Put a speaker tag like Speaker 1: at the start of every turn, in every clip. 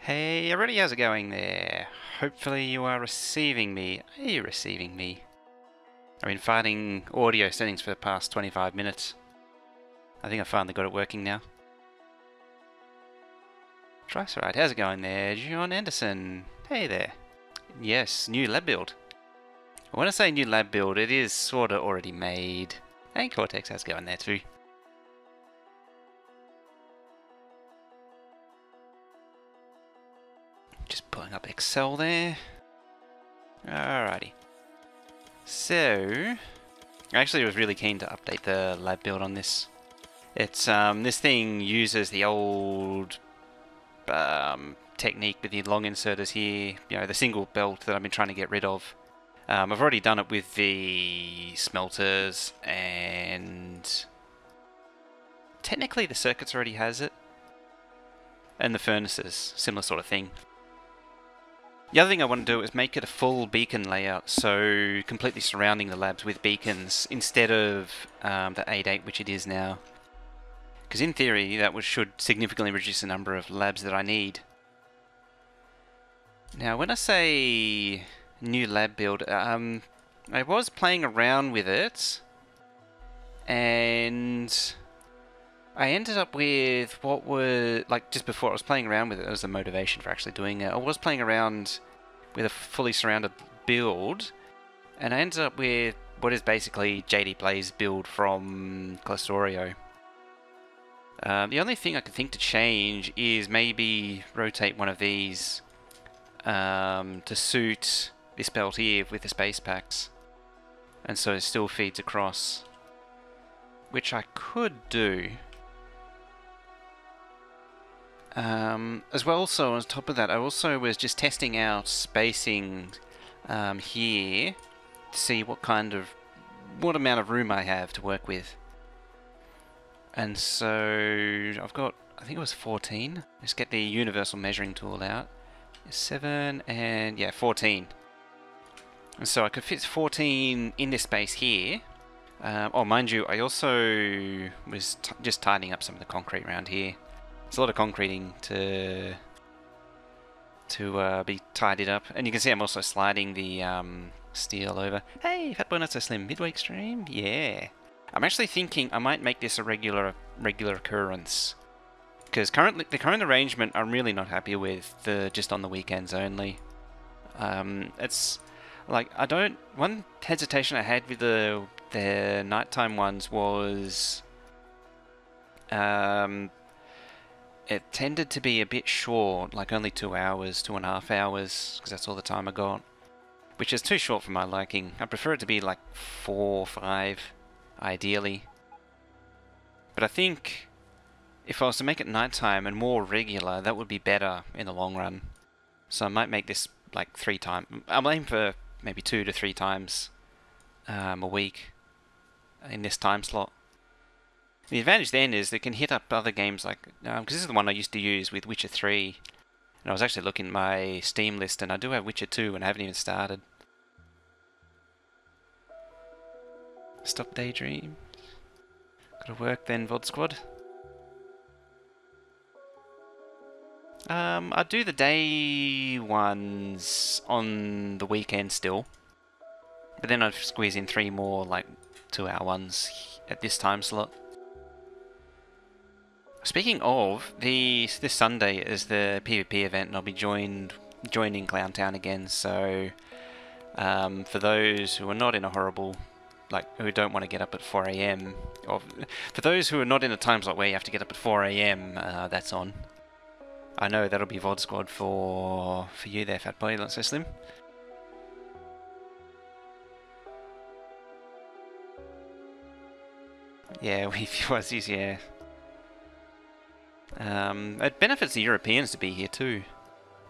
Speaker 1: Hey everybody, how's it going there? Hopefully you are receiving me. Are you receiving me? I've been finding audio settings for the past 25 minutes. I think I finally got it working now. Triceride, how's it going there? John Anderson, hey there. Yes, new lab build. When I say new lab build, it is sorta already made. Hey Cortex, how's it going there too? Just pulling up Excel there. Alrighty. So, I actually was really keen to update the lab build on this. It's this thing uses the old technique with the long inserters here, you know, the single belt that I've been trying to get rid of. I've already done it with the smelters, and technically the circuits already has it, and the furnaces, similar sort of thing. The other thing I want to do is make it a full beacon layout, so completely surrounding the labs with beacons instead of the 8.8 which it is now. Because in theory that should significantly reduce the number of labs that I need. Now when I say new lab build, I was playing around with it, and I ended up with what were, like, just before I was playing around with it, it was the motivation for actually doing it. I was playing around with a fully surrounded build, and I ended up with what is basically JD Play's build from Factorio. The only thing I could think to change is maybe rotate one of these to suit this belt here with the space packs, and so it still feeds across, which I could do. As well, so on top of that, I also was just testing out spacing here to see what amount of room I have to work with. And so I've got, I think it was 14. Let's get the universal measuring tool out. 7 and yeah, 14. And so I could fit 14 in this space here. Oh, mind you, I also was just tidying up some of the concrete around here. There's a lot of concreting to be tidied up, and you can see I'm also sliding the steel over. Hey, Fat Boy Not So Slim, midweek stream, yeah. I'm actually thinking I might make this a regular occurrence, because the current arrangement I'm really not happy with. Just on the weekends only. It's like one hesitation I had with the nighttime ones was it tended to be a bit short, like only 2 hours, 2.5 hours, because that's all the time I got, which is too short for my liking. I prefer it to be like 4 or 5, ideally. But I think if I was to make it nighttime and more regular, that would be better in the long run. So I might make this like 3 times. I'm aiming for maybe 2 to 3 times a week in this time slot. The advantage then is they can hit up other games like, because this is the one I used to use with Witcher 3, and I was actually looking at my Steam list, and I do have Witcher 2 and I haven't even started. Stop daydream. Gotta work then, VOD Squad. I do the day ones on the weekend still, but then I'd squeeze in 3 more like 2-hour ones at this time slot. Speaking of, this Sunday is the PvP event, and I'll be joining Clowntown again. So for those who are not in a horrible, who don't want to get up at 4 AM, or for those who are not in a time slot where you have to get up at 4 AM, that's on. I know that'll be VOD Squad for you there, Fat Boy, Not So Slim. Yeah, with Aussies, yeah. It benefits the Europeans to be here too.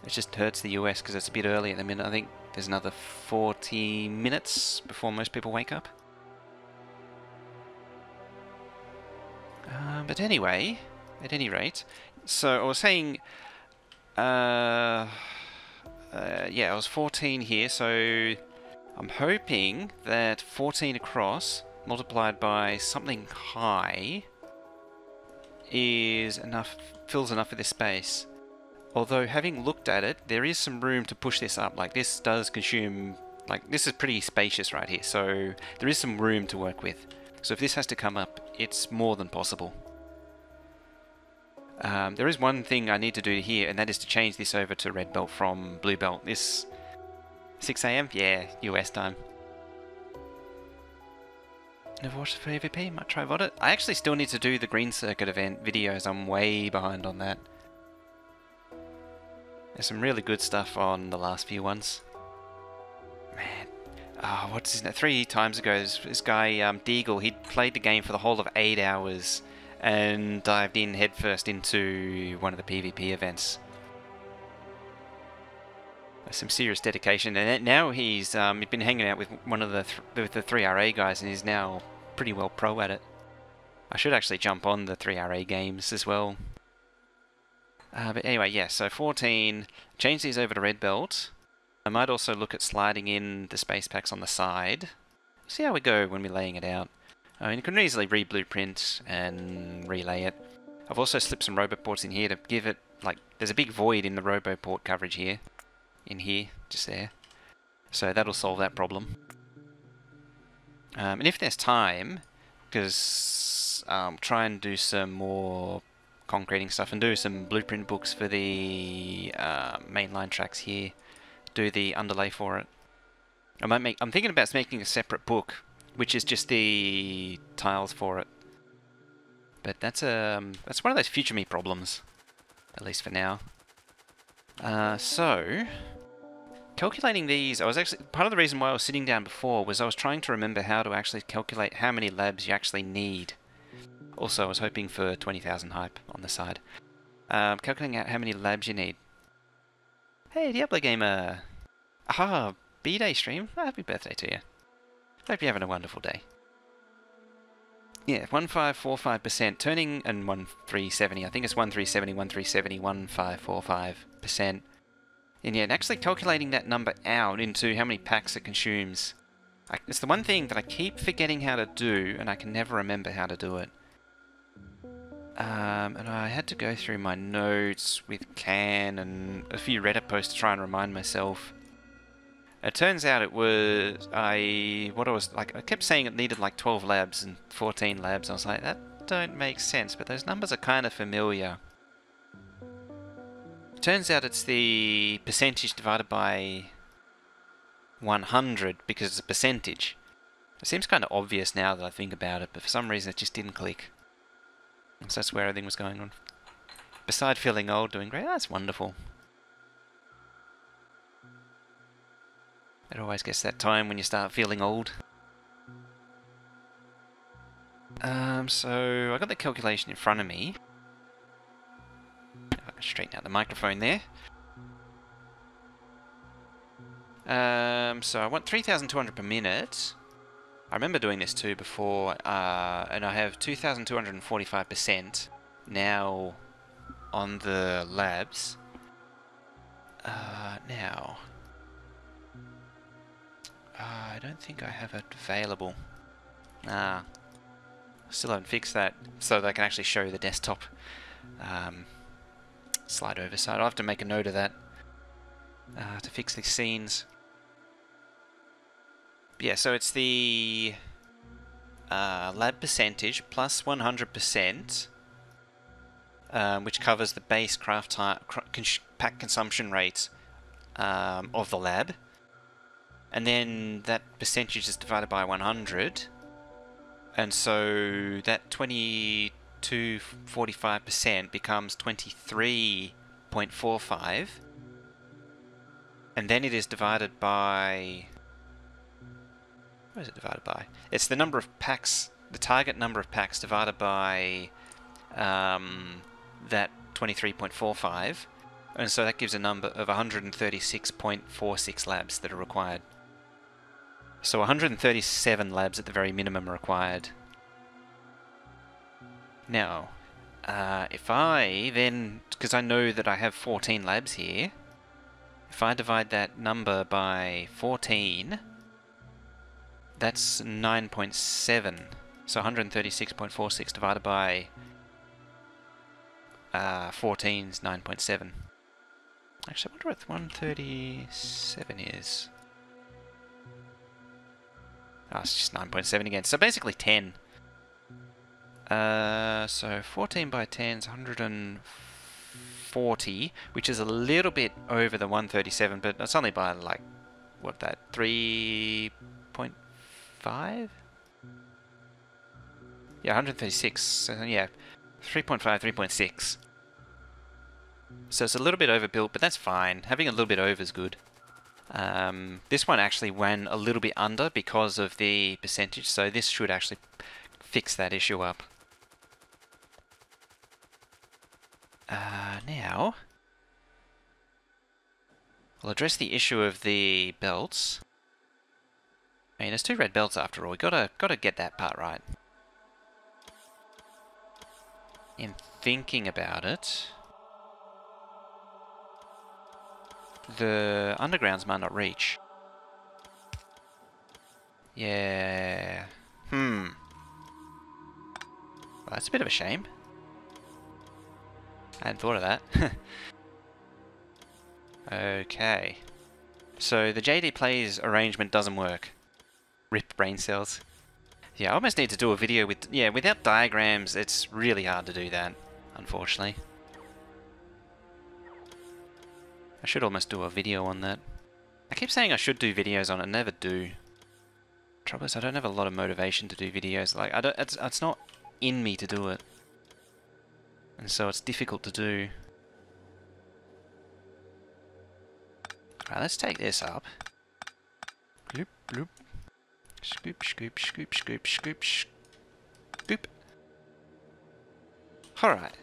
Speaker 1: It just hurts the US because it's a bit early at the minute. I think there's another 40 minutes before most people wake up. But anyway, at any rate, so I was saying, yeah, I was 14 here, so I'm hoping that 14 across multiplied by something high is enough, fills enough of this space. Although, having looked at it, there is some room to push this up. Like, this does consume, this is pretty spacious right here, so there is some room to work with. So if this has to come up, it's more than possible. There is one thing I need to do here, and that is to change this over to red belt from blue belt. This 6 AM? Yeah, US time. Never watched the PvP, might try VOD it. I actually still need to do the Green Circuit event videos. I'm way behind on that. There's some really good stuff on the last few ones. Man, what's his name? 3 times ago, this guy Deagle, he'd played the game for the whole of 8 hours and dived in headfirst into one of the PvP events. Some serious dedication, and now he's been hanging out with one of the 3RA guys, and he's now pretty well pro at it. I should actually jump on the 3RA games as well. But anyway, yeah, so 14, change these over to red belt. I might also look at sliding in the space packs on the side. See how we go when we're laying it out. I mean, you can easily re-blueprint and relay it. I've also slipped some roboports in here to give it, there's a big void in the roboport coverage here. In here, just there. So that'll solve that problem. And if there's time, because try and do some more concreting stuff and do some blueprint books for the mainline tracks here. Do the underlay for it. I'm thinking about making a separate book, which is just the tiles for it. But that's one of those future me problems, at least for now. So calculating these, I was actually part of the reason why I was sitting down before was I was trying to remember how to actually calculate how many labs you actually need. Also, I was hoping for 20,000 hype on the side. Calculating out how many labs you need. Hey, Diablo Gamer! Aha, B-Day stream. Happy birthday to you. Hope you're having a wonderful day. Yeah, 1545%, turning, and 1370. I think it's 1370, 1370, 1545%. And yeah, and actually calculating that number out into how many packs it consumes. It's the one thing that I keep forgetting how to do, and I can never remember how to do it. And I had to go through my notes with Can and a few Reddit posts to try and remind myself. It turns out it was, I kept saying it needed like 12 labs and 14 labs. I was like, that don't make sense, but those numbers are kind of familiar. Turns out it's the percentage divided by 100 because it's a percentage. It seems kind of obvious now that I think about it, but for some reason it just didn't click. So that's where everything was going on. Beside feeling old, doing great, that's wonderful. It always gets that time when you start feeling old. So I got the calculation in front of me. If I can straighten out the microphone there. So I want 3,200 per minute. I remember doing this too before, and I have 2,245% now on the labs. Now, I don't think I have it available. Still haven't fixed that so that I can actually show the desktop slide over. So I'll have to make a note of that to fix these scenes. Yeah, so it's the lab percentage plus 100%, which covers the base craft pack consumption rate of the lab. And then that percentage is divided by 100. And so that 22.45% becomes 23.45. And then it is divided by... What is it divided by? It's the number of packs, the target number of packs divided by that 23.45. And so that gives a number of 136.46 labs that are required. So 137 labs at the very minimum are required. Now, if I then, because I know that I have 14 labs here, if I divide that number by 14, that's 9.7. So 136.46 divided by 14 is 9.7. Actually, I wonder what 137 is. Oh, it's just 9.7 again. So basically 10. So 14 by 10 is 140, which is a little bit over the 137, but it's only by like, what that, 3.5? Yeah, 136. So yeah, 3.5, 3.6. So it's a little bit overbuilt, but that's fine. Having a little bit over is good. This one actually went a little bit under because of the percentage, so this should actually fix that issue up. Now, we'll address the issue of the belts. I mean, there's 2 red belts after all. We gotta get that part right. In thinking about it, the undergrounds might not reach. Yeah. Well, that's a bit of a shame. I hadn't thought of that. Okay. So the JD Plays arrangement doesn't work. RIP brain cells. Yeah, I almost need to do a video with... Yeah, without diagrams, it's really hard to do that, unfortunately. I should almost do a video on that. I keep saying I should do videos on it, never do. Trouble is, I don't have a lot of motivation to do videos. Like, I don't... It's not in me to do it. And so it's difficult to do. Alright, let's take this up. Bloop, bloop. Scoop, scoop, scoop, scoop, scoop, scoop. Alright.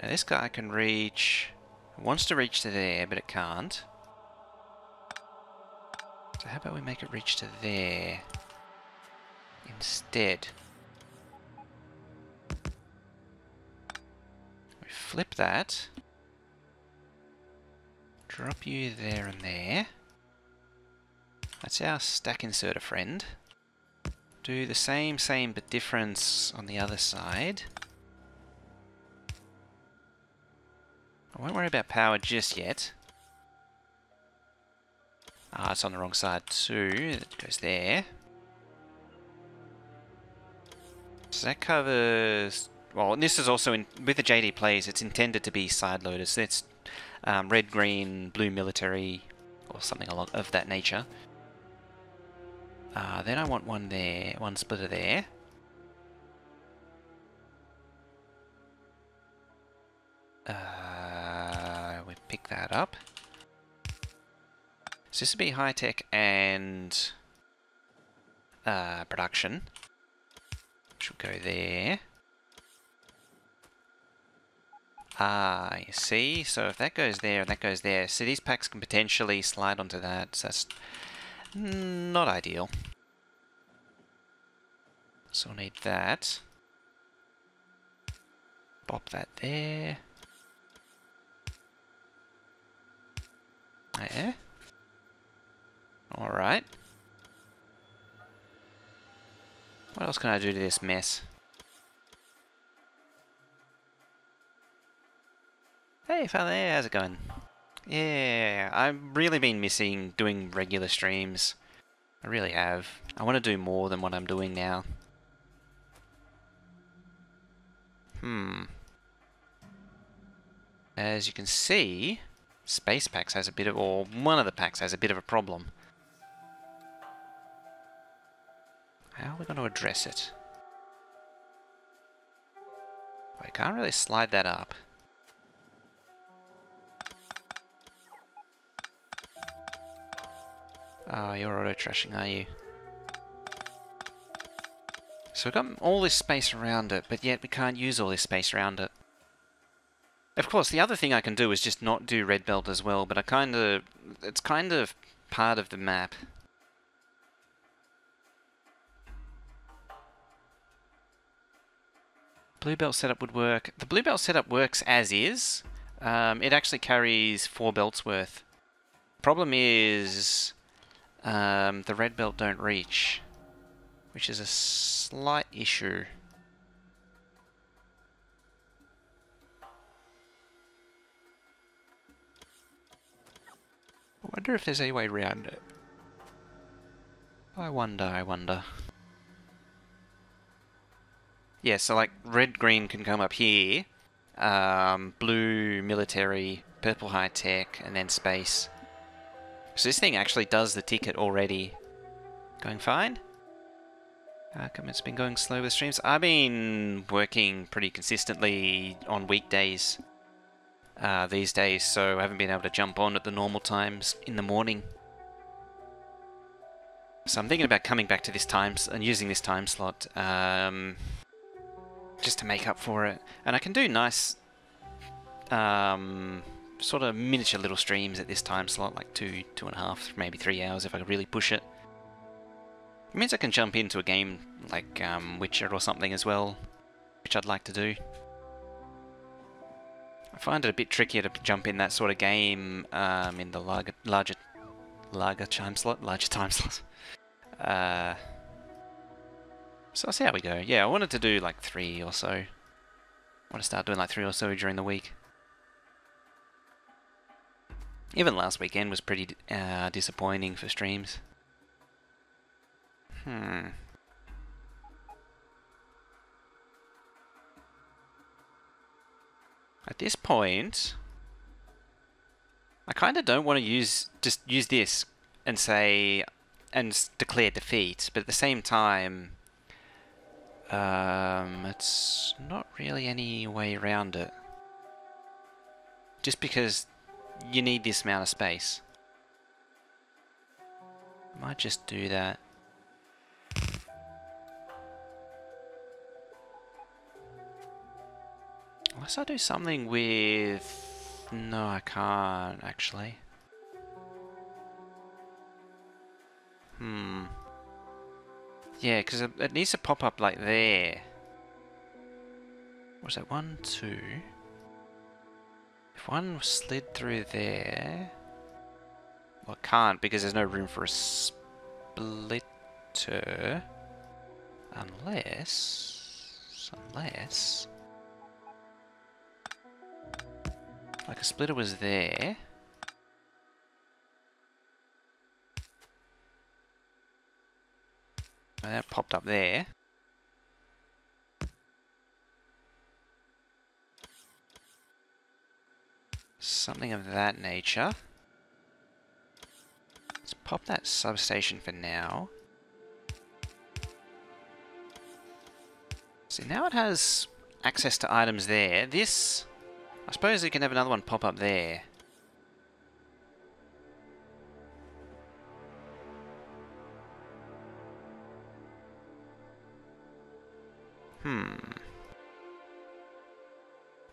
Speaker 1: Now this guy can reach... It wants to reach to there, but it can't. So how about we make it reach to there instead? We flip that. Drop you there and there. That's our stack inserter friend. Do the same but difference on the other side. I won't worry about power just yet. Ah, it's on the wrong side too. It goes there. So that covers... Well, and this is also, with the JD Plays, it's intended to be side loaders. So it's red, green, blue military, or something along of that nature. Then I want one there, one splitter there. We pick that up. So this would be high tech and production, which will go there. You see? So if that goes there and that goes there, so these packs can potentially slide onto that, so that's not ideal. So we'll need that. Pop that there. There. Alright. What else can I do to this mess? Hey, Father, how's it going? Yeah, I've really been missing doing regular streams. I really have. I want to do more than what I'm doing now. As you can see, Space Packs has a bit of, or one of the packs has a bit of a problem. How are we going to address it? I can't really slide that up. Oh, you're auto-trashing, are you? So we've got all this space around it, but yet we can't use all this space around it. Of course, the other thing I can do is just not do red belt as well, but it's kind of part of the map. Blue belt setup would work. The blue belt setup works as is. It actually carries 4 belts worth. Problem is, the red belt don't reach, which is a slight issue. I wonder if there's any way around it. I wonder. Yeah, so like red, green can come up here. Blue, military, purple, high tech, and then space. So this thing actually does the ticket already. Going fine? How come it's been going slow with streams? I've been working pretty consistently on weekdays these days, so I haven't been able to jump on at the normal times in the morning. So I'm thinking about coming back to this time and using this time slot just to make up for it. And I can do nice sort of miniature little streams at this time slot, like 2.5, maybe 3 hours if I really push it. It means I can jump into a game like Witcher or something as well, which I'd like to do. I find it a bit trickier to jump in that sort of game in the larger time slot. So I'll see how we go. Yeah, I wanted to do like 3 or so. I want to start doing like 3 or so during the week. Even last weekend was pretty disappointing for streams. Hmm. At this point, I kind of don't want to just use this and say and declare defeat, but at the same time, it's not really any way around it. Just because you need this amount of space. Might just do that. Unless I do something with... No, I can't, actually. Yeah, because it needs to pop up like there. What was that? 1, 2... If one slid through there... Well, it can't because there's no room for a splitter. Unless... Like a splitter was there. And that popped up there. Something of that nature. Let's pop that substation for now. So now it has access to items there. This, I suppose we can have another one pop up there.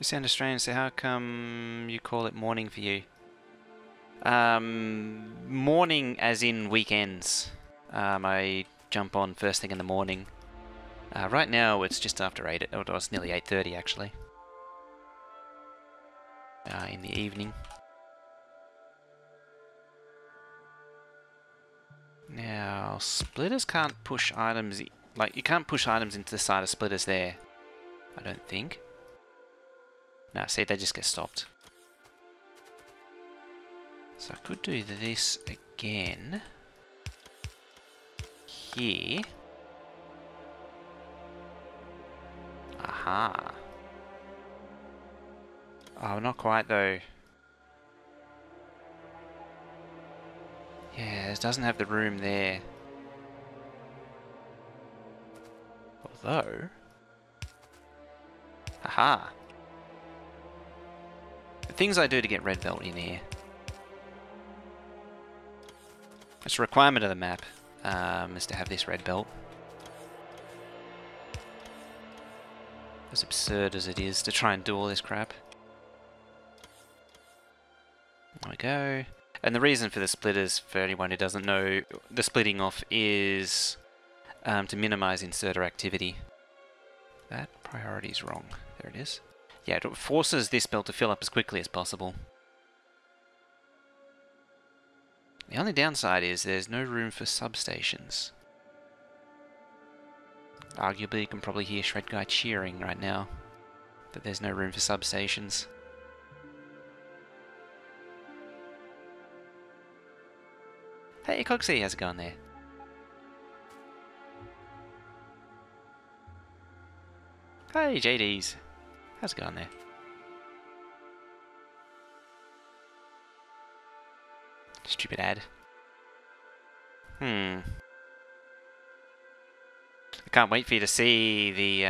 Speaker 1: You sound Australian, so how come you call it morning for you? Morning as in weekends. I jump on first thing in the morning. Right now it's just after 8, or it's nearly 8:30 actually. In the evening. Now, splitters can't push items, like you can't push items into the side of splitters there, I don't think. No, see, they just get stopped. So I could do this again. Here. Aha. Oh, not quite though. Yeah, it doesn't have the room there. Although... Aha. The things I do to get red belt in here. It's a requirement of the map, is to have this red belt. As absurd as it is to try and do all this crap. There we go. And the reason for the splitters, for anyone who doesn't know, the splitting off is to minimize inserter activity. That priority is wrong. There it is. Yeah, it forces this belt to fill up as quickly as possible. The only downside is there's no room for substations. Arguably, you can probably hear Shred Guy cheering right now that there's no room for substations. Hey, Coxie, how's it going there? Hey, JDs. How's it going there? Stupid ad. I can't wait for you to see the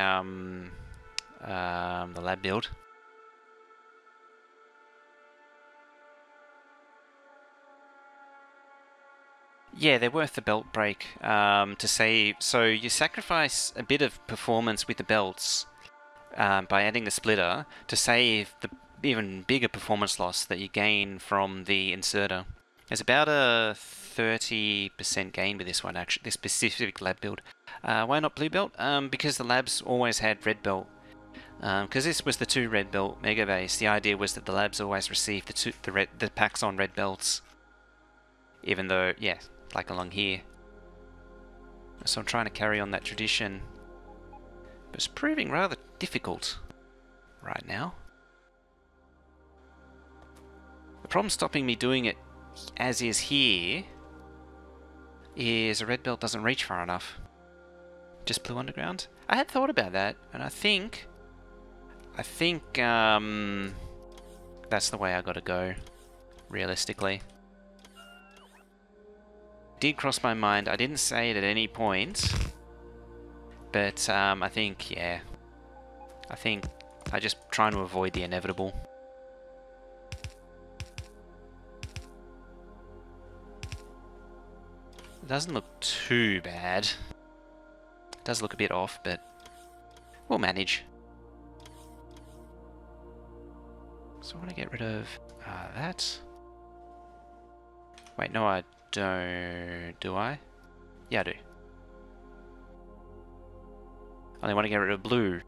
Speaker 1: lab build. Yeah, they're worth the belt break to save. So you sacrifice a bit of performance with the belts by adding the splitter to save the even bigger performance loss that you gain from the inserter. There's about a 30% gain with this one, actually, this specific lab build. Why not blue belt? Because the labs always had red belt. Because this was the 2 red belt mega base, the idea was that the labs always received the packs on red belts. Even though, yeah, like along here. So I'm trying to carry on that tradition. But it's proving rather difficult right now. The problem stopping me doing it as is here is a red belt doesn't reach far enough. Just blue underground? I had thought about that, and I think that's the way I gotta go, realistically. Did cross my mind. I didn't say it at any point, but I think, yeah. I think I'm just trying to avoid the inevitable. It doesn't look too bad. It does look a bit off, but we'll manage. So I want to get rid of that. Wait, no, I don't. Do I? Yeah, I do. I only want to get rid of blue.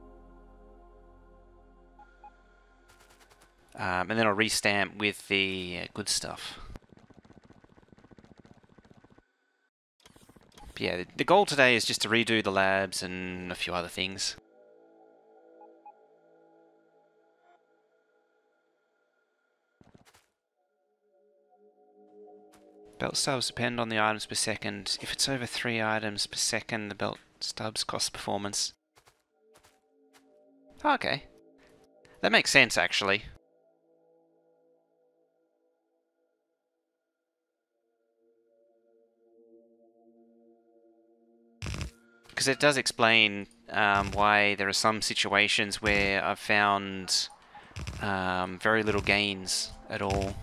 Speaker 1: And then I'll restamp with the good stuff. But yeah, the goal today is just to redo the labs and a few other things. Belt stubs depend on the items per second. If it's over 3 items per second, the belt stubs cost performance. Oh, okay. That makes sense, actually. Because it does explain why there are some situations where I've found very little gains at all.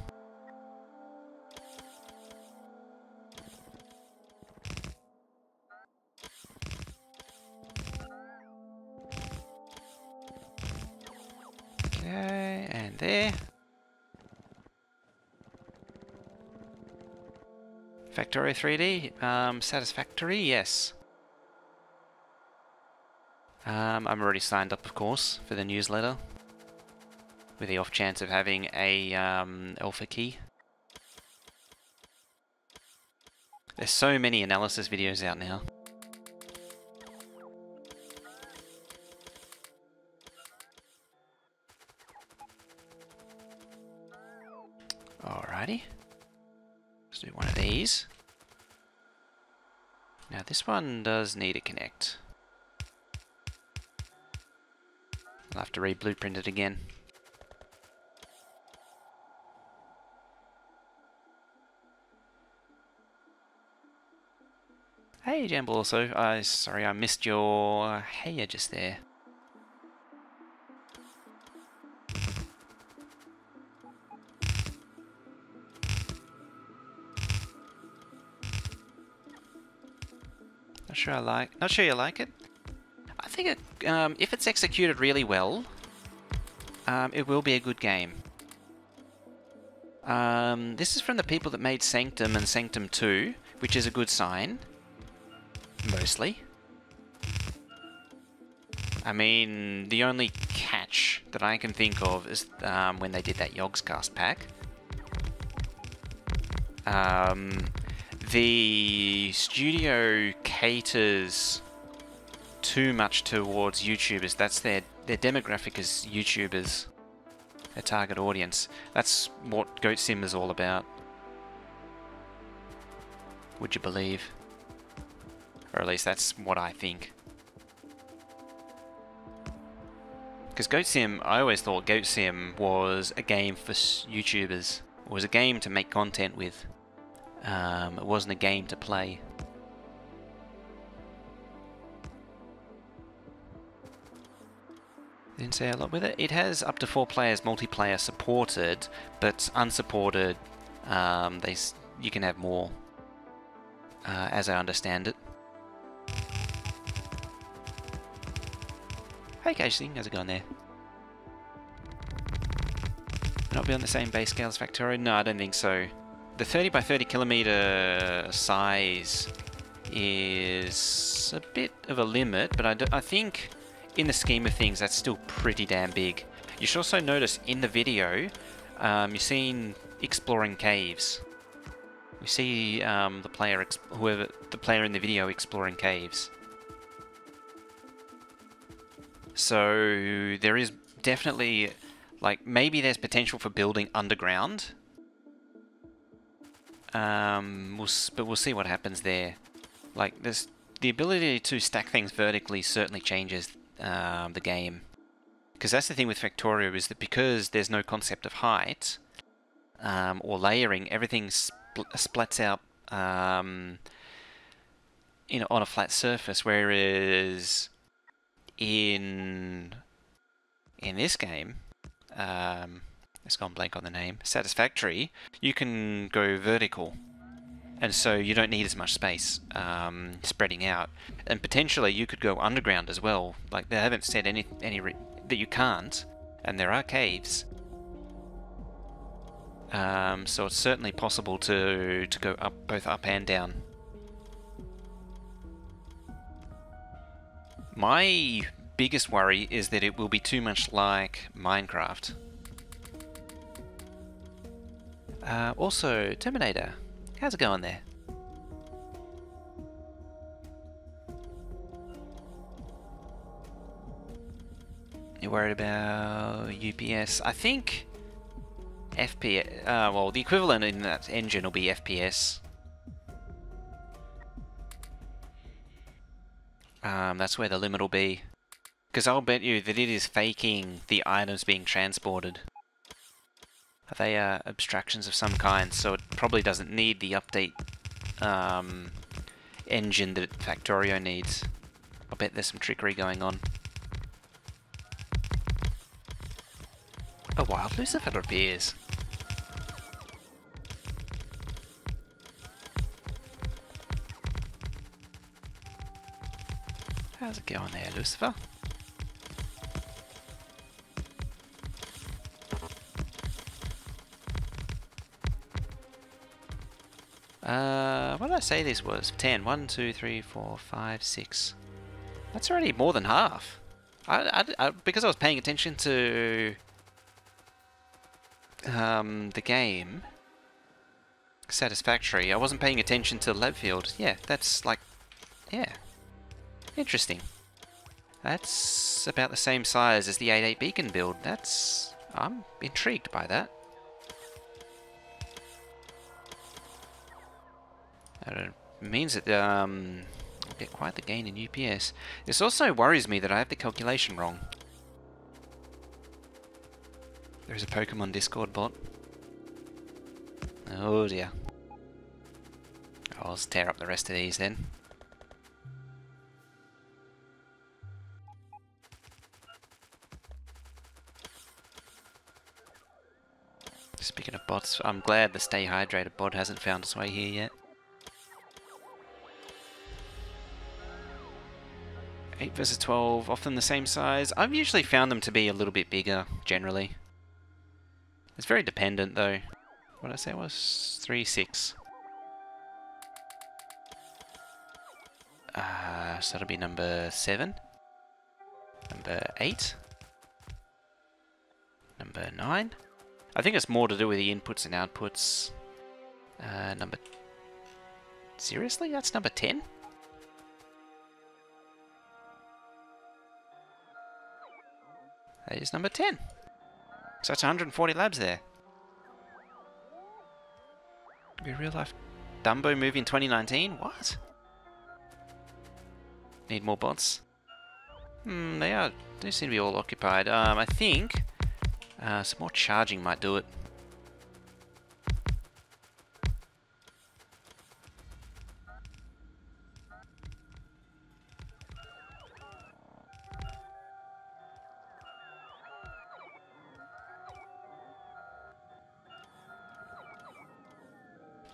Speaker 1: Okay, and there. Factorio 3D, satisfactory, yes. I'm already signed up, of course, for the newsletter, with the off chance of having a alpha key. There's so many analysis videos out now. Alrighty. Let's do one of these. Now this one does need a connect. I'll have to re-blueprint it again. Hey Jamble also, sorry I missed your hey just there. Not sure you like it. I think it, if it's executed really well, it will be a good game. This is from the people that made Sanctum and Sanctum 2, which is a good sign. Mostly. I mean, the only catch that I can think of is when they did that Yogscast pack. The studio caters too much towards YouTubers. That's their demographic is YouTubers. Their target audience. That's what Goat Sim is all about. Would you believe? Or at least that's what I think. Because Goat Sim, I always thought Goat Sim was a game for YouTubers. It was a game to make content with. It wasn't a game to play. Didn't say a lot with it. It has up to 4 players multiplayer supported, but unsupported, you can have more, as I understand it. Hey Casey, how's it going there? Not be on the same base scale as Factorio? No, I don't think so. The 30 by 30 kilometer size is a bit of a limit, but I think in the scheme of things that's still pretty damn big. You should also notice in the video, you're seeing exploring caves. You see the player in the video exploring caves. So there is definitely, like, maybe there's potential for building underground. But we'll see what happens there. Like, the ability to stack things vertically certainly changes the game. Because that's the thing with Factorio, is that because there's no concept of height or layering, everything splats out on a flat surface, whereas in this game, it's gone blank on the name, Satisfactory, you can go vertical, and so you don't need as much space spreading out, and potentially you could go underground as well. Like, they haven't said any that you can't, and there are caves, so it's certainly possible to go both up and down. My biggest worry is that it will be too much like Minecraft. Also, Terminator, how's it going there? You worried about UPS? I think FPS, well, the equivalent in that engine will be FPS. That's where the limit will be. Because I'll bet you that it is faking the items being transported. They are abstractions of some kind, so it probably doesn't need the update engine that Factorio needs. I'll bet there's some trickery going on. A wild Lucifer appears. How's it going there, Lucifer? What did I say this was? 10. 1, 2, 3, 4, 5, 6. That's already more than half. Because I was paying attention to the game Satisfactory, I wasn't paying attention to lab field. Yeah, that's like, yeah, interesting. That's about the same size as the 8.8 beacon build. I'm intrigued by that. It means that I'll get quite the gain in UPS. This also worries me that I have the calculation wrong. There's a Pokemon Discord bot. Oh dear. I'll tear up the rest of these then. Speaking of bots, I'm glad the Stay Hydrated bot hasn't found its way here yet. 8 versus 12, often the same size. I've usually found them to be a little bit bigger, generally. It's very dependent, though. What did I say it was? 3, 6. So that'll be number 7. Number 8. Number 9. I think it's more to do with the inputs and outputs. Seriously? That's number 10? That is number 10. So that's 140 labs there. Be a real life Dumbo movie in 2019? What? Need more bots? They seem to be all occupied. I think some more charging might do it.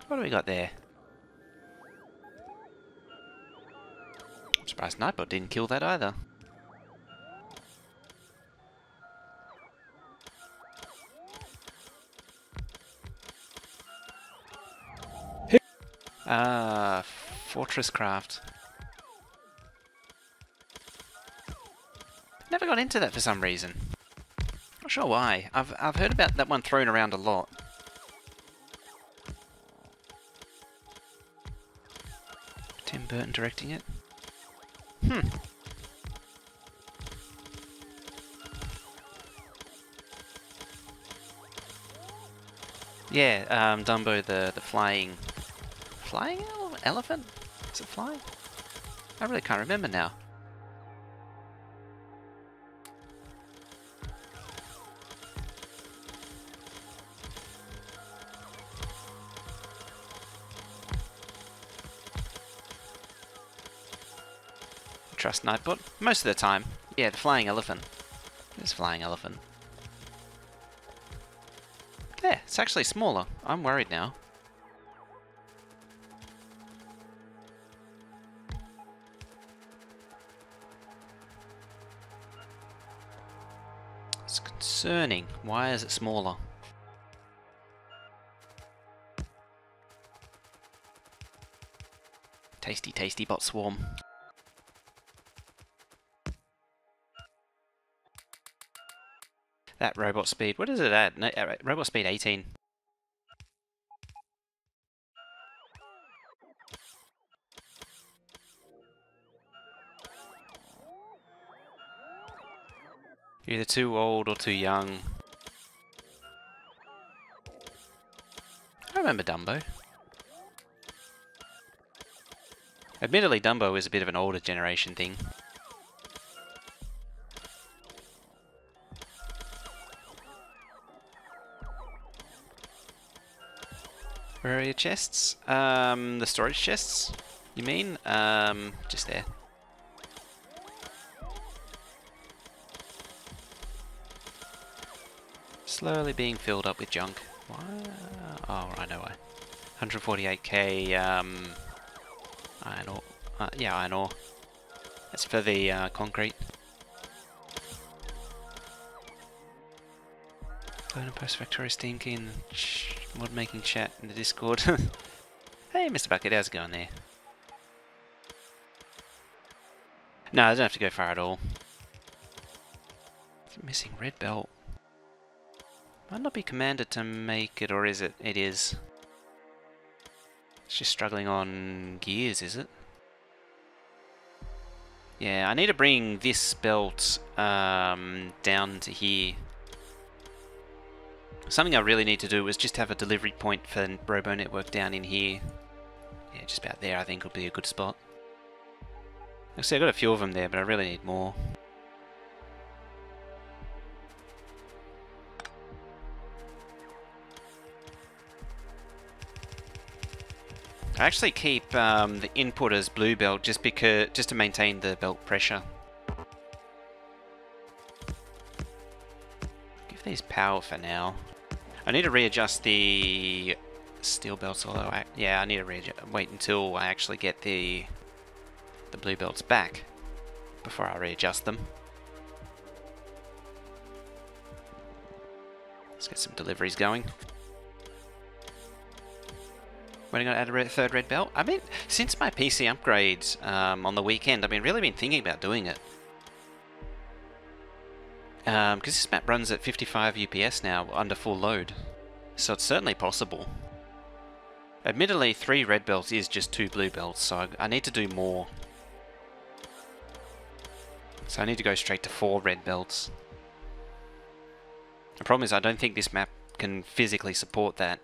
Speaker 1: What do we got there? I'm surprised Nightbot didn't kill that either. Fortress Craft. Never got into that for some reason. Not sure why. I've heard about that one thrown around a lot. Tim Burton directing it. Yeah, Dumbo the flying flying elephant? Is it flying? I really can't remember now. Trust Nightbot. Most of the time. Yeah, the flying elephant. It's flying elephant. There, it's actually smaller. I'm worried now. It's concerning. Why is it smaller? Tasty, tasty bot swarm. That robot speed, what does it add? No, robot speed 18. You're either too old or too young. I remember Dumbo. Admittedly, Dumbo is a bit of an older generation thing. Where are your chests? The storage chests, you mean? Just there. Slowly being filled up with junk. Why? Oh, I know why. 148k iron ore. Yeah, iron ore. That's for the concrete. Go and post Factorio Steam key in mod making chat in the Discord. Hey, Mr. Bucket, how's it going there? No, I don't have to go far at all. Missing red belt. Might not be commanded to make it, or is it? It is. It's just struggling on gears, is it? Yeah, I need to bring this belt down to here. Something I really need to do is just have a delivery point for Robo Network down in here. Yeah, just about there I think would be a good spot. See, I've got a few of them there, but I really need more. I actually keep the input as blue belt just to maintain the belt pressure. Give these power for now. I need to readjust the steel belts, although yeah, I need to wait until I actually get the blue belts back before I readjust them. Let's get some deliveries going. When are you going to add a third red belt? I mean, since my PC upgrades on the weekend, I've really been thinking about doing it. Because this map runs at 55 UPS now under full load. So it's certainly possible. Admittedly, 3 red belts is just 2 blue belts, so I need to do more. So I need to go straight to 4 red belts. The problem is I don't think this map can physically support that.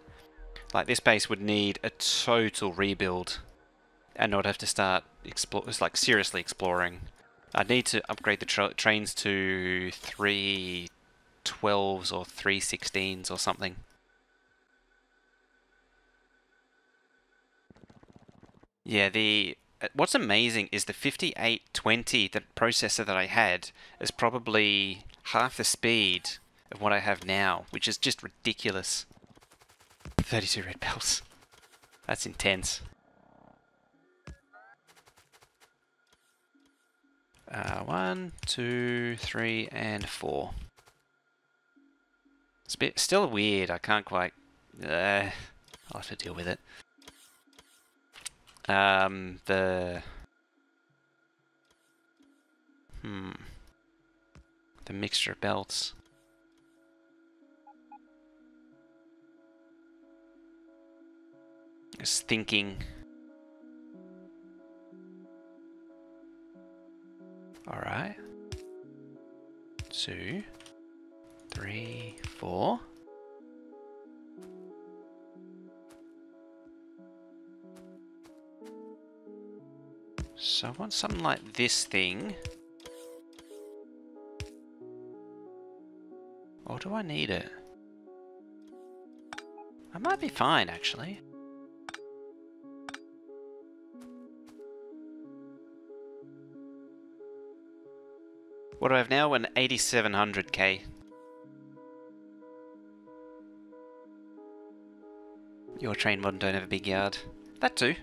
Speaker 1: Like, this base would need a total rebuild and not have to start seriously exploring. I'd need to upgrade the trains to 312s or 316s or something. Yeah, what's amazing is the 5820, the processor that I had, is probably half the speed of what I have now, which is just ridiculous. 32 red belts. That's intense. 1, 2, 3, and 4. It's still weird. I can't quite. I'll have to deal with it. The mixture of belts. Just thinking. All right. 2, 3, 4. So I want something like this thing. Or do I need it? I might be fine, actually. What do I have now? An 8700K. Your train mod don't have a big yard. That too.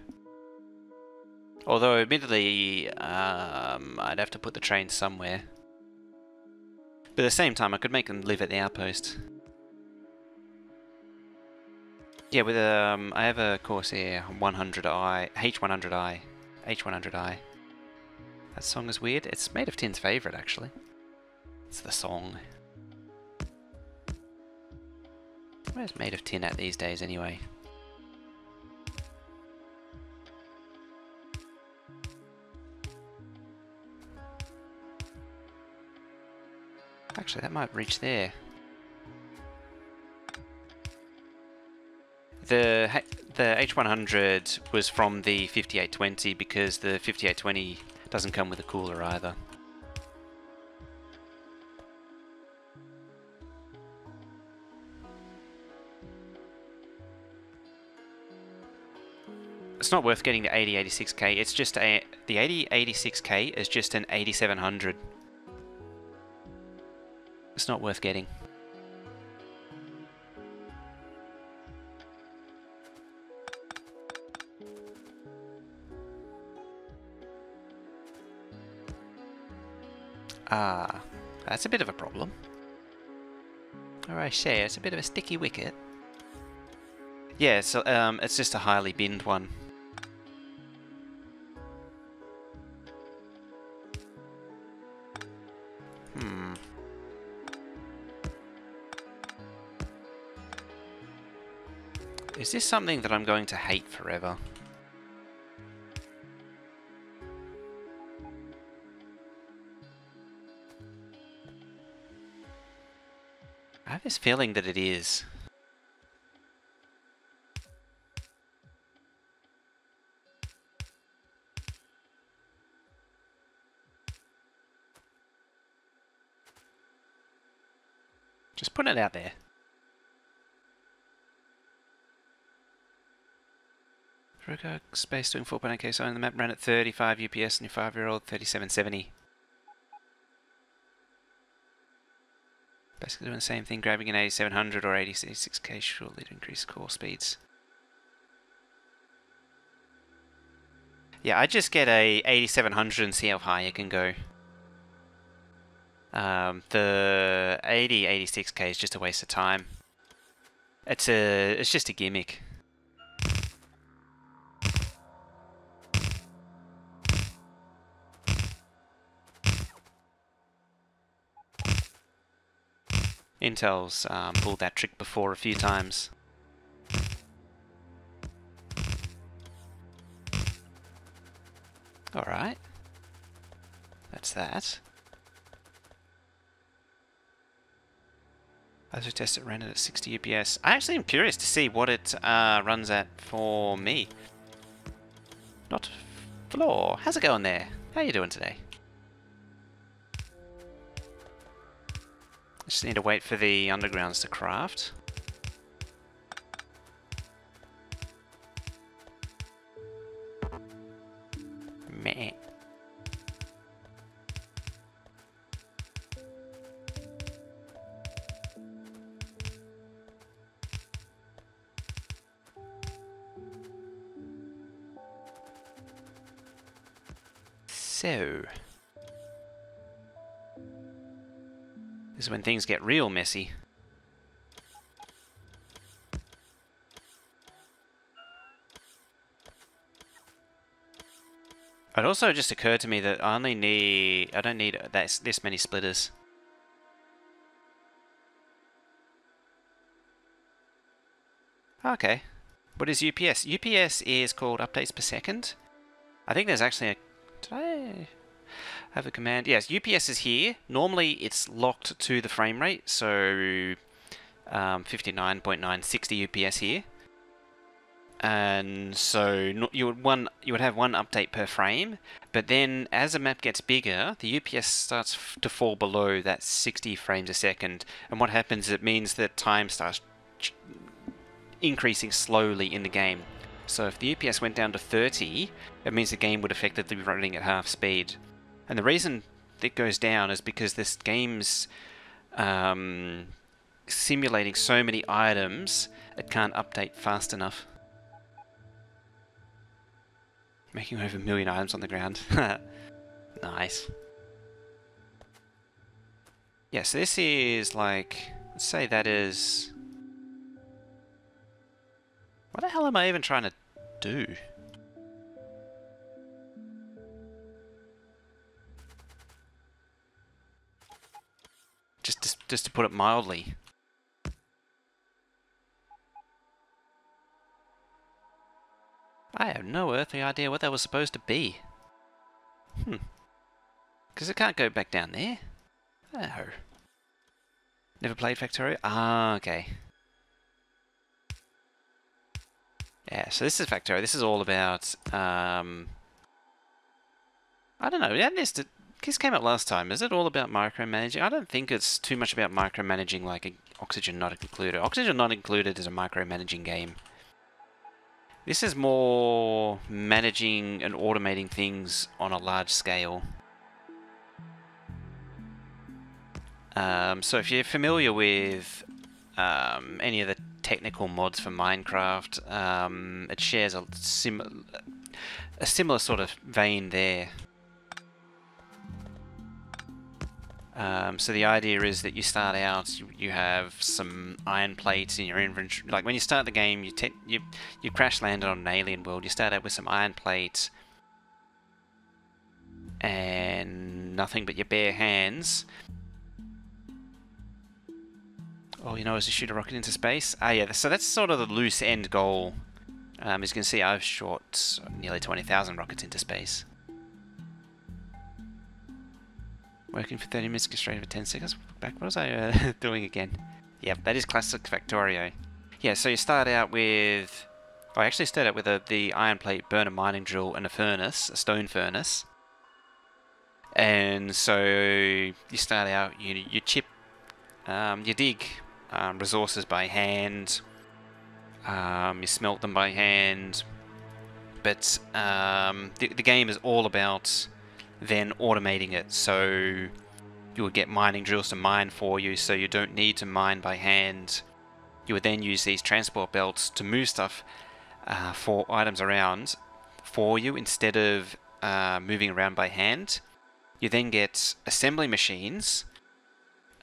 Speaker 1: Although, admittedly, I'd have to put the train somewhere. But at the same time, I could make them live at the outpost. Yeah, with I have a Corsair 100i, H100i, H100i. That song is weird. It's Made of Tin's favourite, actually. It's the song. Where's Made of Tin at these days, anyway? Actually, that might reach there. The H100 was from the 5820 because the 5820 doesn't come with a cooler either. It's not worth getting the 8086K. It's just the 8086K is just an 8700. It's not worth getting. Ah, that's a bit of a problem. Or I say, it's a bit of a sticky wicket. Yeah, so it's just a highly binned one. Is this something that I'm going to hate forever? I have this feeling that it is. Just putting it out there. Ruka space doing 4.8k, so on the map ran at 35 UPS and your 5-year-old 3770. Basically doing the same thing, grabbing an 8700 or 86k surely to increase core speeds. Yeah, I just get a 8700 and see how high it can go. The 86k is just a waste of time. It's just a gimmick. Intel's pulled that trick before a few times. Alright. That's that. As we test it, ran it at 60 UPS. I actually am curious to see what it runs at for me. Not Floor. How's it going there? How you doing today? Just need to wait for the undergrounds to craft. Meh. So, this is when things get real messy. It also just occurred to me that I don't need this many splitters. Okay. What is UPS? UPS is called updates per second. I think there's actually a... Did I have a command? Yes, UPS is here. Normally it's locked to the frame rate, so 59.960 UPS here. And so you would have one update per frame, but then as the map gets bigger, the UPS starts to fall below that 60 frames a second. And what happens, it means that time starts increasing slowly in the game. So if the UPS went down to 30, it means the game would effectively be running at half speed. And the reason it goes down is because this game's simulating so many items, it can't update fast enough. Making over 1 million items on the ground. Nice. Yeah, so this is like, let's say that is... What the hell am I even trying to do? Just to put it mildly. I have no earthly idea what that was supposed to be. Because it can't go back down there. Oh. Never played Factorio? Ah, okay. Yeah, so this is Factorio. This is all about... I don't know. This came out last time. Is it all about micromanaging? I don't think it's too much about micromanaging like Oxygen Not Included. Oxygen Not Included is a micromanaging game. This is more managing and automating things on a large scale. So if you're familiar with any of the technical mods for Minecraft, it shares a similar sort of vein there. So the idea is that you start out, you have some iron plates in your inventory. Like when you start the game, you crash landed on an alien world. You start out with some iron plates and nothing but your bare hands. All you know is to shoot a rocket into space. Ah, yeah. So that's sort of the loose end goal. As you can see, I've shot nearly 20,000 rockets into space. Working for 30 minutes, get straight over 10 seconds. Back. What was I doing again? Yep, that is classic Factorio. Yeah, so you start out with... I actually start out with the iron plate, burner mining drill, and a furnace, a stone furnace. And so you start out, you chip, you dig resources by hand, you smelt them by hand, but the game is all about then automating it, so you would get mining drills to mine for you, so you don't need to mine by hand. You would then use these transport belts to move stuff for items around for you instead of moving around by hand. You then get assembly machines,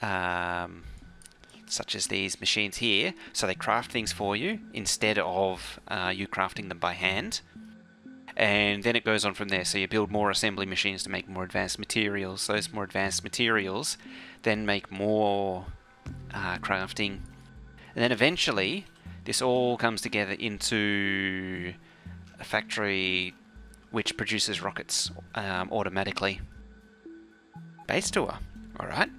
Speaker 1: such as these machines here, so they craft things for you instead of you crafting them by hand. And then it goes on from there, so you build more assembly machines to make more advanced materials. Those more advanced materials then make more crafting. And then eventually, this all comes together into a factory which produces rockets automatically. Base tour, alright.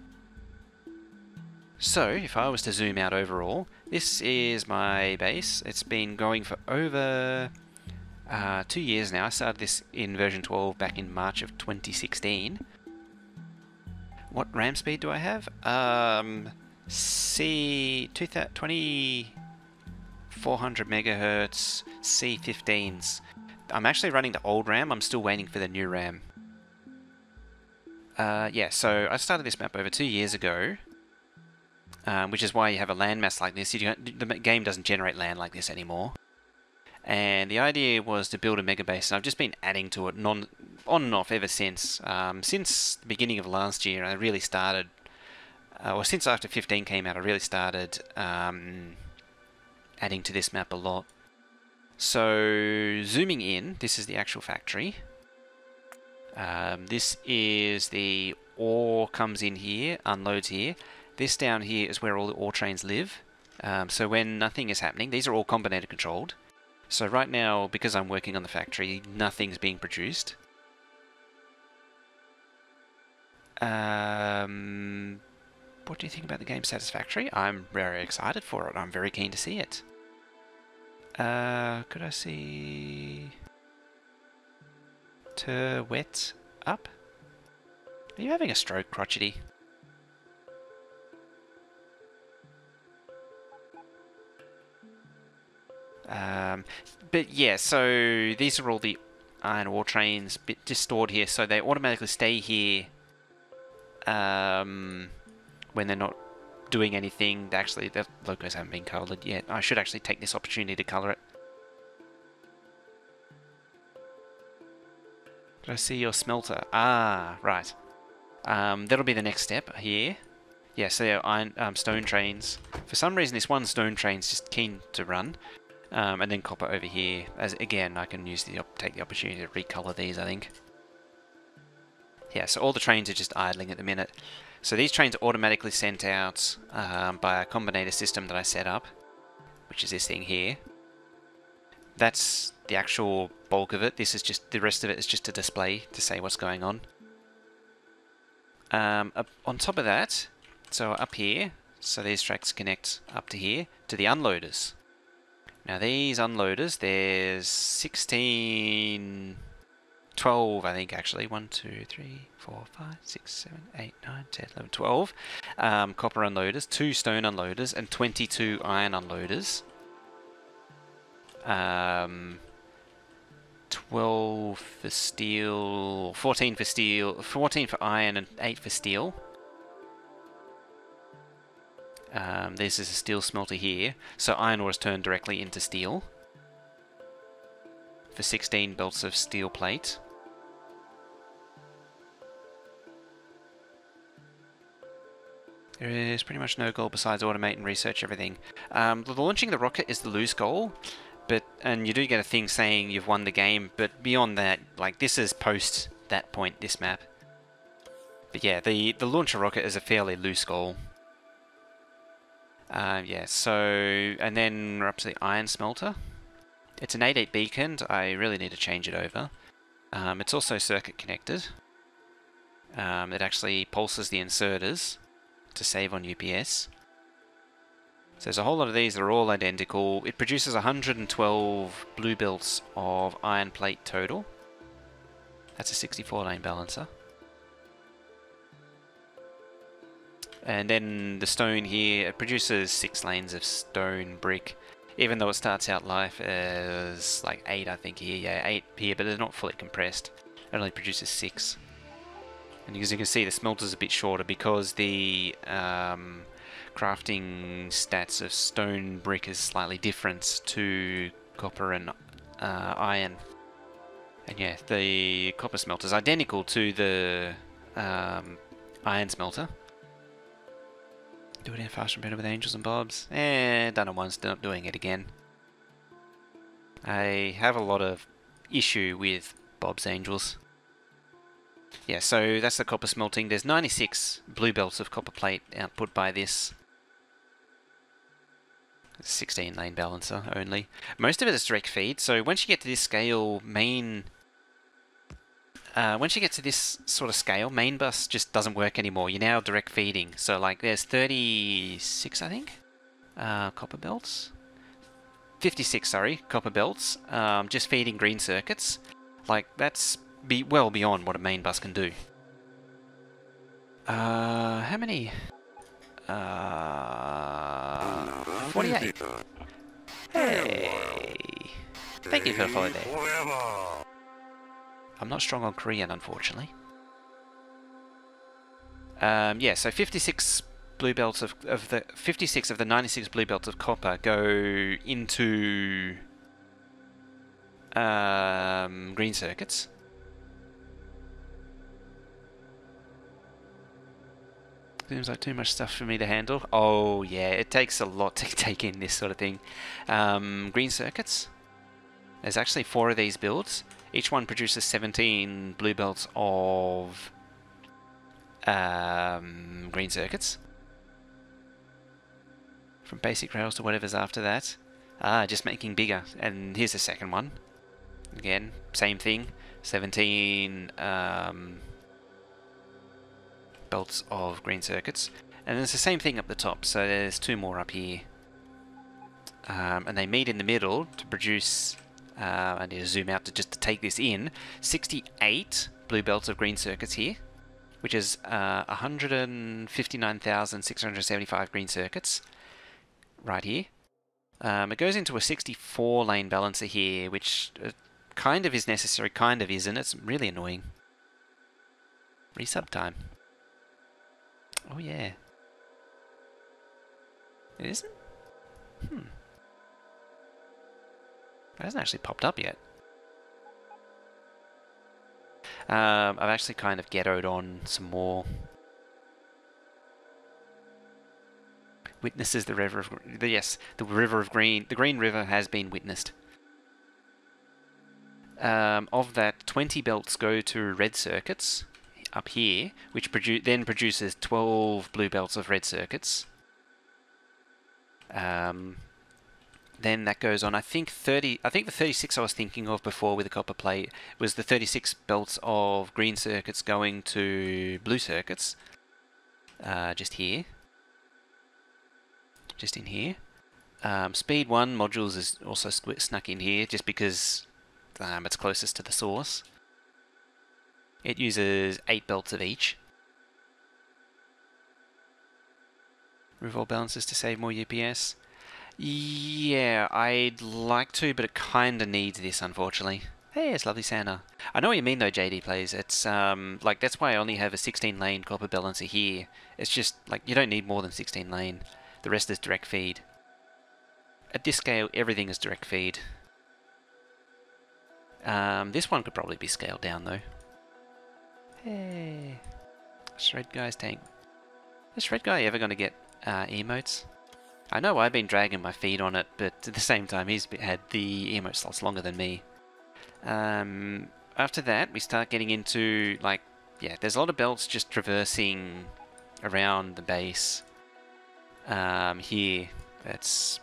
Speaker 1: So, if I was to zoom out overall, this is my base. It's been going for over 2 years now. I started this in version 12 back in March of 2016. What RAM speed do I have? C2400 megahertz C15s. I'm actually running the old RAM. I'm still waiting for the new RAM. Yeah, so I started this map over 2 years ago, which is why you have a landmass like this. The game doesn't generate land like this anymore. And the idea was to build a mega base, and I've just been adding to it on and off ever since. Since the beginning of last year, I really started, or since after 15 came out, I really started adding to this map a lot. So, zooming in, this is the actual factory. This is the ore comes in here, unloads here. This down here is where all the ore trains live. So when nothing is happening, these are all combinator controlled. So right now, because I'm working on the factory, nothing's being produced. What do you think about the game Satisfactory? I'm very excited for it. I'm very keen to see it. Could I see... wet up? Are you having a stroke, crotchety? But yeah, so these are all the iron ore trains just stored here, so they automatically stay here when they're not doing anything. Actually, the logos haven't been coloured yet. I should actually take this opportunity to colour it. Did I see your smelter? Ah, right. That'll be the next step here. Yeah, so they're iron, stone trains. For some reason, this one stone train's just keen to run. And then copper over here. As again, I can take the opportunity to recolor these, I think. Yeah, so all the trains are just idling at the minute. So these trains are automatically sent out by a combinator system that I set up, which is this thing here. That's the actual bulk of it. This is just, the rest of it is just a display to say what's going on. On top of that, so up here, so these tracks connect up to here, to the unloaders. Now these unloaders, there's 16, 12 I think actually, 1, 2, 3, 4, 5, 6, 7, 8, 9, 10, 11, 12 copper unloaders, 2 stone unloaders and 22 iron unloaders. 12 for steel, 14 for steel, 14 for iron and 8 for steel. This is a steel smelter here, so iron ore is turned directly into steel for 16 belts of steel plate. There is pretty much no goal besides automate and research everything. Launching the rocket is the loose goal, and you do get a thing saying you've won the game, but beyond that, like, this is post that point, this map. But yeah, the launch a rocket is a fairly loose goal. Yeah, so, and then we're up to the iron smelter. It's an 8.8 beacon. I really need to change it over. It's also circuit connected. It actually pulses the inserters to save on UPS. So there's a whole lot of these that are all identical. It produces 112 blue belts of iron plate total. That's a 64 lane balancer. And then the stone here, it produces 6 lanes of stone brick, even though it starts out life as like 8 I think here, yeah 8 here, but they're not fully compressed. It only produces 6. And as you can see, the smelter's a bit shorter because the crafting stats of stone brick is slightly different to copper and iron. And yeah, the copper smelter is identical to the iron smelter. Do it in faster and better with angels and bobs. Done it once, not doing it again. I have a lot of issue with Bob's Angels. Yeah, so that's the copper smelting. There's 96 blue belts of copper plate output by this. 16 lane balancer only. Most of it is direct feed, so once you get to this scale, once you get to this sort of scale, main bus just doesn't work anymore. You're now direct feeding. So like there's 36, I think, copper belts. 56, sorry, copper belts, just feeding green circuits. Like that's well beyond what a main bus can do. How many? 48. Hey! Thank you for the follow there. I'm not strong on Korean, unfortunately. Yeah, so 56 blue belts of the 56 of the 96 blue belts of copper go into green circuits. Seems like too much stuff for me to handle. Oh yeah, it takes a lot to take in this sort of thing. Green circuits. There's actually 4 of these builds. Each one produces 17 blue belts of green circuits. From basic rails to whatever's after that. Just making bigger. And here's the second one. Again, same thing. 17 belts of green circuits. And it's the same thing up the top, so there's 2 more up here. and they meet in the middle to produce, I need to zoom out to take this in, 68 blue belts of green circuits here, which is 159,675 green circuits right here. It goes into a 64 lane balancer here, which kind of is necessary, kind of isn't. It's really annoying. Resub time. Oh yeah. It isn't? It hasn't actually popped up yet. I've actually kind of ghettoed on some more. Witnesses the river of... Yes, the river of green. The Green River has been witnessed. Of that, 20 belts go to red circuits up here, which then produces 12 blue belts of red circuits. Then that goes on, I think the 36 I was thinking of before with the copper plate was the 36 belts of green circuits going to blue circuits. Just here. Just in here. Speed 1 modules is also snuck in here just because it's closest to the source. It uses 8 belts of each. Revolve balances to save more UPS. Yeah, I'd like to, but it kinda needs this, unfortunately. Hey, it's lovely Santa. I know what you mean though, JD Plays. It's, like, that's why I only have a 16 lane copper balancer here. It's just, like, you don't need more than 16 lane. The rest is direct feed. At this scale, everything is direct feed. This one could probably be scaled down though. Hey, Shred Guy's tank. Is Shred Guy ever gonna get emotes? I know I've been dragging my feet on it, but at the same time he's had the emote slots longer than me. After that, we start getting into, like, yeah, there's a lot of belts just traversing around the base. Here, that's,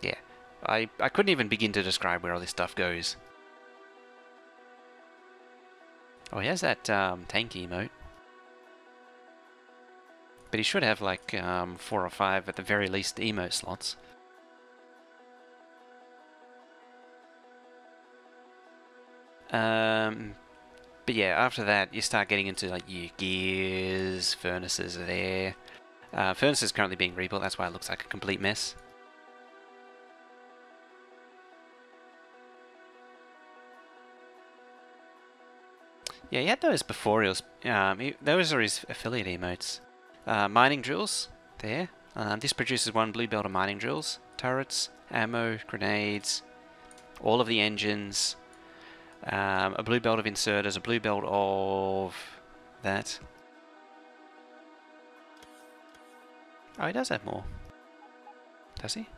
Speaker 1: yeah, I couldn't even begin to describe where all this stuff goes. Oh, he has that tank emote. But he should have like 4 or 5 at the very least emote slots. But yeah, after that you start getting into like your gears, furnaces are there. Furnace is currently being rebuilt, that's why it looks like a complete mess. Yeah, he had those before. Those are his affiliate emotes. Mining drills, there. This produces 1 blue belt of mining drills, turrets, ammo, grenades, all of the engines, a blue belt of inserters, a blue belt of that. Oh, he does have more. Does he?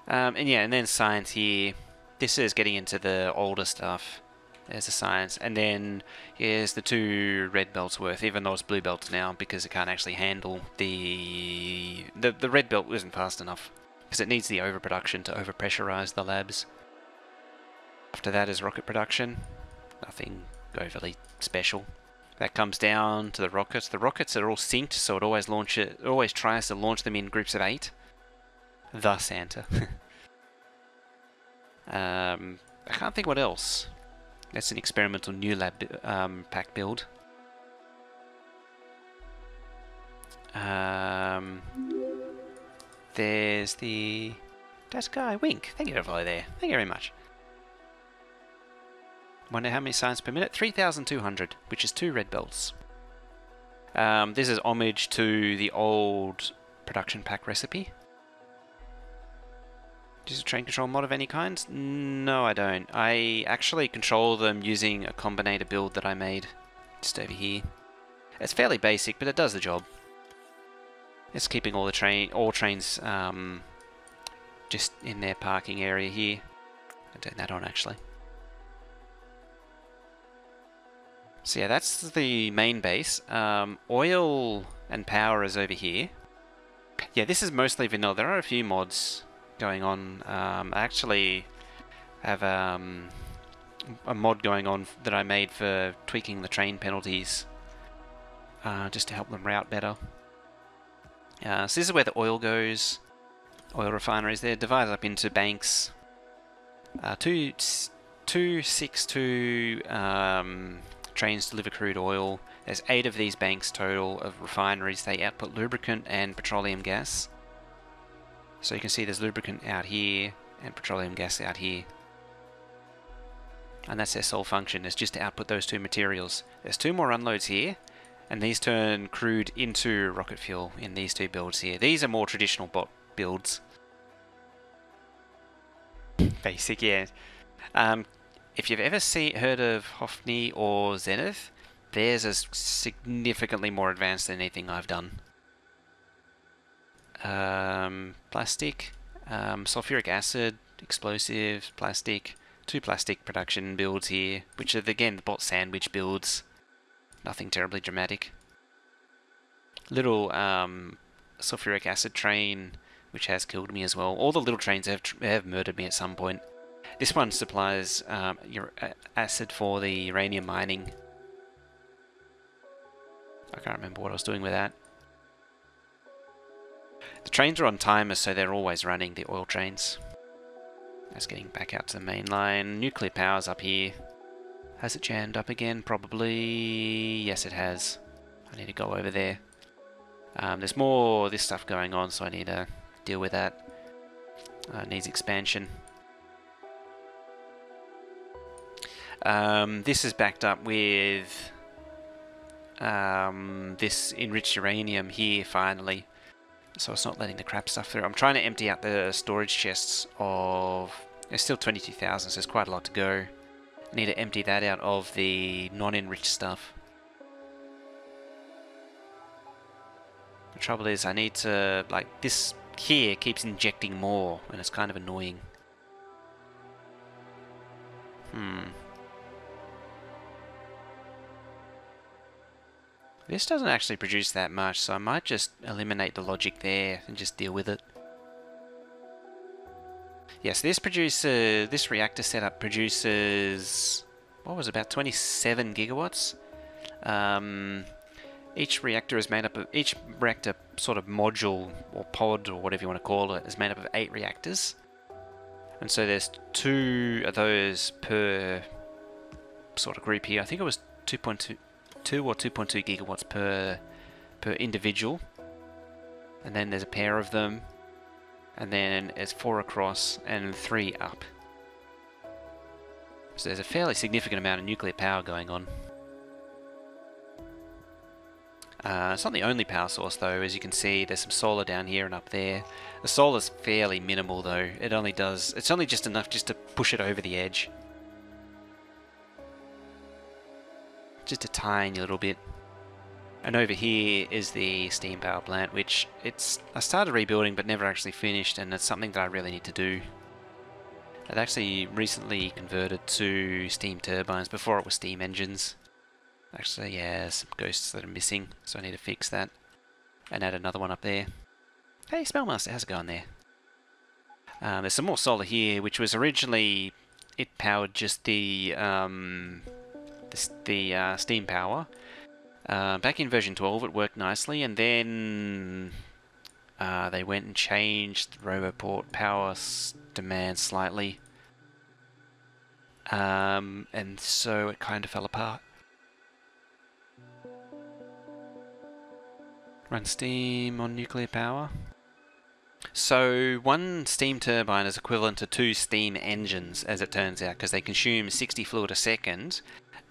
Speaker 1: And yeah, and then science here. This is getting into the older stuff. There's the science, and then here's the 2 red belts worth, even though it's blue belts now, because it can't actually handle the red belt isn't fast enough, because it needs the overproduction to overpressurize the labs. After that is rocket production, nothing overly special. That comes down to the rockets. The rockets are all synced, so it always tries to launch them in groups of 8. The Santa. I can't think what else. That's an experimental new lab pack build. There's the Daskai Wink. Thank you for follow there. Thank you very much. Wonder how many science per minute? 3,200, which is 2 red belts. This is homage to the old production pack recipe. Do you train control mod of any kind? No, I don't. I actually control them using a combinator build that I made just over here. It's fairly basic, but it does the job. It's keeping all trains just in their parking area here. I'll turn that on actually. So yeah, that's the main base. Oil and power is over here. Yeah, this is mostly vanilla. There are a few mods going on. I actually have a mod going on that I made for tweaking the train penalties, just to help them route better. So this is where the oil goes. oil refineries. They're divided up into banks. Two 6-2 trains deliver crude oil. There's 8 of these banks total of refineries. They output lubricant and petroleum gas. So you can see there's lubricant out here and petroleum gas out here. And that's their sole function, is just to output those 2 materials. There's 2 more unloads here, and these turn crude into rocket fuel in these 2 builds here. These are more traditional bot builds. Basic, yeah. If you've ever heard of Hofni or Zenith, theirs is significantly more advanced than anything I've done. Plastic, sulfuric acid, explosives, plastic, 2 plastic production builds here, which are again the bot sandwich builds. Nothing terribly dramatic. Little sulfuric acid train, which has killed me as well. All the little trains have murdered me at some point. This one supplies your acid for the uranium mining. I can't remember what I was doing with that. The trains are on timers, so they're always running, the oil trains. That's getting back out to the main line. Nuclear power's up here. Has it jammed up again? Probably. Yes, it has. I need to go over there. There's more of this stuff going on, so I need to deal with that. Needs expansion. This is backed up with this enriched uranium here, finally. So it's not letting the crap stuff through. I'm trying to empty out the storage chests of... There's still 22,000, so there's quite a lot to go. I need to empty that out of the non-enriched stuff. The trouble is I need to... Like, this here keeps injecting more, and it's kind of annoying. This doesn't actually produce that much, so I might just eliminate the logic there and just deal with it. Yes, this reactor setup produces, what was it, about 27 gigawatts. Each reactor is made up of, each reactor sort of module or pod or whatever you want to call it is made up of 8 reactors. And so there's 2 of those per sort of group here. I think it was 2.2 or 2.2 gigawatts per individual, and then there's a pair of them, and then it's 4 across and 3 up. So there's a fairly significant amount of nuclear power going on. It's not the only power source though. As you can see, there's some solar down here and up there. The solar's fairly minimal though. It's only just enough just to push it over the edge. Just a tiny little bit. And over here is the steam power plant, which I started rebuilding but never actually finished, and it's something that I really need to do. I'd actually recently converted to steam turbines. Before it was steam engines. Actually, yeah, some ghosts that are missing, so I need to fix that. And add another one up there. Hey, Spellmaster, how's it going there? There's some more solar here, which was originally... It powered just the steam power. Back in version 12 it worked nicely, and then they went and changed the Roboport power demand slightly, and so it kind of fell apart. Run steam on nuclear power. So 1 steam turbine is equivalent to 2 steam engines, as it turns out, because they consume 60 fluid a second.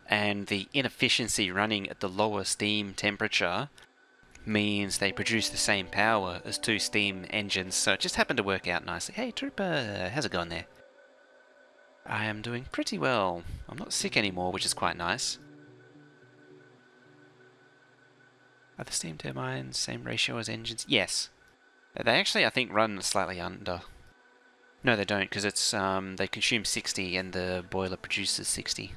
Speaker 1: And the inefficiency running at the lower steam temperature means they produce the same power as 2 steam engines, so it just happened to work out nicely. Hey Trooper, how's it going there? I am doing pretty well. I'm not sick anymore, which is quite nice. Are the steam turbines same ratio as engines? Yes. They actually, I think, run slightly under. No, they don't, because it's they consume 60 and the boiler produces 60.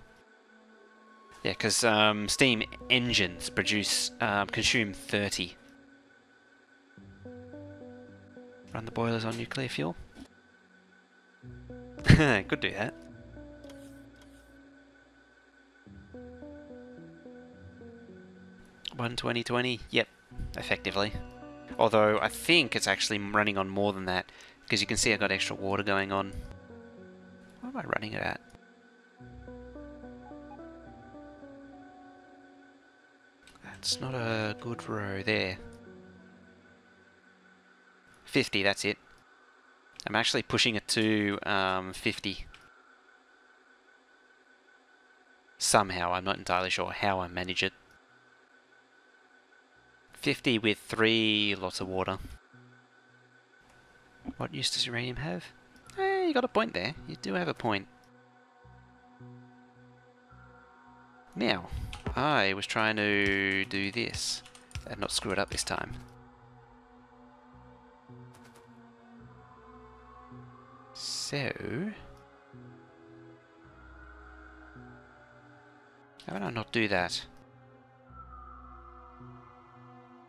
Speaker 1: Yeah, because steam engines consume 30. Run the boilers on nuclear fuel. Could do that. One 2020. Yep, effectively. Although I think it's actually running on more than that, Because you can see I got extra water going on. What am I running it at? That's not a good row there. 50, that's it. I'm actually pushing it to 50. Somehow, I'm not entirely sure how I manage it. 50 with 3 lots of water. What use does uranium have? Eh, you got a point there. You do have a point. Now, I was trying to do this and not screw it up this time. So, how would I not do that?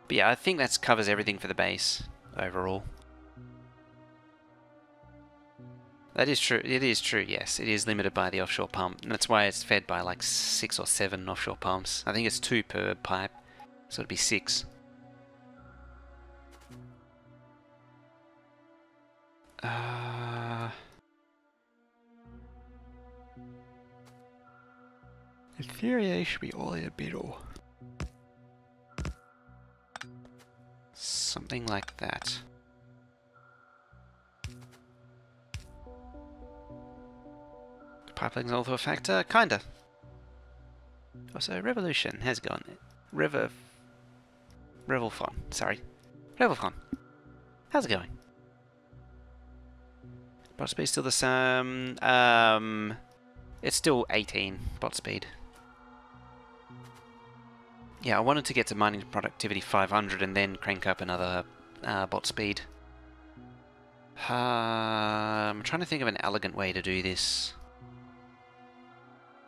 Speaker 1: But yeah, I think that covers everything for the base overall. That is true. It is true, yes. It is limited by the offshore pump. And that's why it's fed by like 6 or 7 offshore pumps. I think it's 2 per pipe, so it'd be 6. In theory, they should be all in a middle. Something like that. Pipeline's also a factor? Kinda. Also, Revolution. How's it going? Revelfon. Sorry. Revelfon. How's it going? Bot speed still the same. It's still 18 bot speed. Yeah, I wanted to get to mining productivity 500 and then crank up another bot speed. I'm trying to think of an elegant way to do this.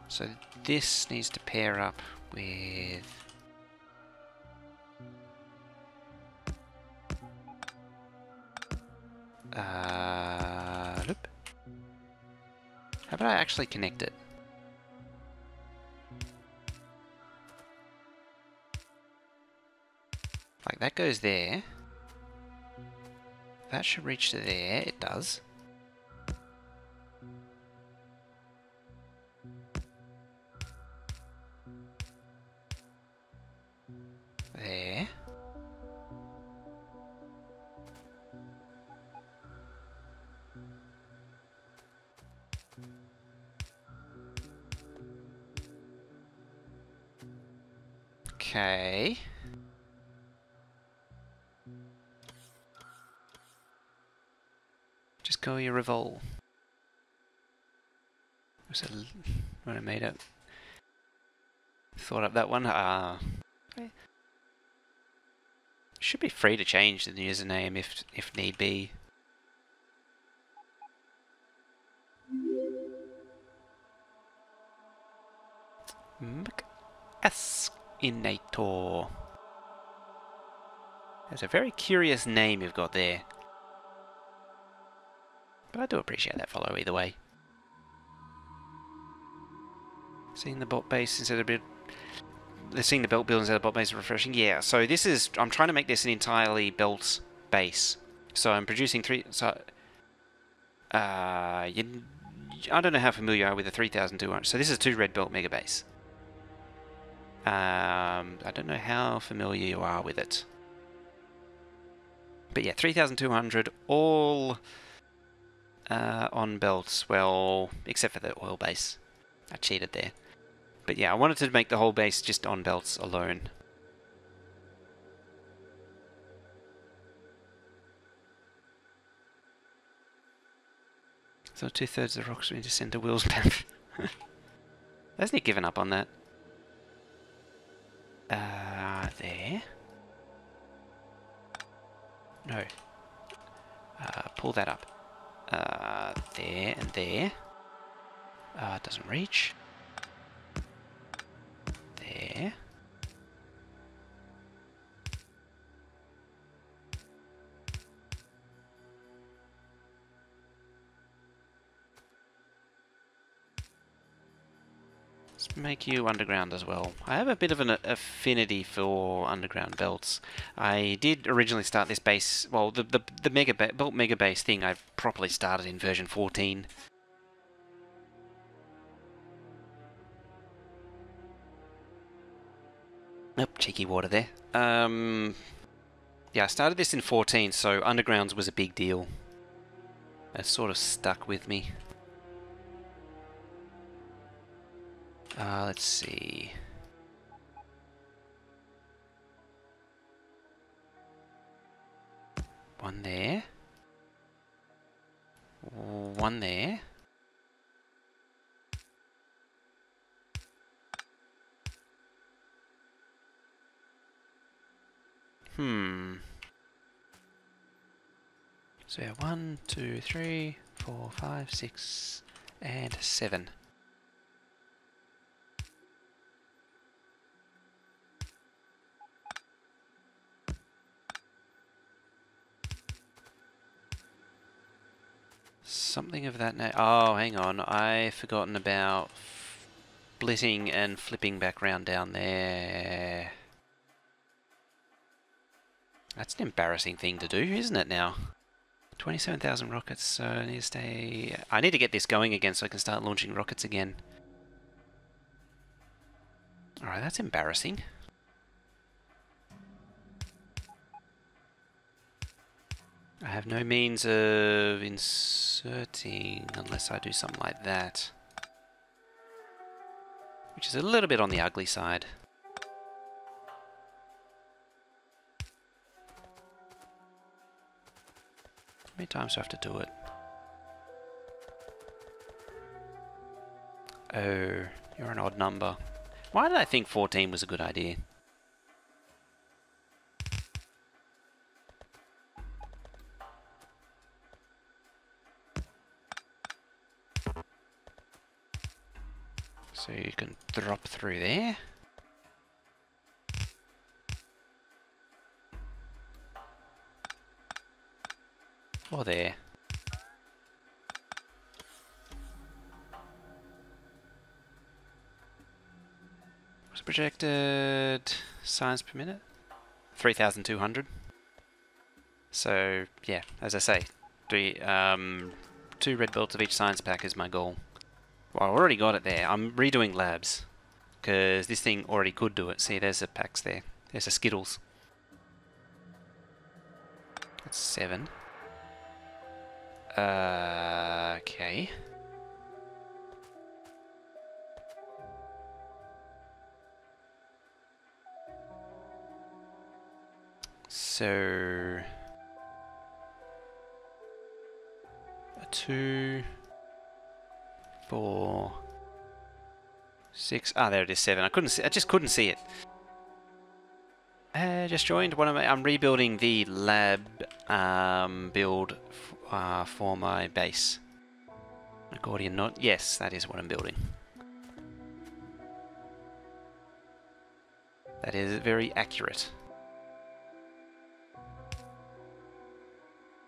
Speaker 1: So this needs to pair up with... Loop. How about I actually connect it? Like that goes there. That should reach to there. It does. There. Okay. Just go your revol. Was it when I made it? Thought up that one. Should be free to change the username if need be. Esinator. That's a very curious name you've got there. But I do appreciate that follow either way. Seeing the bot base instead of seeing the belt build instead of bot base is refreshing. Yeah, so this is, I'm trying to make this an entirely belt base. So I'm producing 3, so I don't know how familiar you are with the 3200. So this is 2 red belt mega base. I don't know how familiar you are with it. But yeah, 3200 all on belts, well, except for the oil base. I cheated there. But yeah, I wanted to make the whole base just on belts alone. So 2/3 of the rocks we need to send to Will's back. Hasn't he given up on that? There. No. Pull that up. There and there. It doesn't reach. There. Let's make you underground as well. I have a bit of an affinity for underground belts. I did originally start this base, well, the belt mega base thing I properly started in version 14. Oh, cheeky water there. Yeah, I started this in 14, so undergrounds was a big deal. It sort of stuck with me. Let's see. One there. One there. So 1, 2, 3, 4, 5, 6, and 7. Something of that nature. Oh, hang on. I've forgotten about splitting and flipping back round down there. That's an embarrassing thing to do, isn't it now? 27,000 rockets, so I need to stay... I need to get this going again so I can start launching rockets again. Alright, that's embarrassing. I have no means of inserting unless I do something like that. Which is a little bit on the ugly side. How many times do I have to do it? Oh, you're an odd number. Why did I think 14 was a good idea? So you can drop through there. Or there. What's projected science per minute? 3,200. So, yeah, as I say, 2 red belts of each science pack is my goal. Well, I already got it there. I'm redoing labs, because this thing already could do it. See, there's the packs there. There's the Skittles. That's 7. Okay. So... 2... 4... 6... Ah, there it is, 7. I just couldn't see it. Just joined. I'm rebuilding the lab build for my base. Accordion knot. Yes, that is what I'm building. That is very accurate.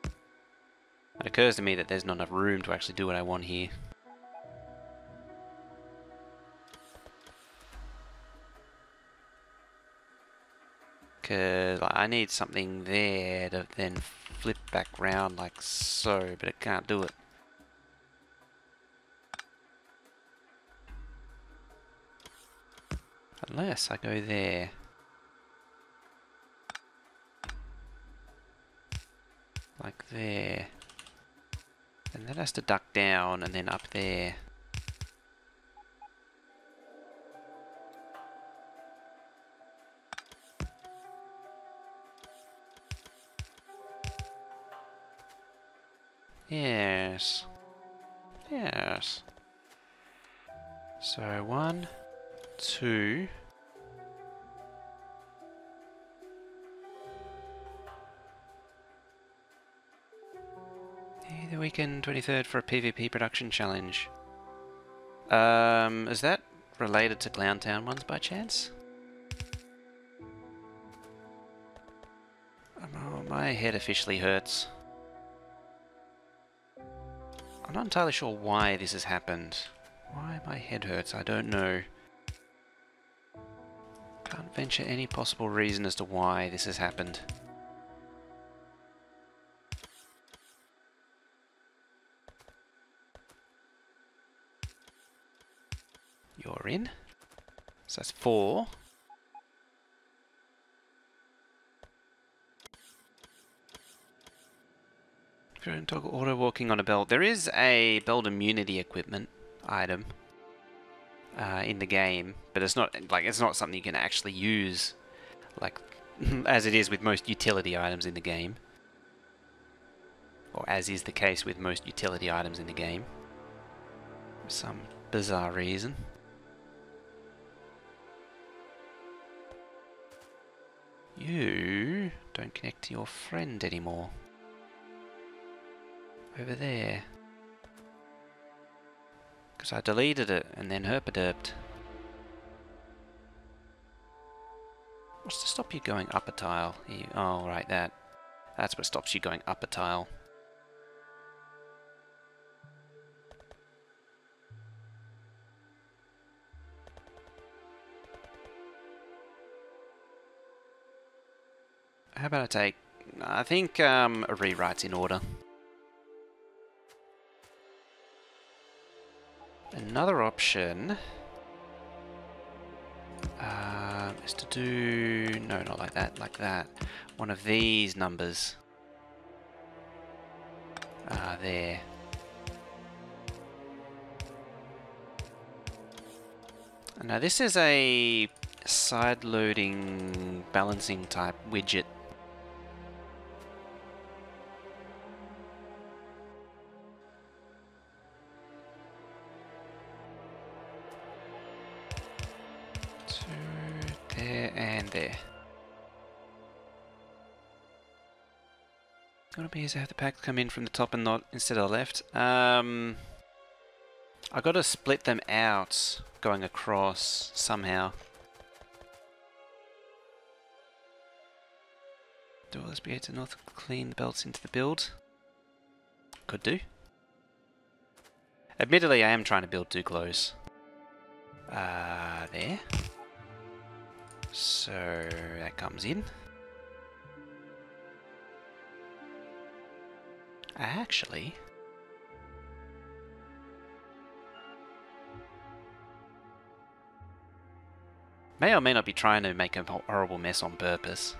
Speaker 1: It occurs to me that there's not enough room to actually do what I want here. Because I need something there to then flip back round like so, but it can't do it. Unless I go there. Like there. And that has to duck down and then up there. Yes. Yes. So 1, 2. The weekend 23rd for a PvP production challenge. Is that related to Clowntown ones by chance? Oh, my head officially hurts. I'm not entirely sure why this has happened. Why my head hurts, I don't know. venture any possible reason as to why this has happened. You're in. So that's 4. If you're toggle auto walking on a belt, there is a belt immunity equipment item in the game, but it's not something you can actually use, like as it is with most utility items in the game, or as is the case with most utility items in the game, for some bizarre reason. You don't connect to your friend anymore. Over there. Because I deleted it and then herpaderped. What's to stop you going up a tile? Oh, right, that's what stops you going up a tile. How about I take... I think a rewrite's in order. Another option is to do... No, not like that, like that. One of these numbers. There. Now this is a side-loading balancing type widget. There and there. Gonna be easy to have the packs come in from the top and not instead of the left. I gotta split them out going across somehow. Do all this be to north clean the belts into the build? Could do. Admittedly, I am trying to build too close. There. So that comes in. Actually, may or may not be trying to make a horrible mess on purpose.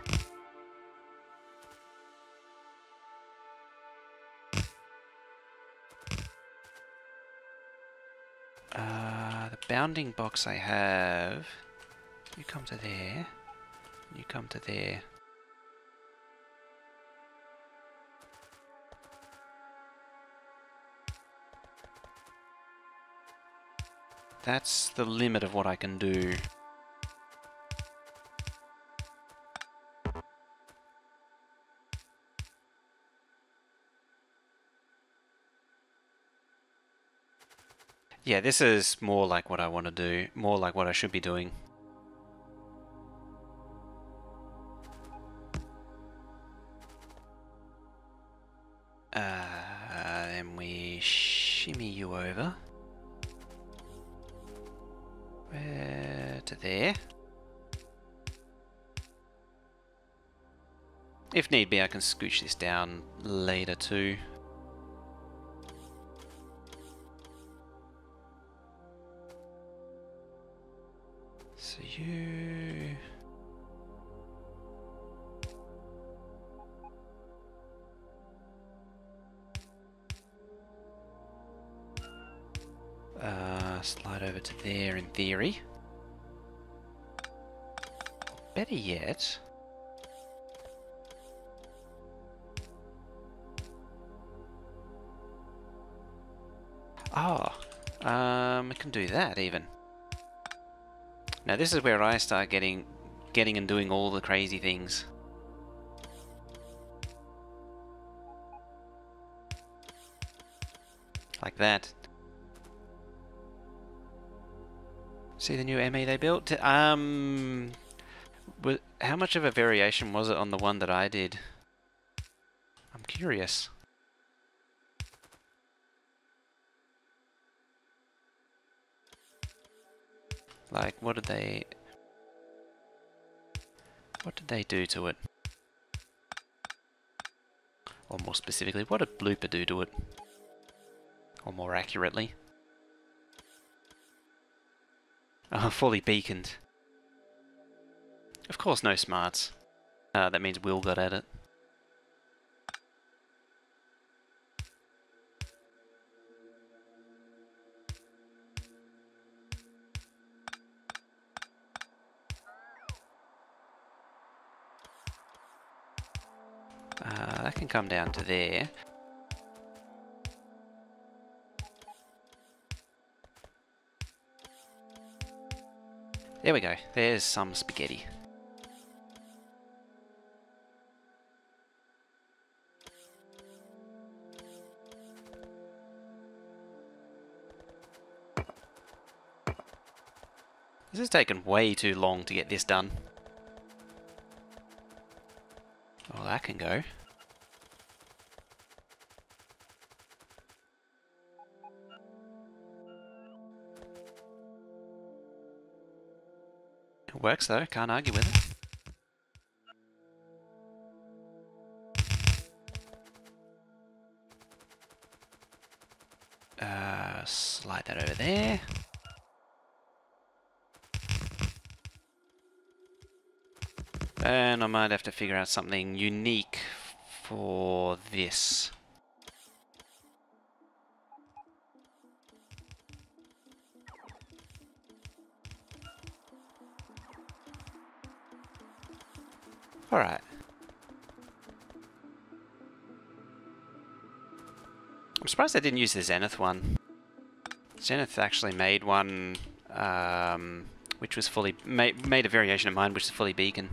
Speaker 1: The bounding box I have. You come to there. You come to there. That's the limit of what I can do. Yeah, this is more like what I want to do, more like what I should be doing. Then we shimmy you over. Where to there. If need be, I can scooch this down later too. So you... slide over to there in theory. Better yet... I can do that even. Now this is where I start getting and doing all the crazy things. Like that. See the new ME they built? How much of a variation was it on the one that I did? I'm curious. Like, what did they... What did they do to it? Or more specifically, what did Blooper do to it? Or more accurately? Oh, fully beaconed. Of course, no smarts. That means Will got at it. That can come down to there. There we go. There's some spaghetti. This has taken way too long to get this done. Well, that can go. It works though, can't argue with it. Slide that over there. And I might have to figure out something unique for this. Alright. I'm surprised I didn't use the Zenith one. Zenith actually made one which was fully... made a variation of mine which is fully beacon.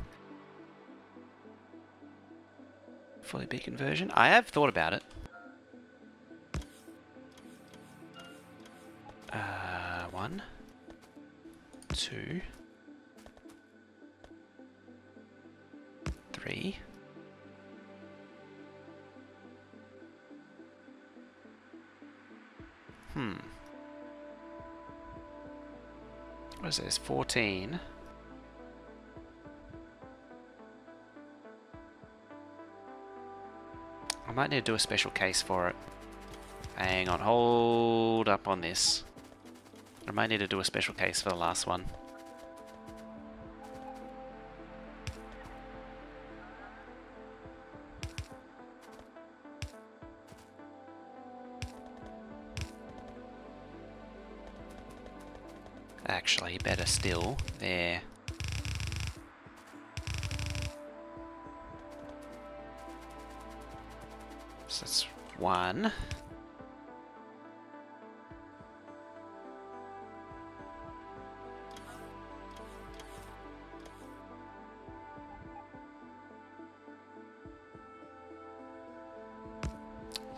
Speaker 1: Fully beacon version. I have thought about it. 1, 2, 3. What is this? 14. I might need to do a special case for it. Hang on, hold up on this. I might need to do a special case for the last one. Actually, better still, there. So that's 1.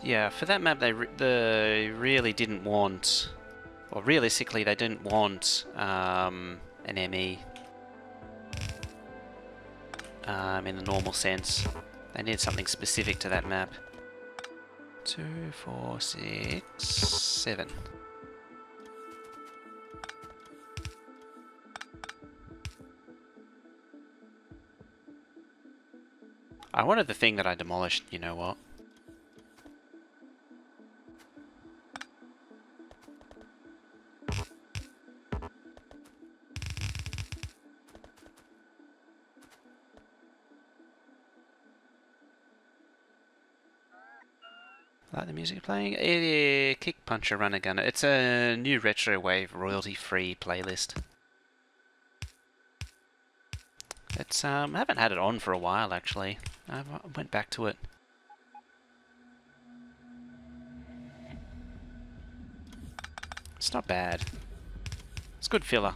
Speaker 1: Yeah, for that map they really didn't want... Well, realistically, they didn't want an ME in the normal sense. They needed something specific to that map. 2, 4, 6, 7. I wanted the thing that I demolished, you know what? Like the music playing? Kick Puncher Runner Gunner. It's a new Retro Wave royalty-free playlist. It's I haven't had it on for a while actually. I went back to it. It's not bad. It's good filler.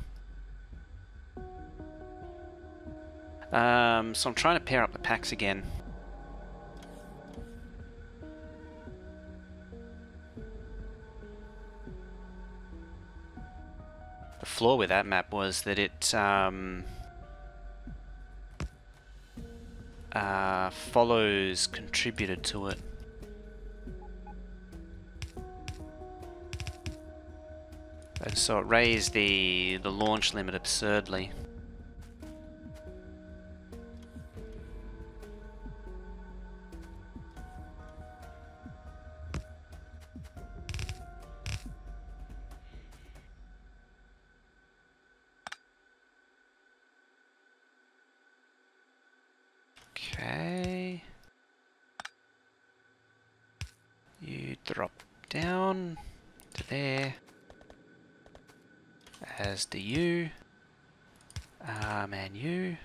Speaker 1: So I'm trying to pair up the packs again. The flaw with that map was that it follows contributed to it. And so it raised the launch limit absurdly. on to there, as do you, and you.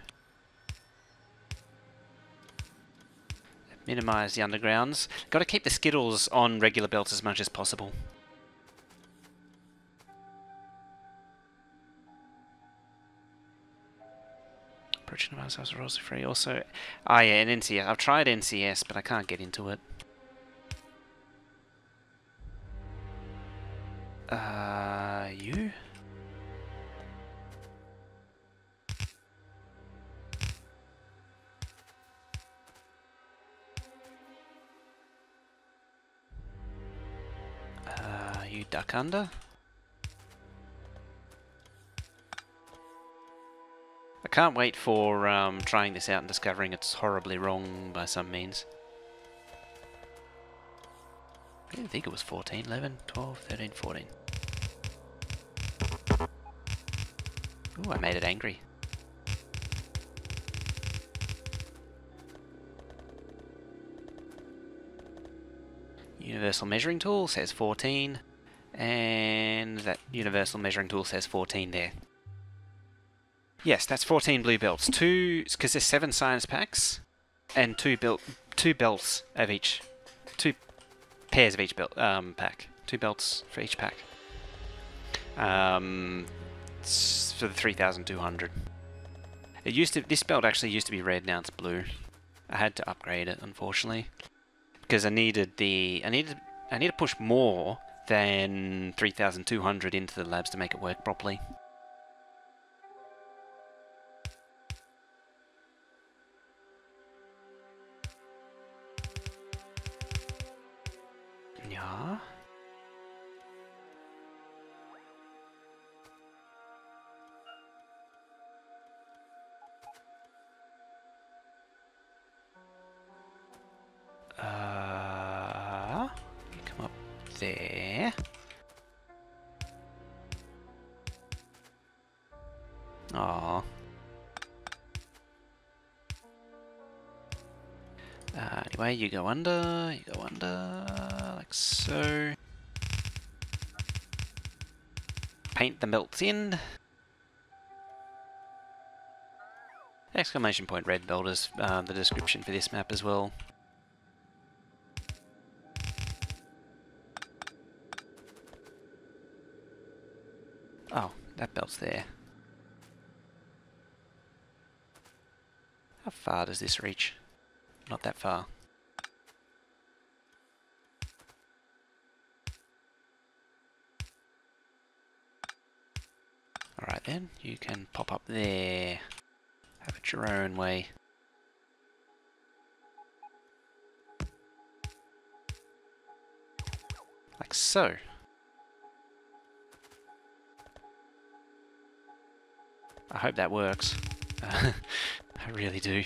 Speaker 1: Minimise the undergrounds. Got to keep the skittles on regular belts as much as possible. Approaching the ourselves are also free. Also, yeah, and NCS. I've tried NCS, but I can't get into it. You? You duck under. I can't wait for trying this out and discovering it's horribly wrong by some means. I didn't think it was 14, 11, 12, 13, 14. Ooh, I made it angry. Universal measuring tool says 14, and that universal measuring tool says 14 there. Yes, that's 14 blue belts. Two, because there's 7 science packs, and two belts of each, 2 pairs of each belt pack. 2 belts for each pack. It's for the 3,200. It used to. This belt actually used to be red. Now it's blue. I had to upgrade it, unfortunately, because I needed the. I need to push more than 3,200 into the labs to make it work properly. Yeah. You come up there. Aww. Anyway, you go under, like so. Paint the belts in. Exclamation point red belt is the description for this map as well. Oh, that belt's there. How far does this reach? Not that far. Alright then, you can pop up there. Have it your own way. Like so. I hope that works. I really do.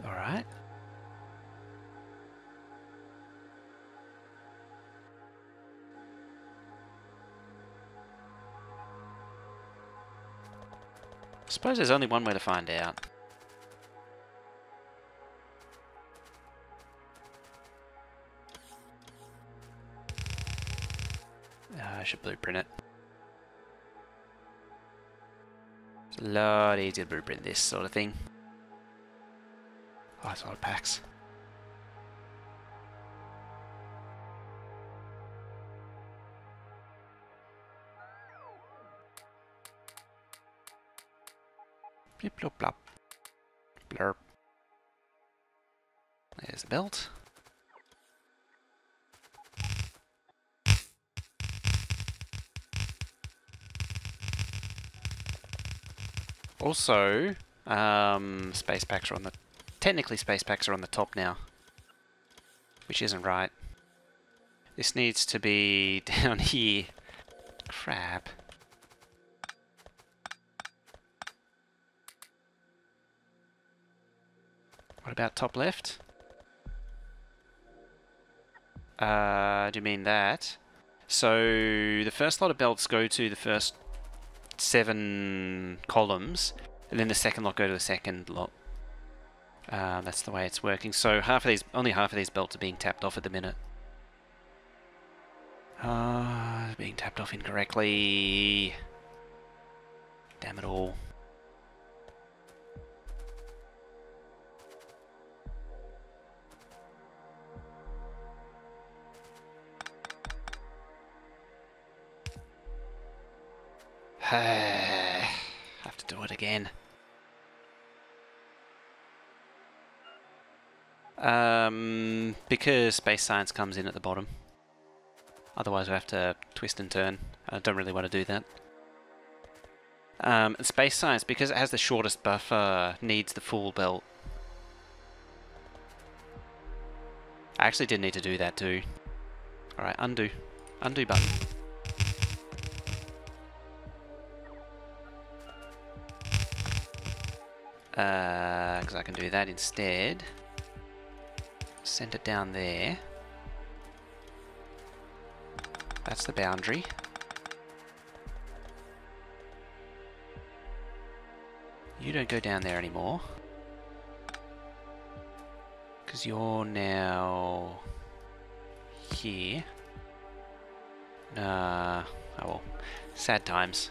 Speaker 1: Alright. I suppose there's only one way to find out. I should blueprint it. It's a lot easier to blueprint this sort of thing. Oh, that's a lot of packs. Blip, blop, blop. Blurp. There's the belt. Also, space packs are on the... Technically space packs are on the top now, which isn't right. This needs to be down here. Crap. What about top left? Do you mean that? So the first lot of belts go to the first 7 columns, and then the second lot go to the second lot. That's the way it's working. So only half of these belts are being tapped off at the minute. Being tapped off incorrectly. Damn it all. Have to do it again. Because space science comes in at the bottom. Otherwise we have to twist and turn. I don't really want to do that. Space science, because it has the shortest buffer, needs the full belt. I actually did need to do that too. Alright, undo. Undo button. Because I can do that instead. Send it down there. That's the boundary. You don't go down there anymore. Because you're now here. Oh well. Sad times.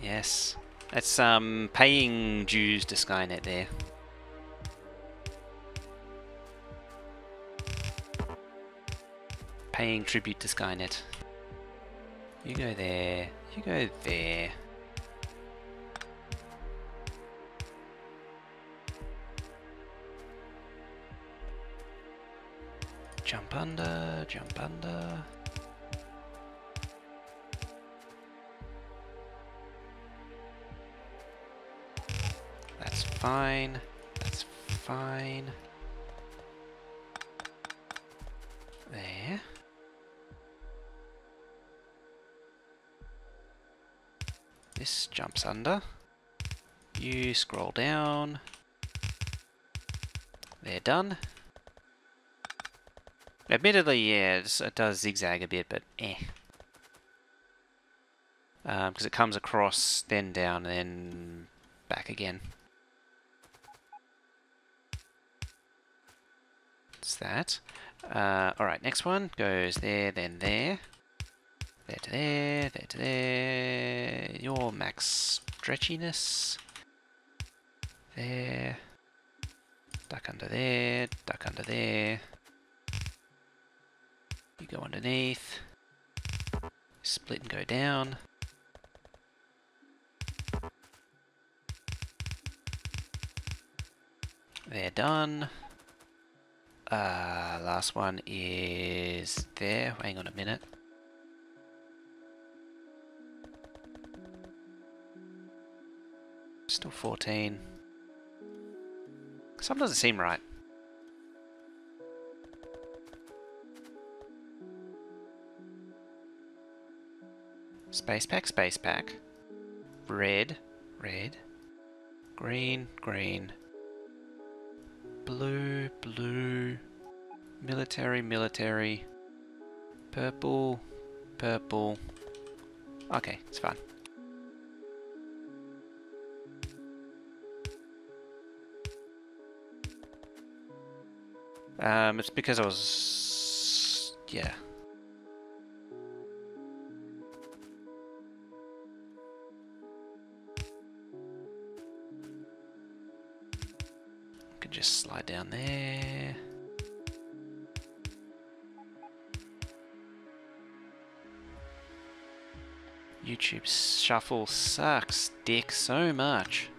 Speaker 1: Yes. That's paying dues to Skynet there. Paying tribute to Skynet. You go there. You go there. Jump under, jump under. That's fine. That's fine. There. This jumps under. You scroll down. They're done. Admittedly, yeah, it does zigzag a bit, but eh. Because it comes across, then down, then back again. It's that. Alright, next one goes there, then there. There to there, there to there. Your max stretchiness. There. Duck under there, duck under there. You go underneath. Split and go down. They're done. Last one is there. Hang on a minute. Still 14. Something doesn't seem right. Space pack, space pack. Red, red. Green, green. Blue, blue. Military, military. Purple, purple. Okay, it's fine. It's because I was... yeah. Could just slide down there. YouTube shuffle sucks dick so much.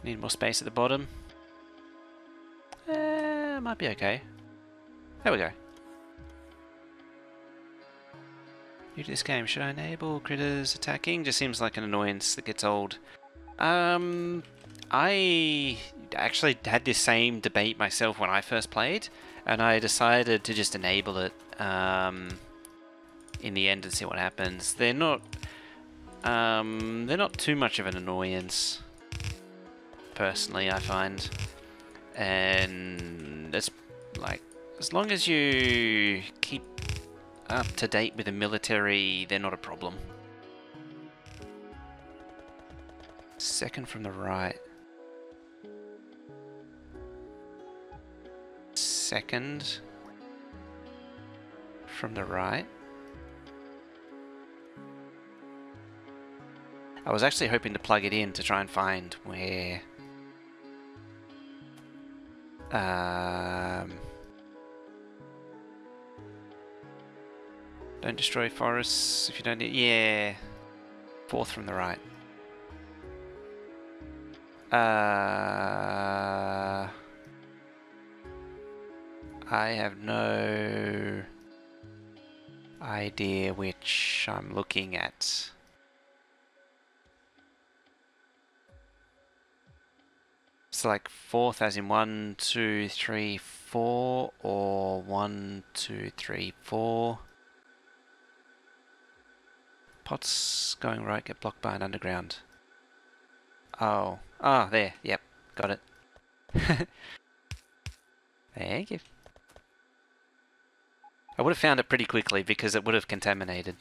Speaker 1: Need more space at the bottom. Might be okay. There we go. New to this game, should I enable critters attacking? Just seems like an annoyance that gets old. I actually had this same debate myself when I first played, and I decided to just enable it in the end and see what happens. They're not too much of an annoyance. personally, I find. And it's like, as long as you keep up to date with the military, they're not a problem. Second from the right. Second from the right. I was actually hoping to plug it in to try and find where... don't destroy forests if you don't need... Yeah. Fourth from the right. I have no idea which I'm looking at. It's like fourth as in 1, 2, 3, 4, or 1, 2, 3, 4. Pots going right, get blocked by an underground. Oh. Oh, there. Yep. Got it. Thank you. I would have found it pretty quickly because it would have contaminated.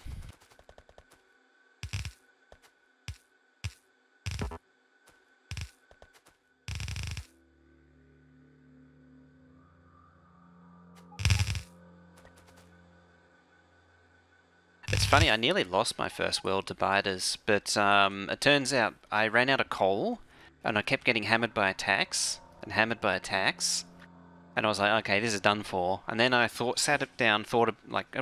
Speaker 1: It's funny, I nearly lost my first world to biters, but it turns out I ran out of coal and I kept getting hammered by attacks and hammered by attacks. And I was like, okay, this is done for. And then I sat it down, I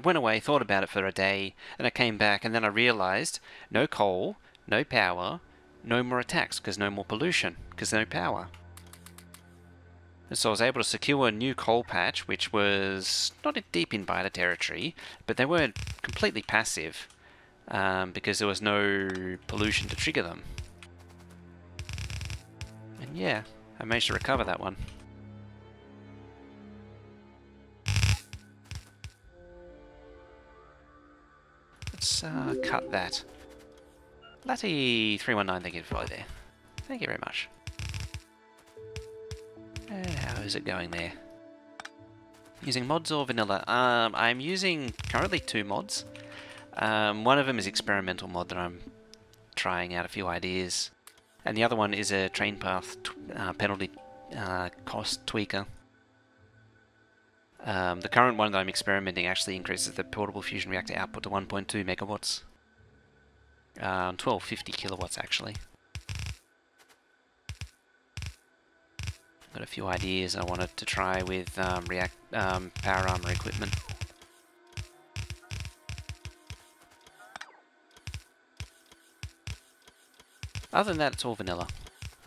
Speaker 1: went away, thought about it for a day, and I came back, and then I realized no coal, no power, no more attacks, because no more pollution, because no power. And so I was able to secure a new coal patch, which was not deep in biter territory, but they weren't completely passive, because there was no pollution to trigger them. And yeah, I managed to recover that one. Let's cut that. Latty319, thank you for follow there. Thank you very much. And how is it going there? Using mods or vanilla? I'm using currently 2 mods. One of them is experimental mod that I'm trying out a few ideas. And the other one is a train path penalty cost tweaker. The current one that I'm experimenting actually increases the portable fusion reactor output to 1.2 megawatts. 1250 kilowatts actually. Got a few ideas I wanted to try with power armor equipment. Other than that, it's all vanilla.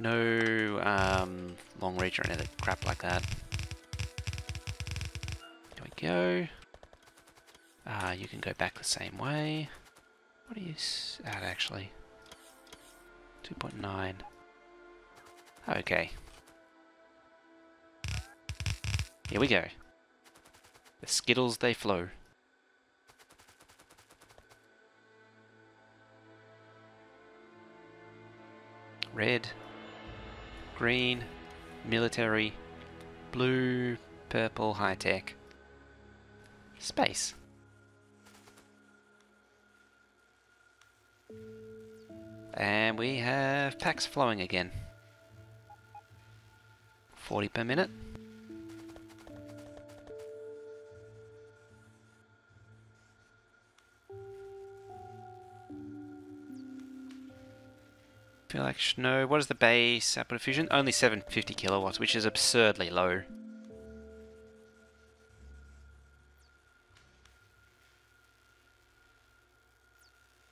Speaker 1: No long reach or any other crap like that. Go. You can go back the same way. What are you at actually? 2.9. Okay. Here we go. The Skittles, they flow. Red, green, military, blue, purple, high-tech. Space. And we have packs flowing again. 40 per minute. Feel like no. What is the base output of fusion? Only 750 kilowatts, which is absurdly low.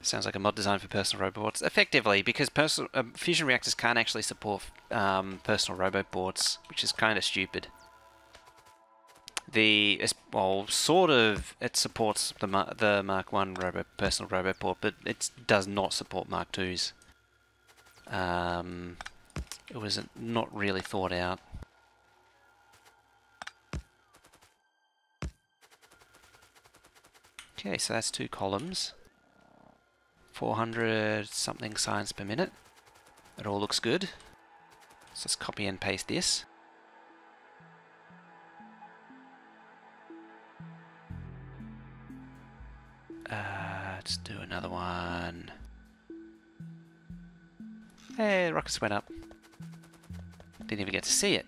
Speaker 1: Sounds like a mod designed for personal robots. Effectively, because fusion reactors can't actually support personal robot boards, which is kind of stupid. Well, sort of, it supports the Mark 1 personal robot board, but it does not support Mark 2s. It was not really thought out. Okay, so that's 2 columns. 400 something science per minute. It all looks good. So let's copy and paste this. Let's do another one. Hey, the rockets went up. Didn't even get to see it.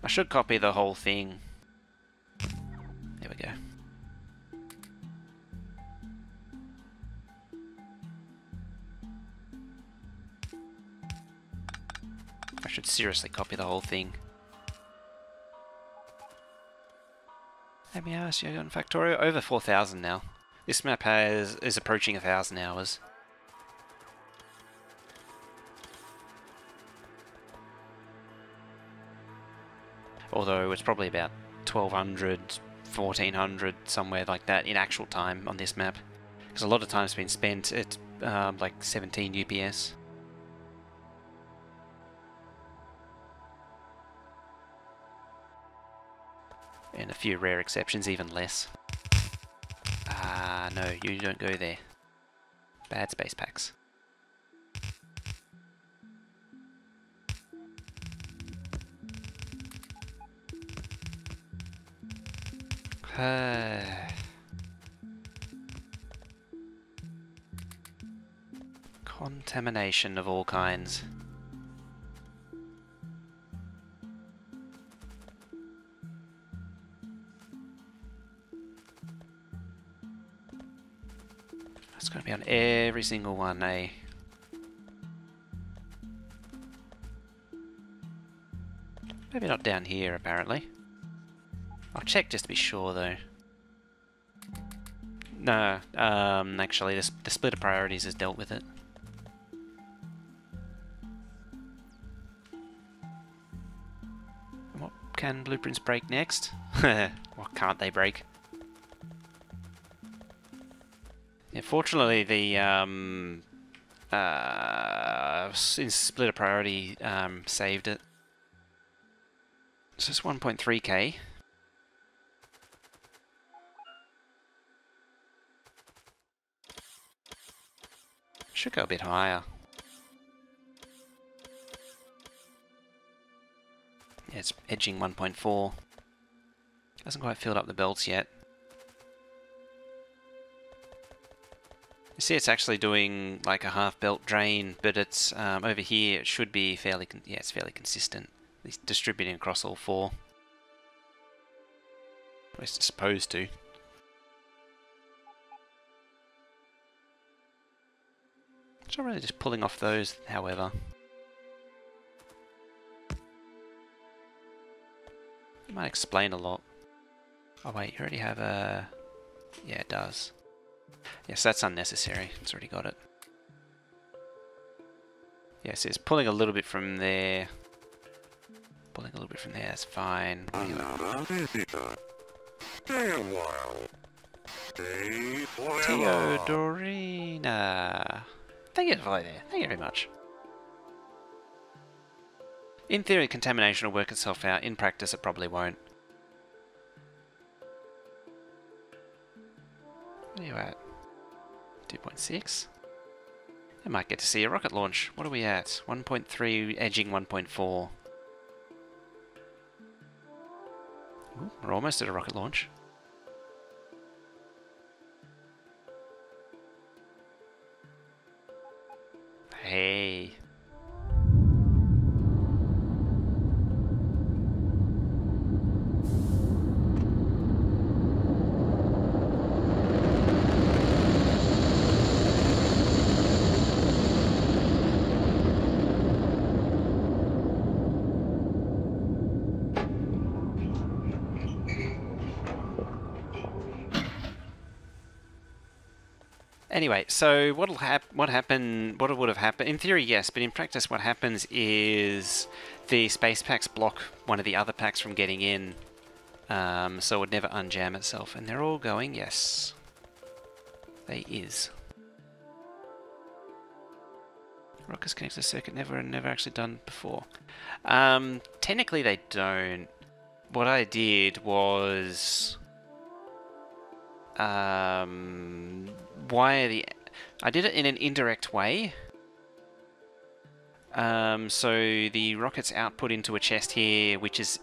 Speaker 1: I should copy the whole thing. There we go. I should seriously copy the whole thing. How many hours you got in Factorio? Over 4,000 now. This map is approaching 1,000 hours. Although it's probably about 1,200, 1,400, somewhere like that in actual time on this map. Because a lot of time's been spent at like 17 UPS. And a few rare exceptions, even less. Ah, no, you don't go there. Bad space packs. Contamination of all kinds. It's going to be on every single one, eh? Maybe not down here, apparently. I'll check just to be sure, though. No, actually, the split of priorities has dealt with it. What can blueprints break next? What can't they break? Yeah, fortunately, the in split of priority saved it. So it's 1.3k. Should go a bit higher. Yeah, it's edging 1.4. Hasn't quite filled up the belts yet. You see, it's actually doing like a half belt drain, but it's over here. It should be fairly, it's fairly consistent. It's distributing across all four. At least it's supposed to. It's not really just pulling off those, however. It might explain a lot. Oh wait, you already have a... Yeah, it does. Yes, that's unnecessary. It's already got it. Yes, it's pulling a little bit from there. Pulling a little bit from there, that's fine. Teodorina. Thank you for there. Thank you very much. In theory, contamination will work itself out. In practice, it probably won't. Where are you at? 2.6. I might get to see a rocket launch. What are we at? 1.3, edging 1.4. We're almost at a rocket launch. Hey. Anyway, so what would have happened, in theory yes, but in practice what happens is the space packs block one of the other packs from getting in, so it would never unjam itself. And they're all going, yes. They is. Rockets connects the circuit, never actually done before. Technically they don't. What I did was wire the. I did it in an indirect way. So the rocket's output into a chest here, which is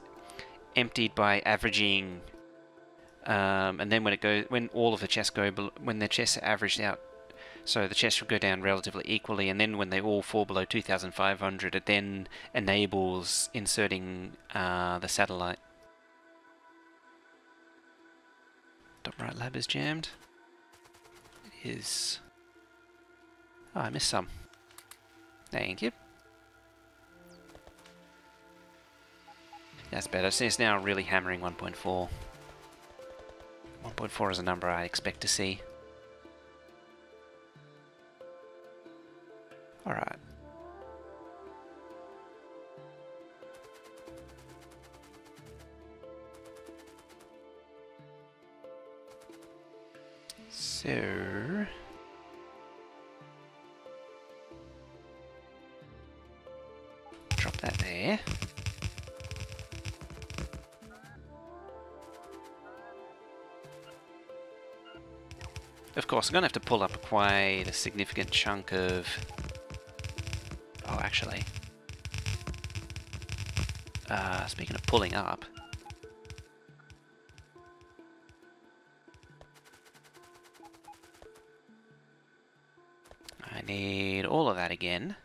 Speaker 1: emptied by averaging, and then when all of the chests when the chests are averaged out, so the chests will go down relatively equally, and then when they all fall below 2,500, it then enables inserting the satellite. Top right lab is jammed. It is. Oh, I missed some. Thank you. That's better. So it's now really hammering 1.4. 1.4 is a number I expect to see. Alright. So... drop that there. Of course, I'm going to have to pull up quite a significant chunk of... Oh, actually... speaking of pulling up... I need all of that again.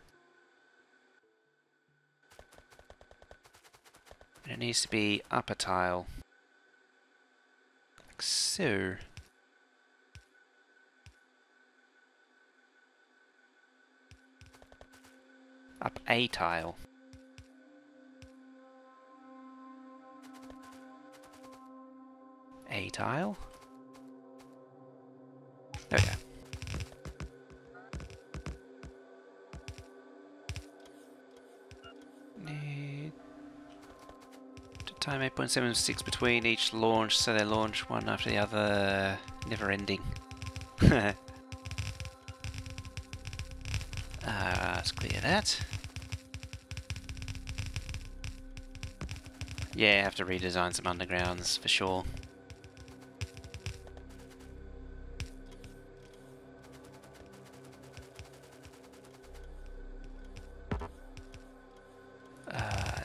Speaker 1: It needs to be up a tile. Like so. Up a tile. A tile. There we go. Need to time 8.76 between each launch, so they launch one after the other, never ending. Let's clear that. Yeah, I have to redesign some undergrounds for sure.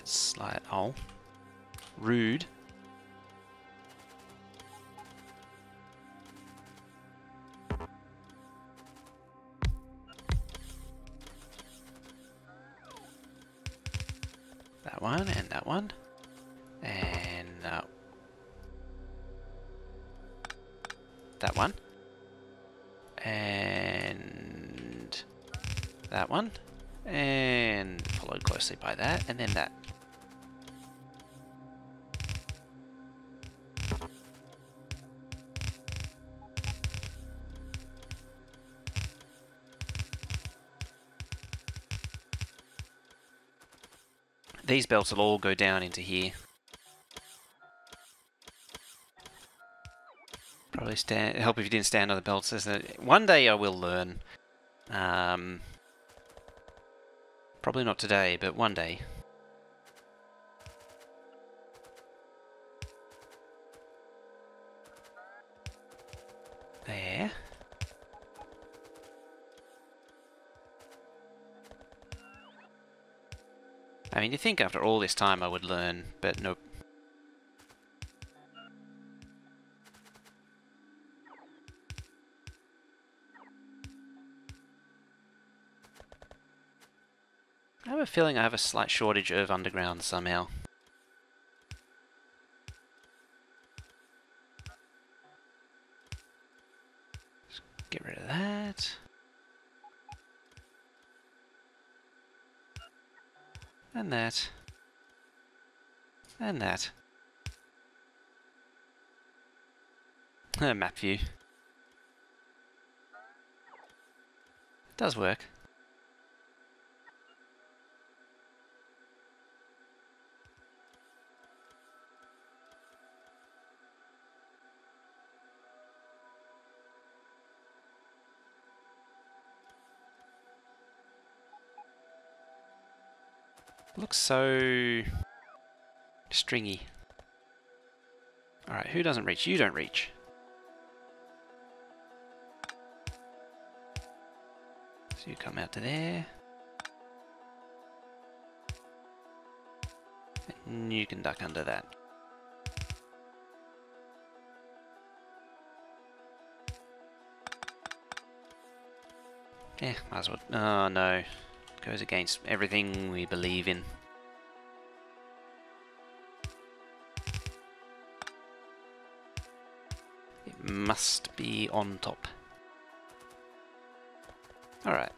Speaker 1: Slide. Oh. Rude. That one and that one. And that one. And that one. And followed closely by that. And then that. These belts will all go down into here. Probably help if you didn't stand on the belts. One day I will learn. Probably not today, but one day. There. I mean, you think after all this time I would learn, but nope. I have a feeling I have a slight shortage of underground somehow. Just get rid of that. And that. And that. Map view. Does work. Looks so stringy. Alright, who doesn't reach? You don't reach. So you come out to there. And you can duck under that. Yeah, might as well. Oh no. Goes against everything we believe in. It must be on top. Alright.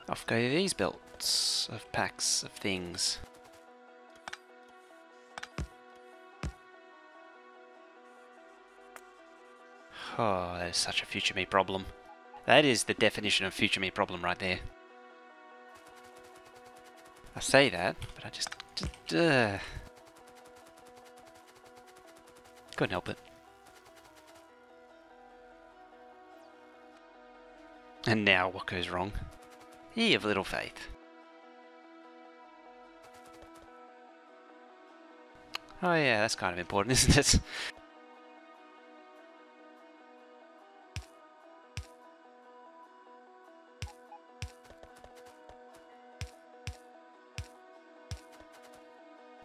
Speaker 1: Off go these belts of packs of things. Oh, that is such a future me problem. That is the definition of future me problem right there. I say that, but I just couldn't help it. And now what goes wrong? Ye of little faith. Oh yeah, that's kind of important, isn't it?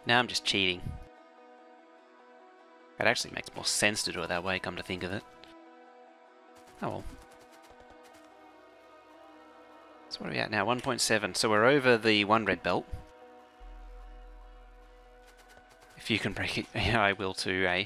Speaker 1: Now I'm just cheating. It actually makes more sense to do it that way, come to think of it. Oh well. So what are we at now? 1.7. So we're over the one red belt. If you can break it, yeah, I will too, eh?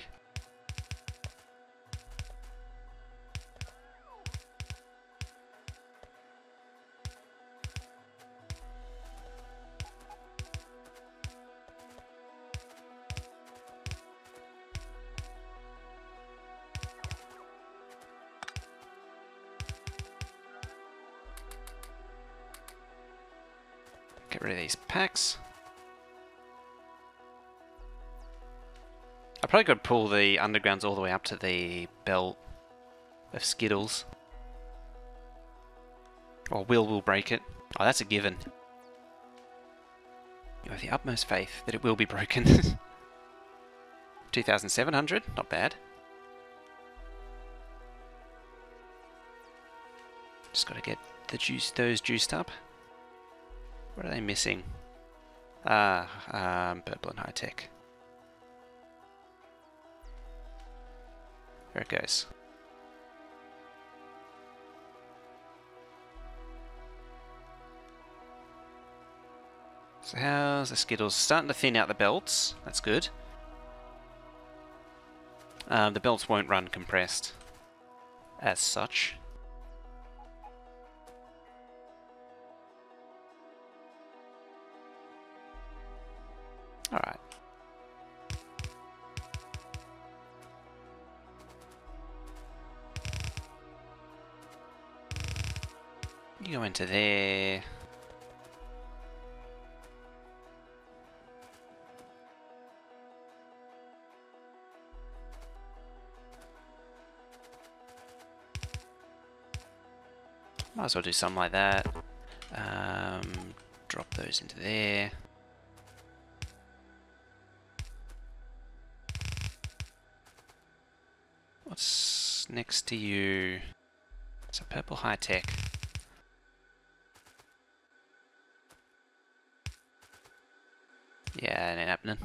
Speaker 1: Get rid of these packs. I probably could pull the undergrounds all the way up to the belt of Skittles. Or will break it. Oh, that's a given. You have the utmost faith that it will be broken. 2,700, not bad. Just got to get those juiced up. What are they missing? Purple and high tech. There it goes. So how's the Skittles? Starting to thin out the belts. That's good. The belts won't run compressed as such. Alright. You go into there. Might as well do something like that. Drop those into there. What's next to you? It's a purple high tech. Yeah, it ain't happening.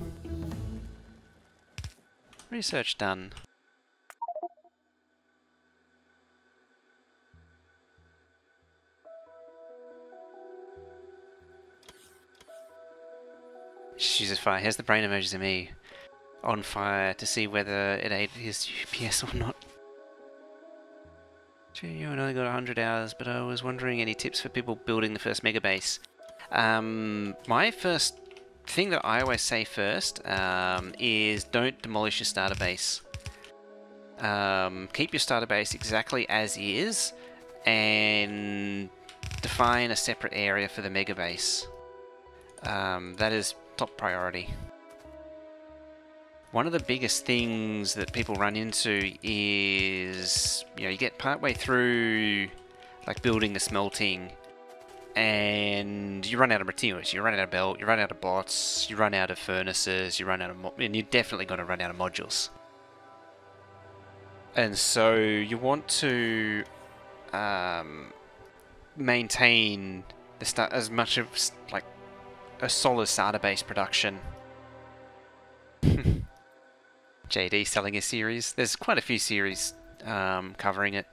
Speaker 1: Research done. Jesus fire. Here's the brain emojis of me on fire to see whether it ate his UPS or not. You only got 100 hours, but I was wondering any tips for people building the first mega base. My first thing that I always say first is don't demolish your starter base. Keep your starter base exactly as is and define a separate area for the mega base. That is top priority. One of the biggest things that people run into is, you get partway through like building the smelting and you run out of materials, you run out of belt, you run out of bots, you run out of furnaces, you run out of and you're definitely going to run out of modules. And so you want to maintain as much of like a solid starter base production. JD selling a series. There's quite a few series covering it.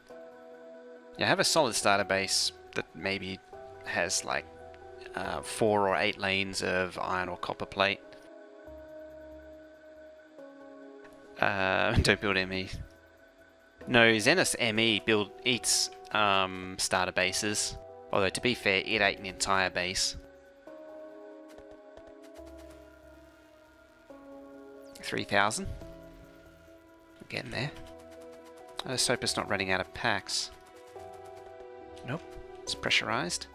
Speaker 1: Have a solid starter base that maybe has like 4 or 8 lanes of iron or copper plate. Don't build ME. No, Zenith's ME eats starter bases. Although to be fair, it ate an entire base. 3,000. Getting there. Let's hope it's not running out of packs. Nope, it's pressurized.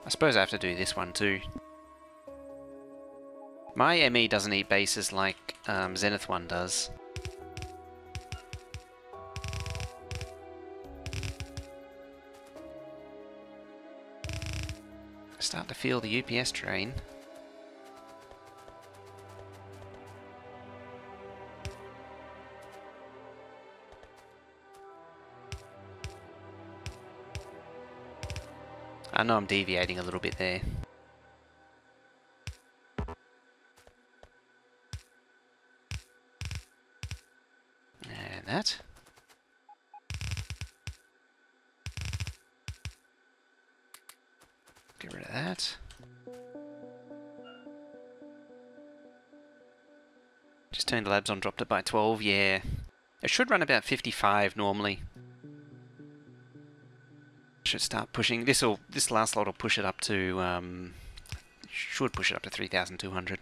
Speaker 1: I suppose I have to do this one too. My ME doesn't eat bases like Zenith one does. I start to feel the UPS train. I know I'm deviating a little bit there. And that. Get rid of that. Just turned the labs on, dropped it by 12, yeah. It should run about 55 normally. Should start pushing. This last lot will push it up to should push it up to 3,200.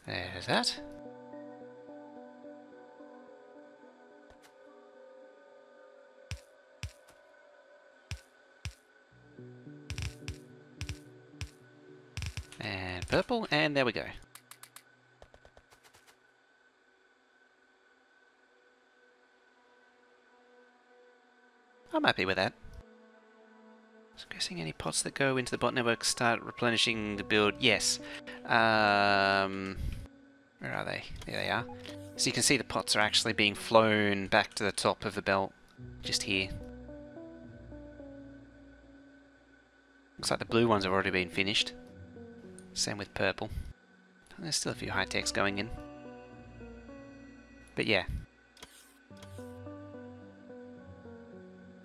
Speaker 1: There's that. And purple, and there we go. I'm happy with that. So guessing any pots that go into the bot network start replenishing the build. Yes. Where are they? There they are. So you can see the pots are actually being flown back to the top of the belt. Just here. Looks like the blue ones have already been finished. Same with purple. There's still a few high techs going in. But yeah.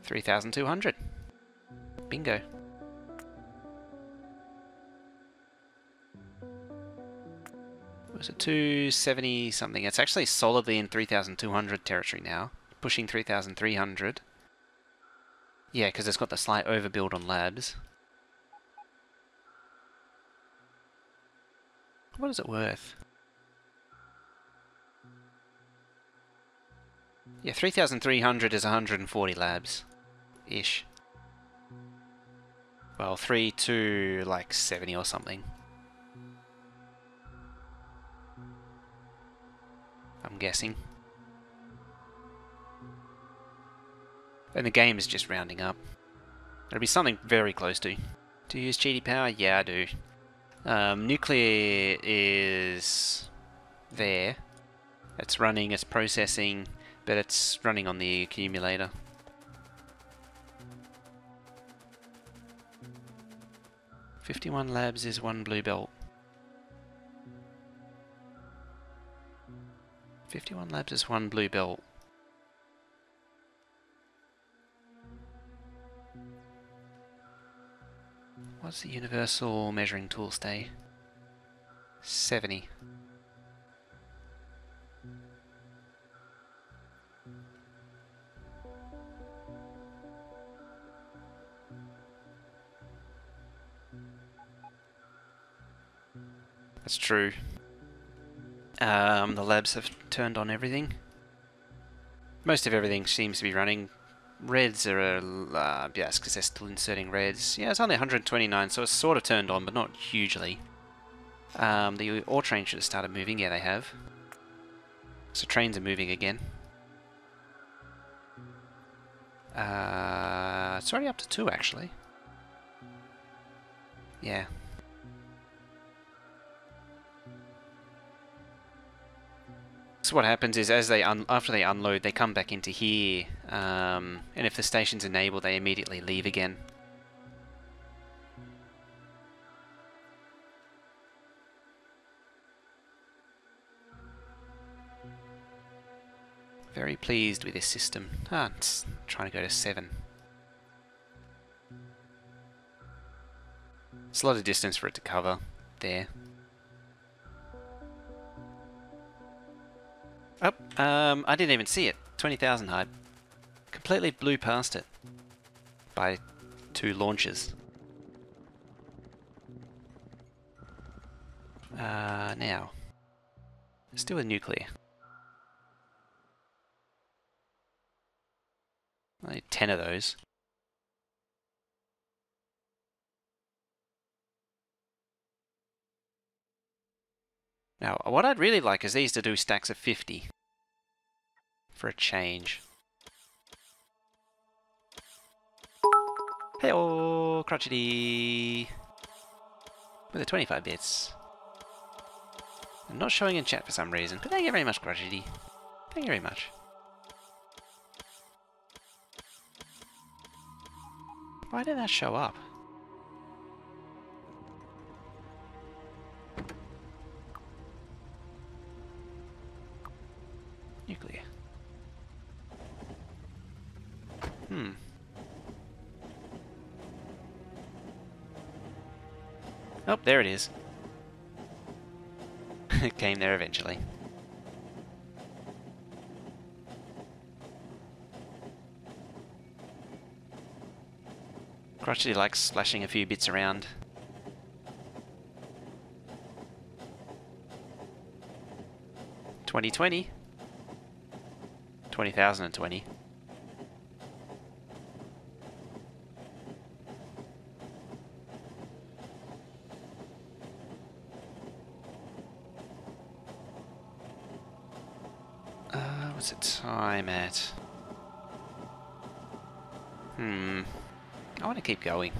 Speaker 1: 3,200. Bingo. Was it 270 something? It's actually solidly in 3,200 territory now. Pushing 3,300. Yeah, because it's got the slight overbuild on labs. What is it worth? Yeah, 3,300 is 140 labs. Ish. Well, 3 to like 70 or something. I'm guessing. And the game is just rounding up. It'll be something very close to. Do you use cheaty power? Yeah, I do. Nuclear is there. It's running, it's processing, but it's running on the accumulator. $51 labs is 1 blue belt. 51 labs is 1 blue belt. What's the universal measuring tool stay? 70. That's true. The labs have turned on everything. Most of everything seems to be running. Reds are, yes, because they're still inserting reds. Yeah, it's only 129, so it's sort of turned on, but not hugely. The ore train should have started moving. Yeah, they have. So trains are moving again. It's already up to 2, actually. Yeah. So what happens is, as they after they unload, they come back into here, and if the station's enabled, they immediately leave again. Very pleased with this system. Ah, it's trying to go to 7. It's a lot of distance for it to cover there. Oh, I didn't even see it. 20,000 hype. Completely blew past it by 2 launches. Now, still with nuclear. I need 10 of those. Now, what I'd really like is these to do stacks of 50 for a change. Hey-oh, crotchety! With the 25 bits. I'm not showing in chat for some reason, but thank you very much, crotchety. Thank you very much. Why did that show up? Nuclear. Oh, there it is. It came there eventually. Crotchety likes splashing a few bits around. $20,020. 20,020. What's the time at? I want to keep going.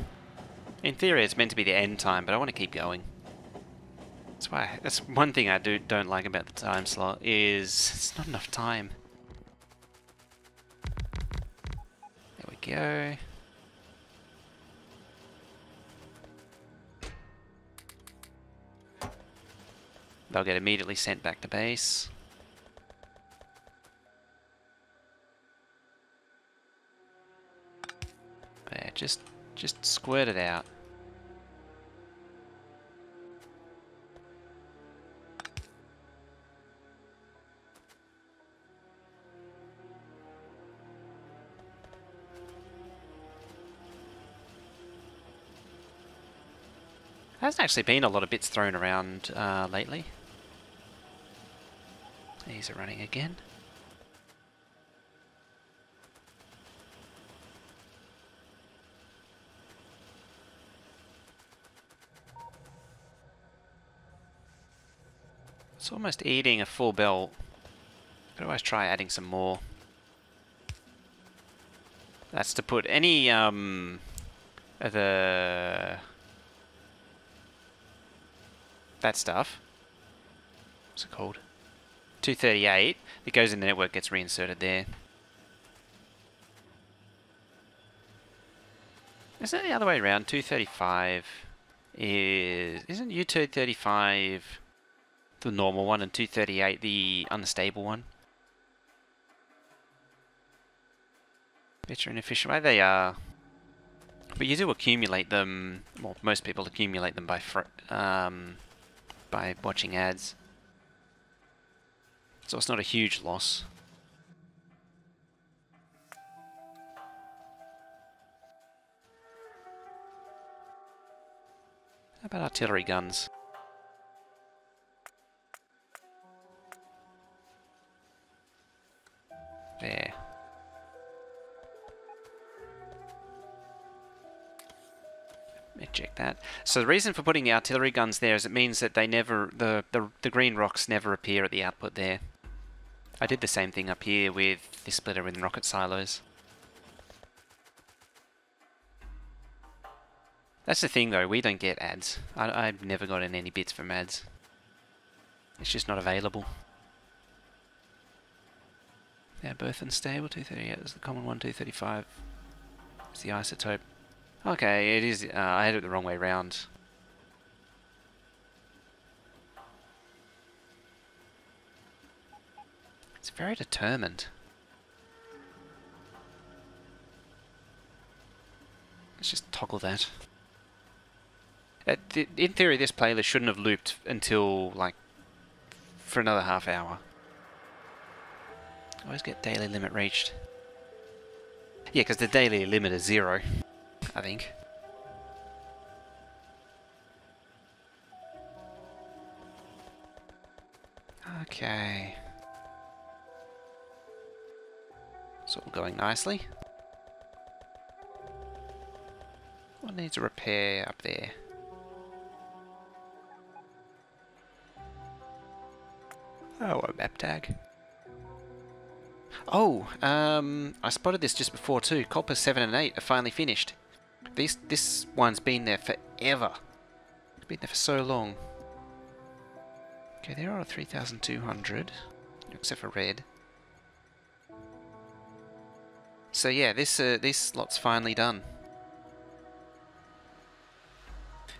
Speaker 1: In theory, it's meant to be the end time, but I want to keep going. That's one thing I don't like about the time slot is it's not enough time. There we go. They'll get immediately sent back to base. Yeah, just squirt it out. There hasn't actually been a lot of bits thrown around lately. These are running again. It's almost eating a full belt. Could always try adding some more. That's to put any that stuff. What's it called? 238 that goes in the network gets reinserted there. Isn't it the other way around? 235 isn't U235 the normal one and 238 the unstable one? Better and efficient way they are. But you do accumulate them. Well, most people accumulate them by watching ads. So it's not a huge loss. How about artillery guns? So the reason for putting the artillery guns there is it means that they never, the green rocks never appear at the output there. I did the same thing up here with the splitter and rocket silos. That's the thing though, we don't get ads. I've never gotten any bits from ads. It's just not available. Yeah, both unstable, 238 is the common one, 235 is the isotope. Okay, it is, I had it the wrong way round. It's very determined. Let's just toggle that. In theory, this playlist shouldn't have looped until, like, for another half hour. Always get daily limit reached. Yeah, because the daily limit is 0, I think. Okay. It's all going nicely. What needs a repair up there? Oh, a map tag. Oh, I spotted this just before too. Culper 7 and 8 are finally finished. This one's been there forever. It's been there for so long. Okay, there are 3,200, except for red. So yeah, this lot's finally done.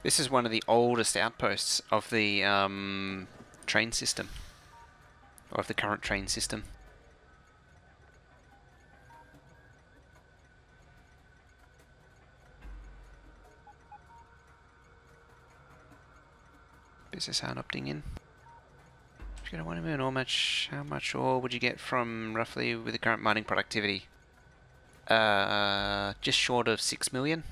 Speaker 1: This is one of the oldest outposts of the train system, or of the current train system. Business aren't opting in. If you got a 1 million ore match, how much ore would you get from roughly with the current mining productivity? Just short of 6 million.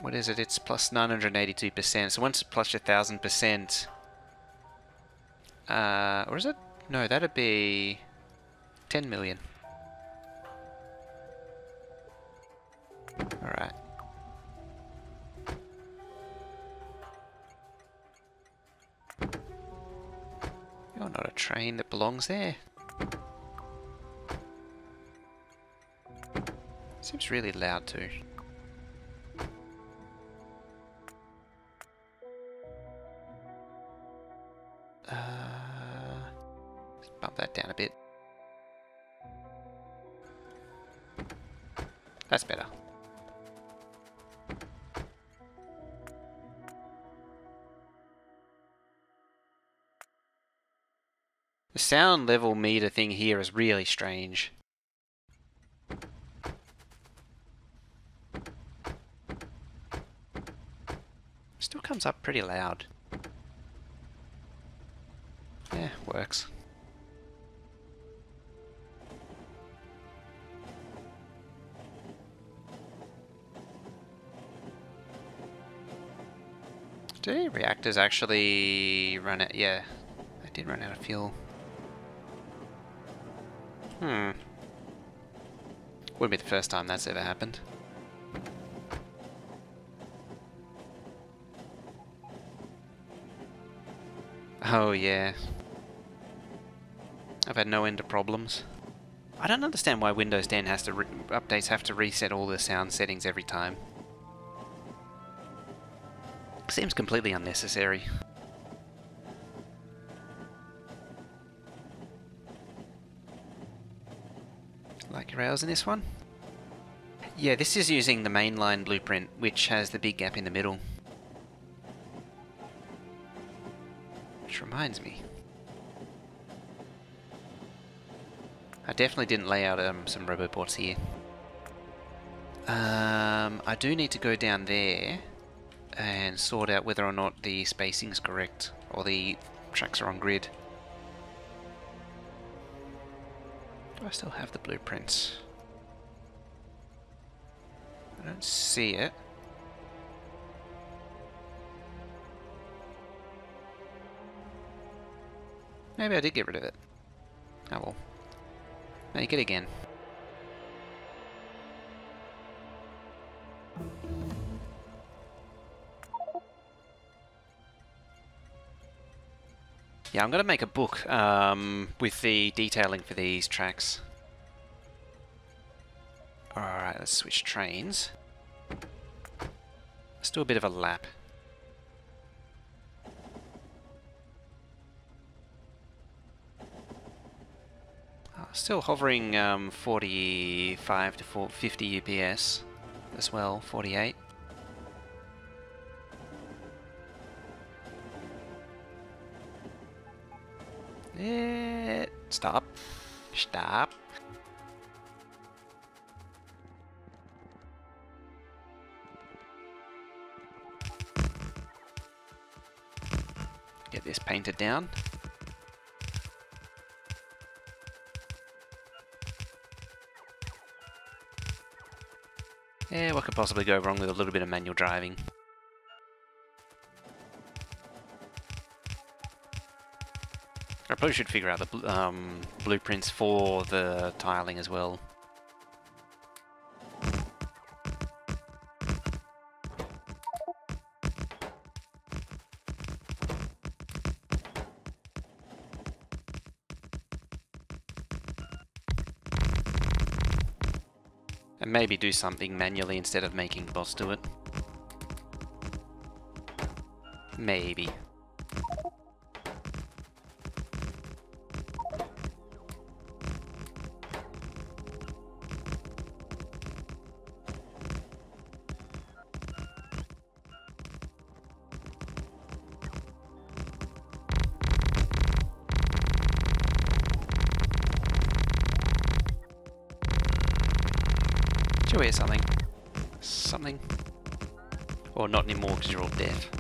Speaker 1: What is it? It's plus 982%. So once it's plus 1,000%, or is it? No, that'd be 10 million. Alright. You're not a train that belongs there. Seems really loud too. Let's bump that down a bit. That's better. The sound level meter thing here is really strange. Still comes up pretty loud. Yeah, works. Do reactors actually run out? Yeah, they did run out of fuel. Wouldn't be the first time that's ever happened. Oh yeah. I've had no end of problems. I don't understand why Windows 10 has to updates have to reset all the sound settings every time. Seems completely unnecessary. Like your rails in this one? Yeah, this is using the mainline blueprint, which has the big gap in the middle. Which reminds me. I definitely didn't lay out some roboports here. I do need to go down there and sort out whether or not the spacing's correct, or the tracks are on grid. Do I still have the blueprints? I don't see it. Maybe I did get rid of it. Oh well. Make it again. Yeah, I'm going to make a book with the detailing for these tracks. Alright, let's switch trains. Let's do a bit of a lap. Still hovering 45 to 50 UPS as well, 48. Stop. Stop. Get this painted down. Yeah, what could possibly go wrong with a little bit of manual driving? I probably should figure out the blueprints for the tiling as well. And maybe do something manually instead of making the boss do it. Maybe. Did you hear something? Something? Or not anymore because you're all deaf.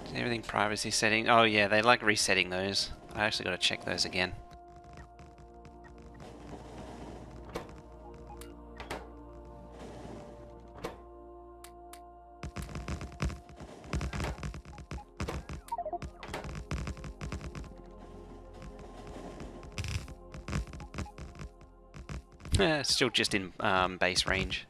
Speaker 1: Is everything privacy setting? Oh yeah, they like resetting those. I actually got to check those again. Still just in base range.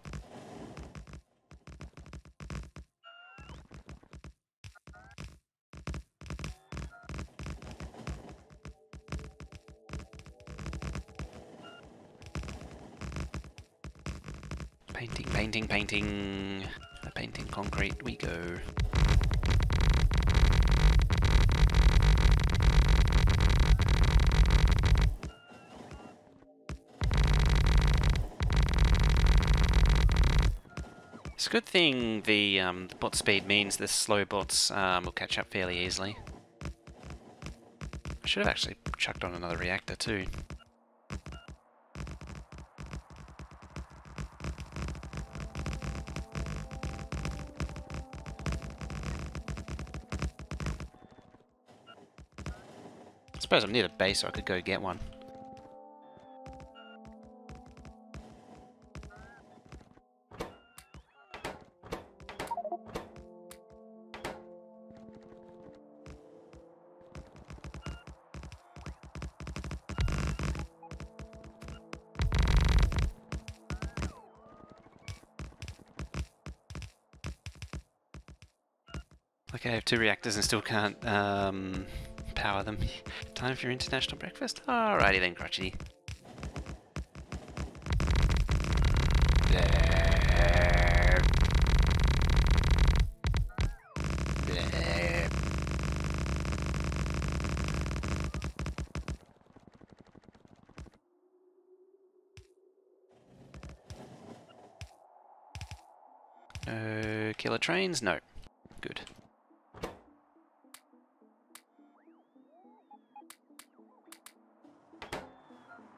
Speaker 1: Painting, painting, painting. Painting concrete we go. It's a good thing the bot speed means the slow bots will catch up fairly easily. I should have actually chucked on another reactor too. I suppose I'm near the base so I could go get one. Okay, I have 2 reactors and still can't power them. Time for your international breakfast? Alrighty then, crotchety. No killer trains? No. Good.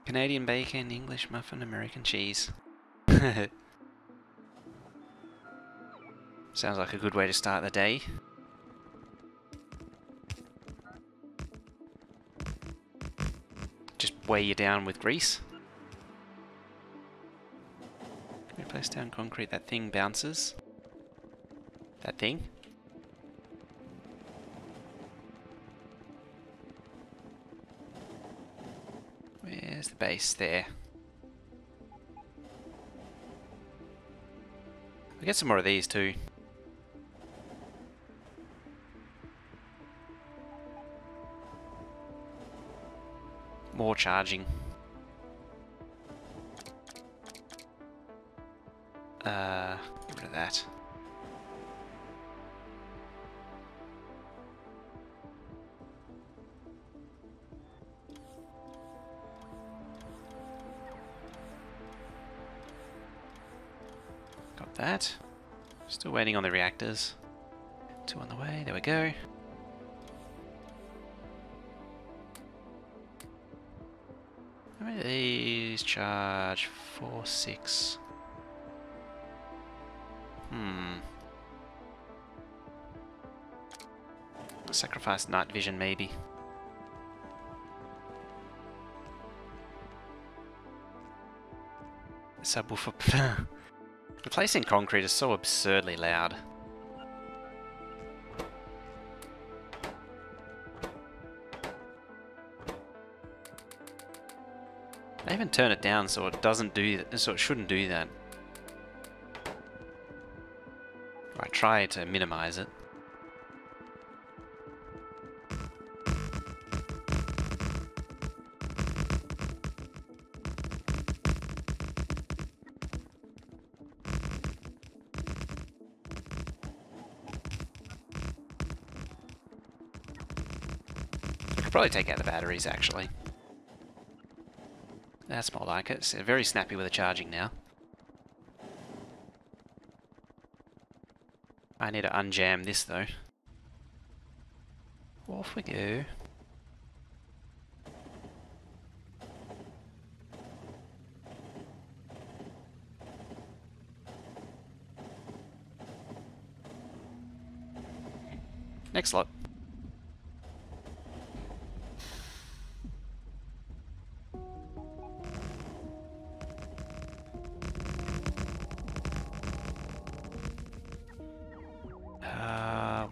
Speaker 1: Canadian bacon, English muffin, American cheese. Sounds like a good way to start the day. Just weigh you down with grease. Replace down concrete, that thing bounces. That thing? Where's the base? There. We'll get some more of these too. More charging. Get rid of that. Got that. Still waiting on the reactors. 2 on the way, there we go. How many of these charge? 4, 6. Sacrifice night vision, maybe. Subwoofer. Replacing concrete is so absurdly loud. They even turn it down so it doesn't do that, so it shouldn't do that. I try to minimize it. Probably take out the batteries, actually. That's more like it. It's very snappy with the charging now. I need to unjam this, though. Off we go. Next lot.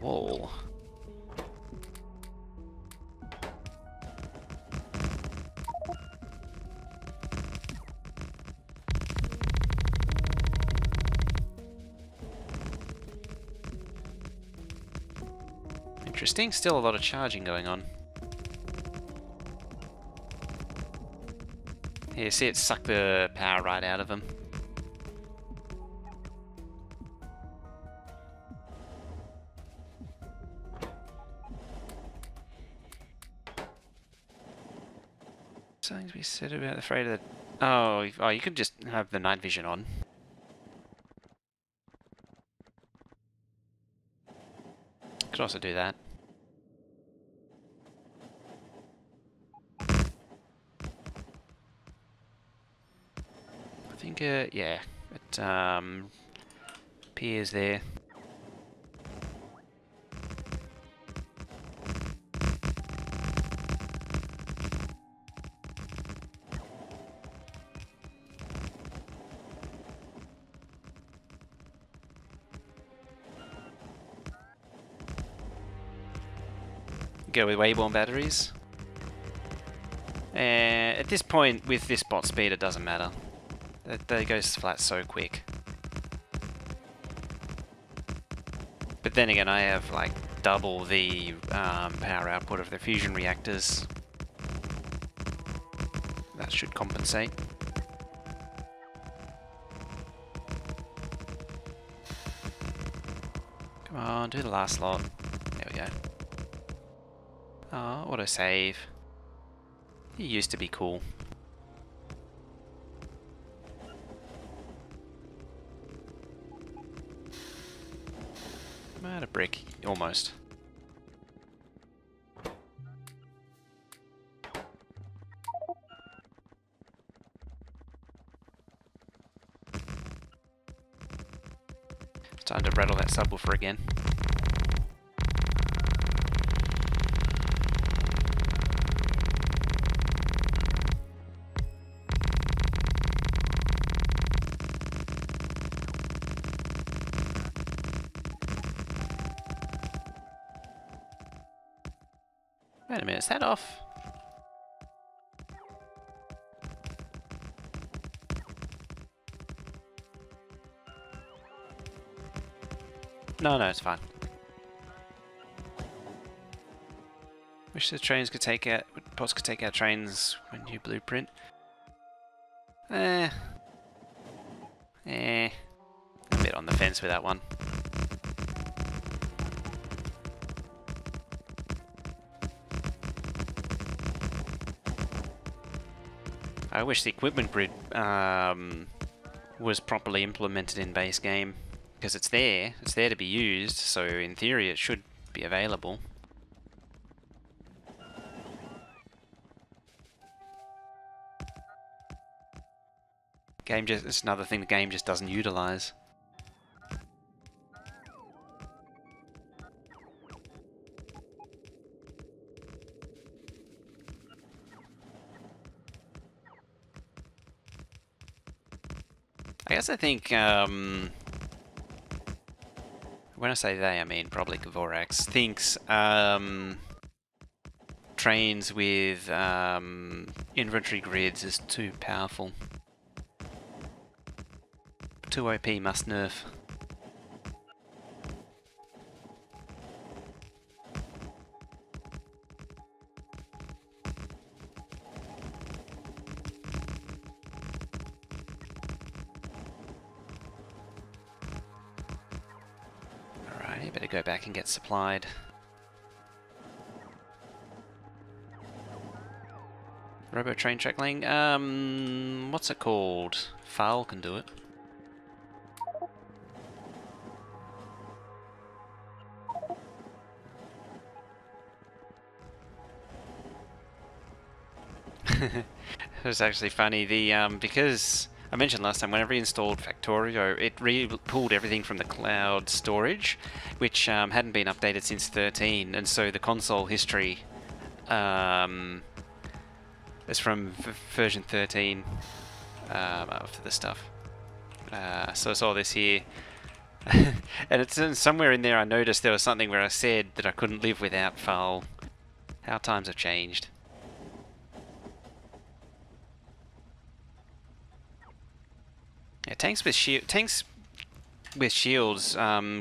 Speaker 1: Wall. Interesting, still a lot of charging going on. Here, see it suck the power right out of them. Something to be said about afraid of the... Oh, you could just have the night vision on. Could also do that. I think, yeah, it appears there. Go with wayborne batteries. And at this point, with this bot speed, it doesn't matter. That goes flat so quick. But then again, I have like double the power output of the fusion reactors. That should compensate. Come on, do the last lot. There we go. Oh, autosave. He used to be cool. I'm out of brick, almost. It's time to rattle that subwoofer again. Wait a minute, is that off? No, no, it's fine. Wish the trains could take out, bots could take out trains when you blueprint. A bit on the fence with that one. I wish the equipment grid was properly implemented in base game, because it's there to be used, so in theory it should be available. It's another thing the game just doesn't utilize. I think, when I say they, I mean probably Kvorax, thinks trains with inventory grids is too powerful. Too OP, must nerf. Alright, better go back and get supplied. Robo train trackling, what's it called? Foul can do it. It was actually funny, because I mentioned last time, whenever I installed Factorio, it pulled everything from the cloud storage, which hadn't been updated since 13, and so the console history is from version 13 for the stuff. So I saw this here, and it's somewhere in there I noticed there was something where I said that I couldn't live without FAL. How times have changed. Yeah, tanks with shields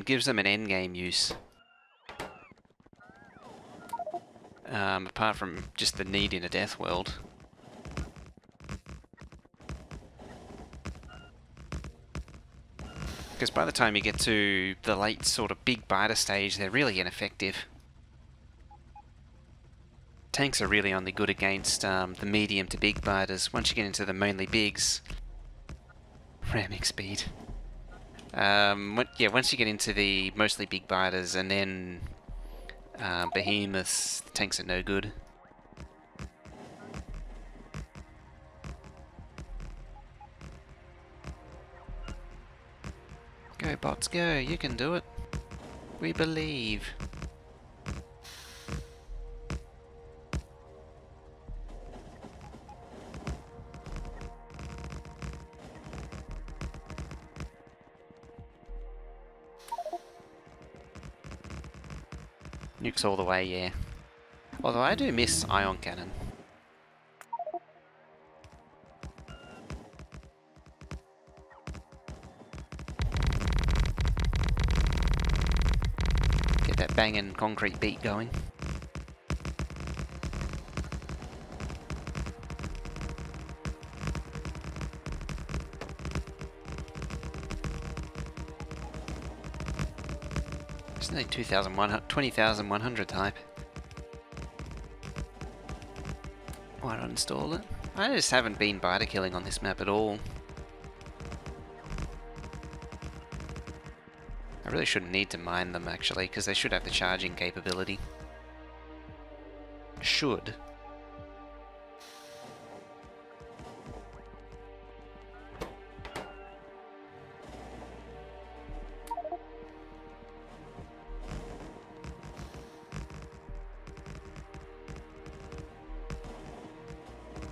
Speaker 1: gives them an endgame use. Apart from just the need in a death world. Because by the time you get to the late sort of big biter stage, they're really ineffective. Tanks are really only good against the medium to big biters. Once you get into the mainly bigs, ramming speed. Yeah, once you get into the mostly big biters and then behemoths, the tanks are no good. Go bots, go, you can do it. We believe. Nukes all the way, yeah. Although I do miss ion cannon. Get that banging concrete beat going. It's only 20,100 type. Why not install it? I just haven't been biter killing on this map at all. I really shouldn't need to mine them actually, because they should have the charging capability. Should.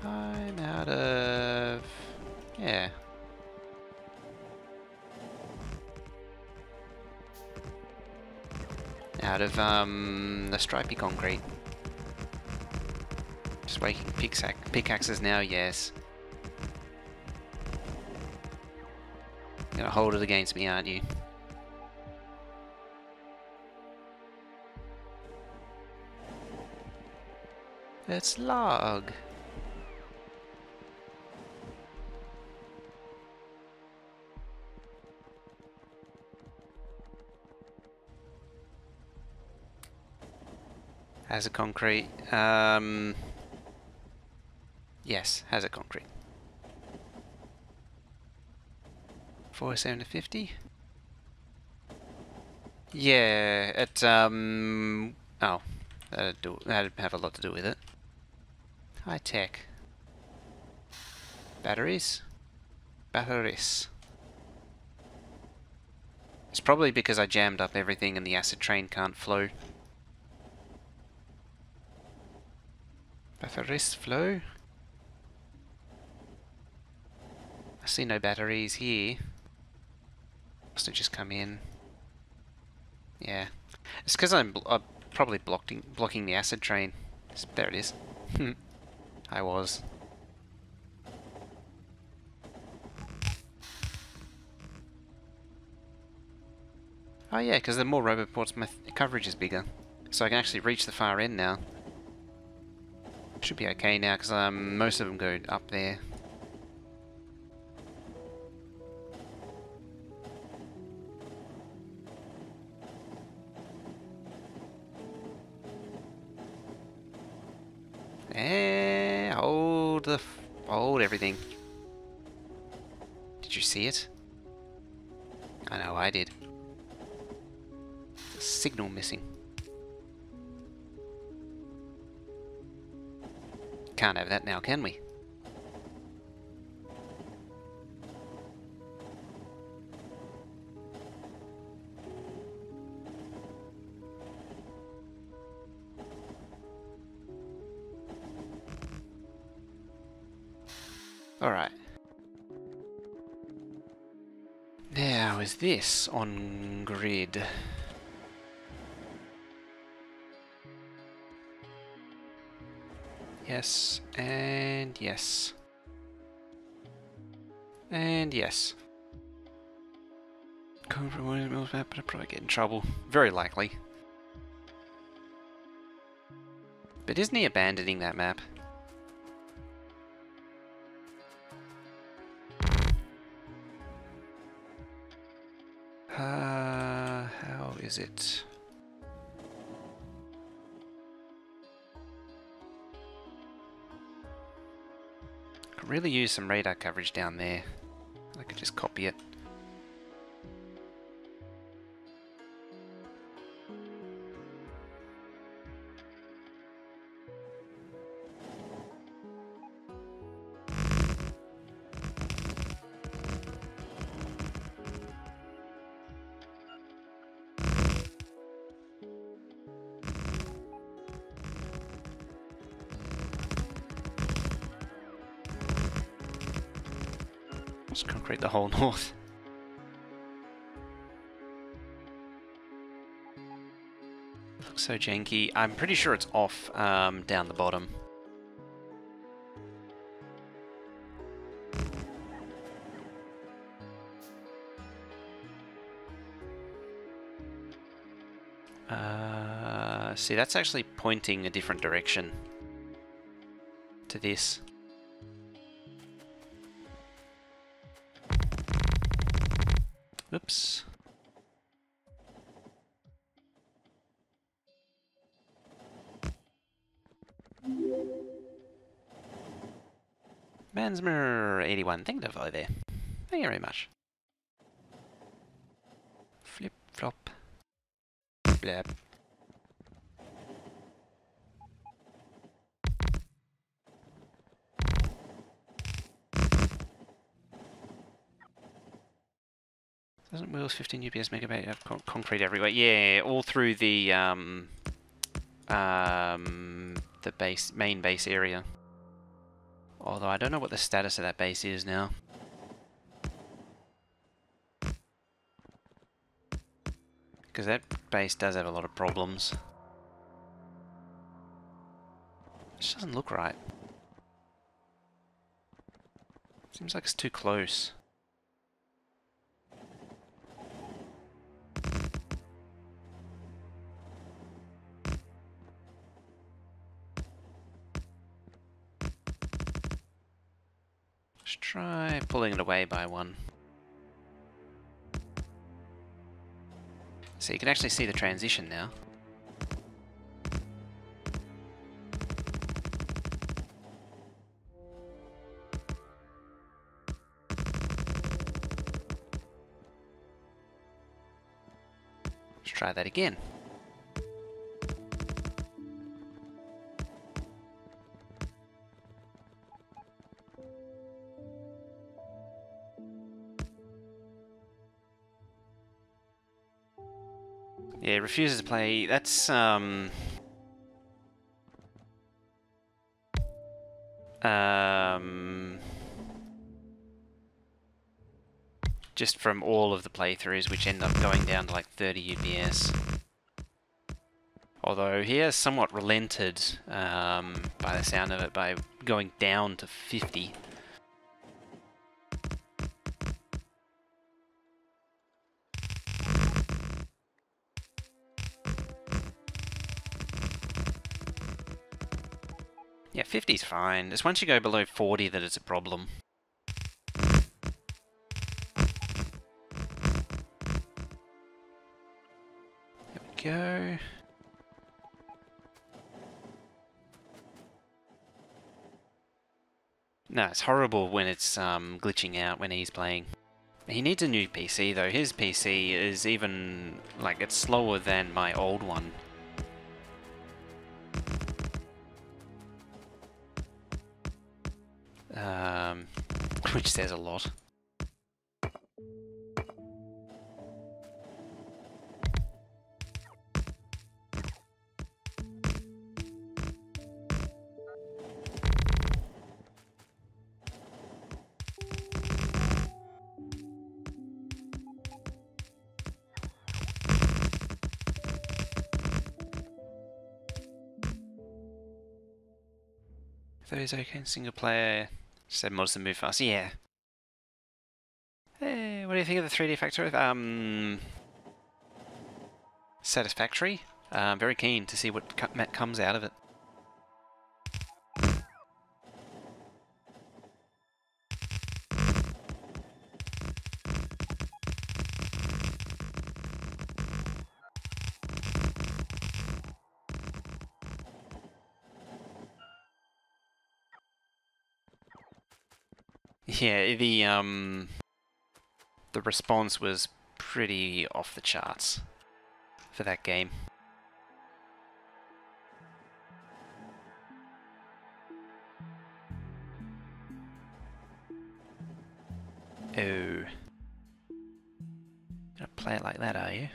Speaker 1: I'm out of... yeah. Out of the stripy concrete. Just waking pickaxes now, yes. You're gonna hold it against me, aren't you? Let's log. Has a concrete. Yes, has a concrete. 47 to 50. Yeah, it oh, that'd have a lot to do with it. High tech. Batteries. Batteries. It's probably because I jammed up everything and the acid train can't flow. Batteries flow. I see no batteries here. Must have just come in. Yeah. It's because I'm probably blocking the acid train. There it is. I was. Oh yeah, because the more roboports, my coverage is bigger. So I can actually reach the far end now. Should be okay now, because most of them go up there. Hold everything. Did you see it? I know I did. Signal missing. Can't have that now, can we? Alright. Now, is this on grid? Yes, and yes. And yes. Coming from one of the Mills map, but I'll probably get in trouble. Very likely. But isn't he abandoning that map? How is it? Could really use some radar coverage down there. I could just copy it. Just concrete the whole north. Looks so janky. I'm pretty sure it's off down the bottom. See, that's actually pointing a different direction to this. Oops. Mansmer 81, thank you for there. Thank you very much. Flip flop. Blab. Doesn't Wheels 15 UPS megabyte have concrete everywhere? Yeah, all through the main base area. Although I don't know what the status of that base is now. Because that base does have a lot of problems. It just doesn't look right. Seems like it's too close. pulling it away by one. So you can actually see the transition now. Let's try that again. Yeah, refuses to play. That's just from all of the playthroughs, which end up going down to like 30 UPS. Although he has somewhat relented, by the sound of it, by going down to 50. Yeah, 50's fine. It's once you go below 40 that it's a problem. There we go. No, it's horrible when it's glitching out when he's playing. He needs a new PC though. His PC is even, like, it's slower than my old one. Which says a lot. Those okay in single player. Said mods to move fast. Yeah. Hey, what do you think of the 3D Factorio? Satisfactory. Very keen to see what comes out of it. Yeah, the response was pretty off the charts for that game. Oh. Gonna play it like that, are you?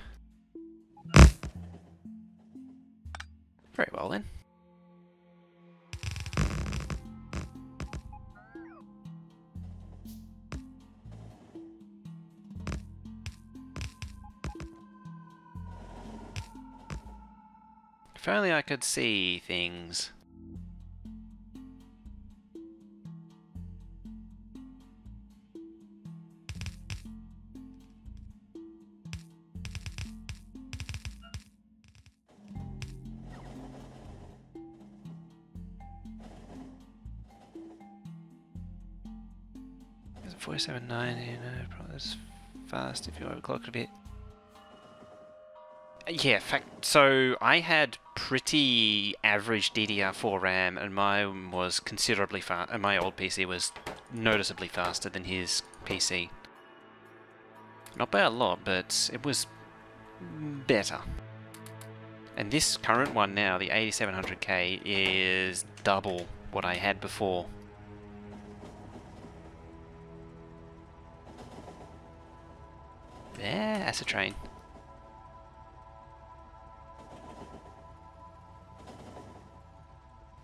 Speaker 1: Very well then. If only I could see things. Is it 47.9? You know, probably that's fast if you overclock it a bit. Yeah, so I had pretty average DDR4 RAM, and mine was considerably fast, and my old PC was noticeably faster than his PC. Not by a lot, but it was better. And this current one now, the 8700K, is double what I had before. Yeah, acid train.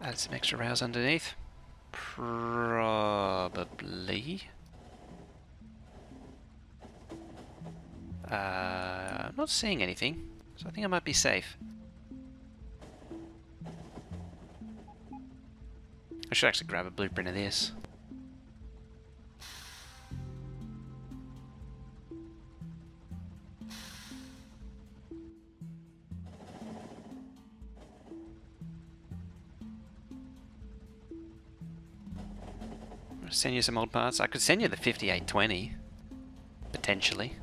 Speaker 1: Add some extra rails underneath. Probably. I'm not seeing anything, so I think I might be safe. I should actually grab a blueprint of this. Send you some old parts. I could send you the 5820, potentially.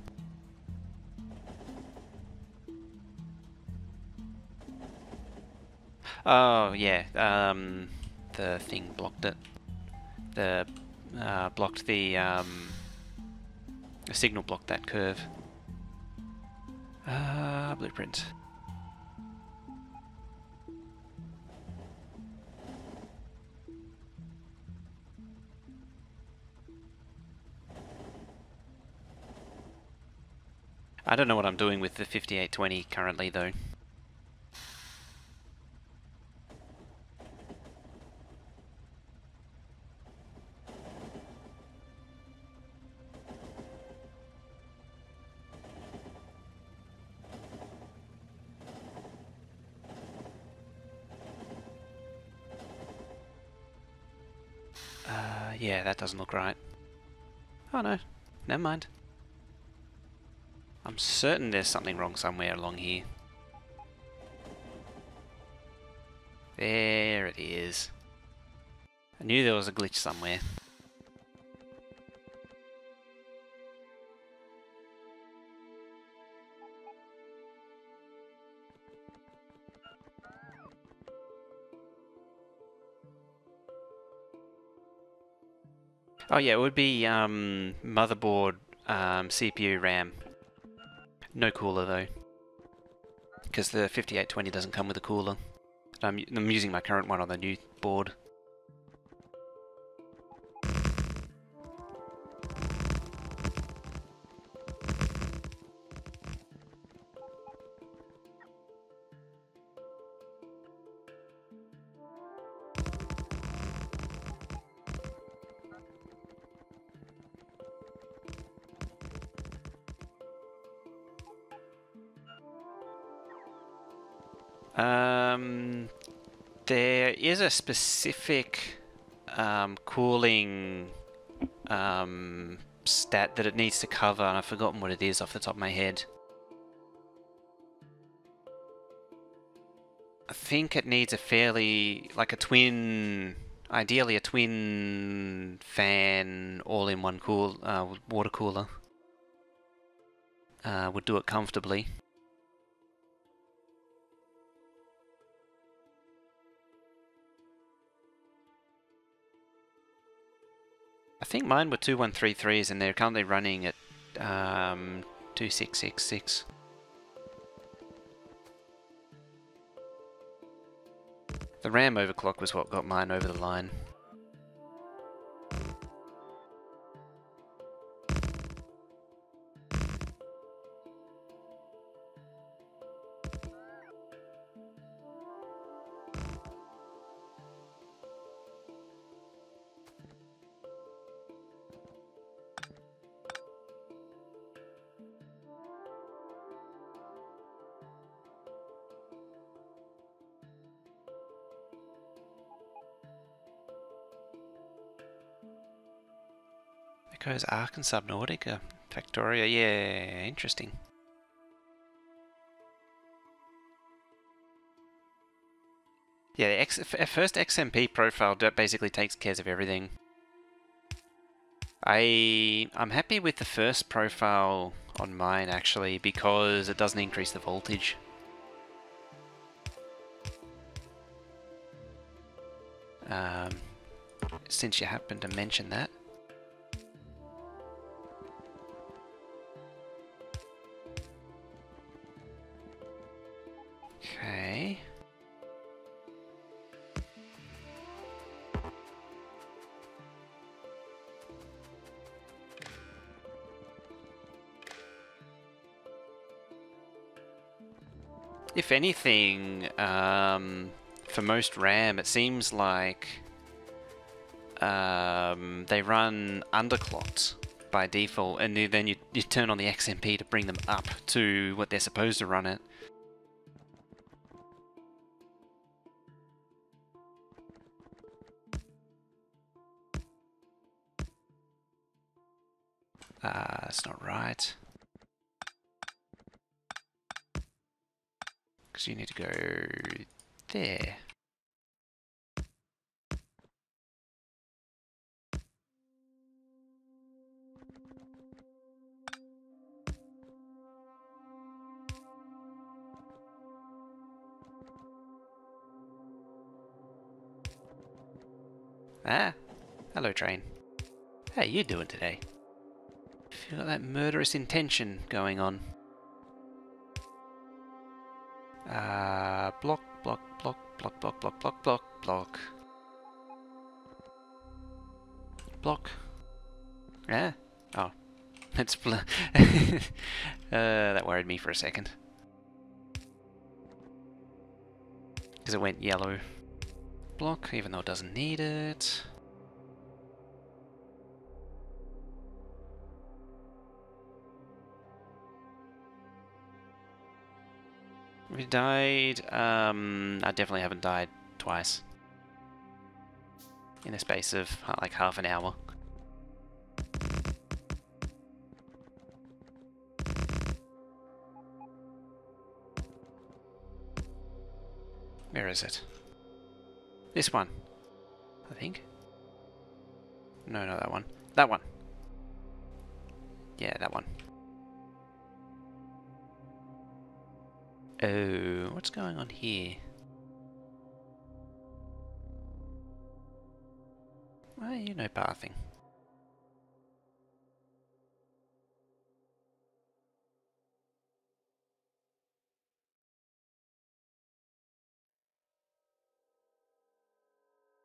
Speaker 1: Oh yeah, the thing blocked it. The blocked the signal blocked that curve. Blueprint. I don't know what I'm doing with the 5820 currently though. Yeah, that doesn't look right. Oh no, never mind. I'm certain there's something wrong somewhere along here. There it is. I knew there was a glitch somewhere. Oh yeah, it would be motherboard, CPU, RAM. No cooler though, because the 5820 doesn't come with a cooler. I'm using my current one on the new board. There is a specific cooling stat that it needs to cover, and I've forgotten what it is off the top of my head. I think it needs a fairly, like a twin, ideally a twin fan all-in-one water cooler would do it comfortably. I think mine were 2133s and they're currently running at 2666. The RAM overclock was what got mine over the line. There goes Ark and Subnautica. Factorio, yeah, interesting. Yeah, the first XMP profile basically takes care of everything. I'm happy with the first profile on mine actually because it doesn't increase the voltage. Since you happen to mention that. Okay. If anything, for most RAM, it seems like they run underclocked by default, and then you turn on the XMP to bring them up to what they're supposed to run at. That's not right. Because you need to go there. Ah, hello train. How you doing today? Feel got that murderous intention going on. Block, block, block, block, block, block, block, block, block. Block. Ah. Oh. It's that worried me for a second. Because it went yellow. Block, even though it doesn't need it. We died. I definitely haven't died twice. In a space of like half an hour. Where is it? This one, I think. No, not that one. That one. Yeah, that one. Oh, what's going on here? Why are you no pathing?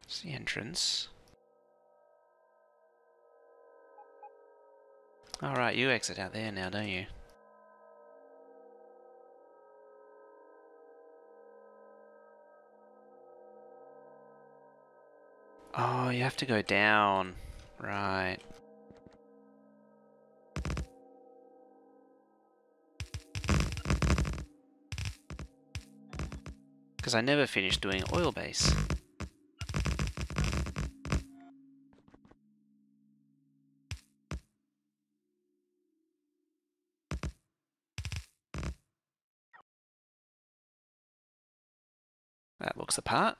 Speaker 1: It's the entrance. Alright, you exit out there now, don't you? Oh, you have to go down. Right. Because I never finished doing oil base. That looks the part.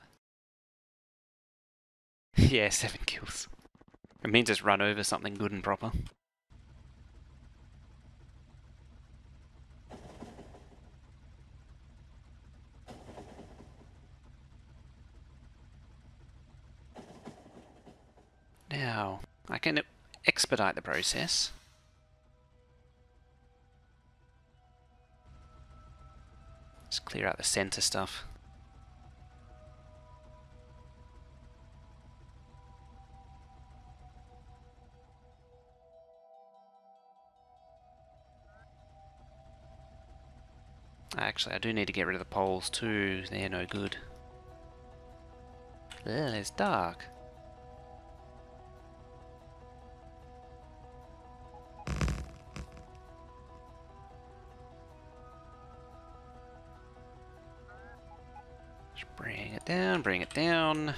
Speaker 1: Yeah, 7 kills. It means it's run over something good and proper. Now, I can expedite the process. Just clear out the center stuff. Actually, I do need to get rid of the poles too. They're no good. Ugh, it's dark. Just bring it down, bring it down.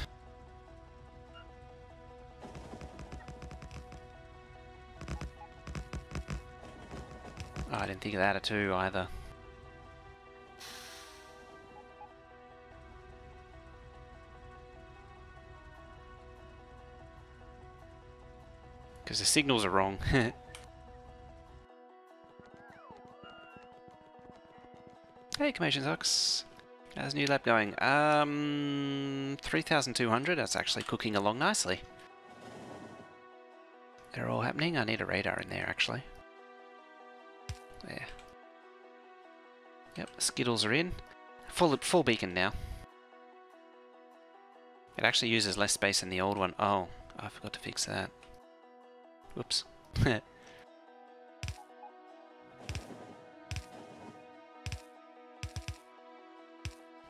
Speaker 1: Oh, I didn't think of that at all either. Because the signals are wrong. Hey, Commotion Sucks. How's the new lab going? 3,200. That's actually cooking along nicely. They're all happening. I need a radar in there, actually. There. Yep, the Skittles are in. Full beacon now. It actually uses less space than the old one. Oh, I forgot to fix that. Whoops.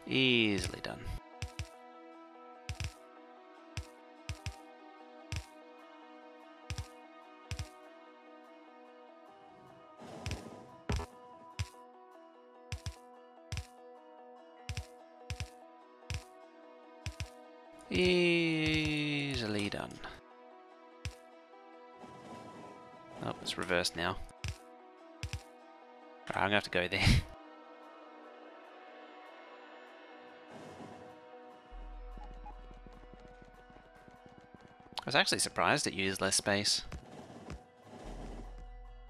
Speaker 1: Easily done. Easily done. Oh, it's reversed now. Right, I'm gonna have to go there. I was actually surprised it used less space.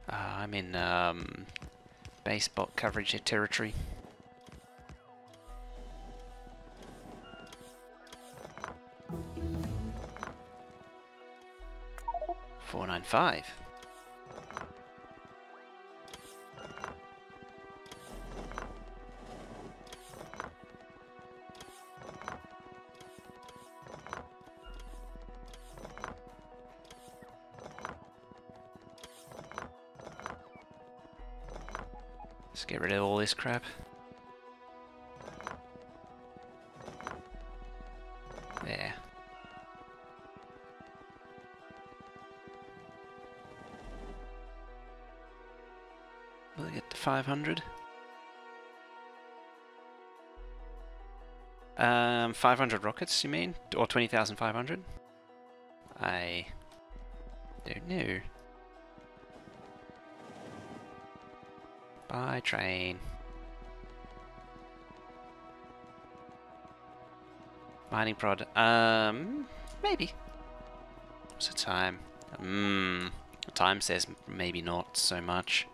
Speaker 1: I'm in base bot coverage territory. 495. Let's get rid of all this crap. There. Will it get to 500? 500 rockets, you mean? Or 20,500? I don't know. By train. Mining prod. Maybe. What's the time? The time says maybe not so much.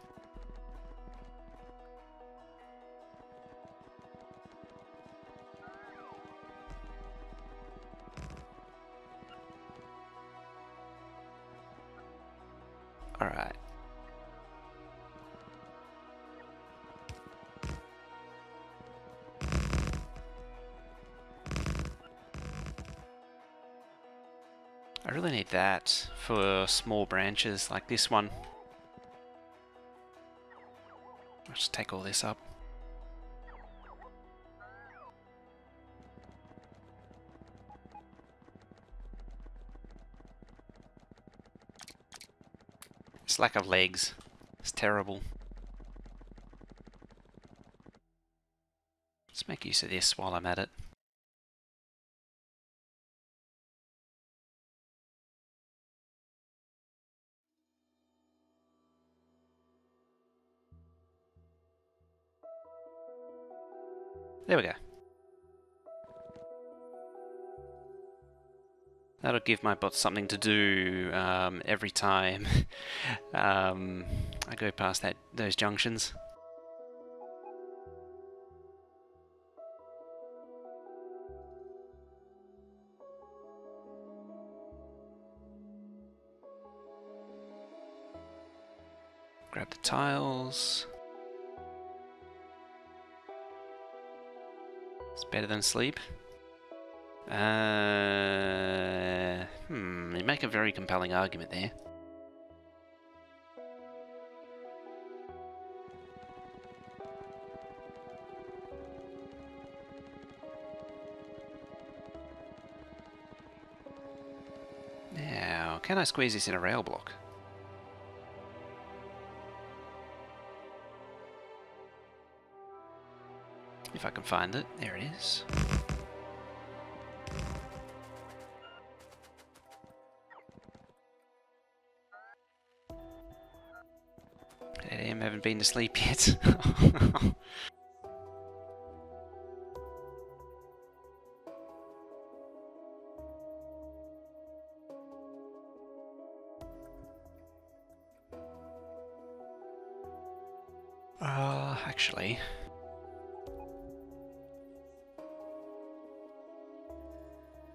Speaker 1: Alright. I really need that for small branches like this one. I'll just take all this up. This lack of legs is terrible. Let's make use of this while I'm at it. There we go. That'll give my bot something to do every time I go past those junctions. Grab the tiles. It's better than sleep. You make a very compelling argument there. Now, can I squeeze this in a rail block? If I can find it. There it is. Damn, haven't been to sleep yet. Actually...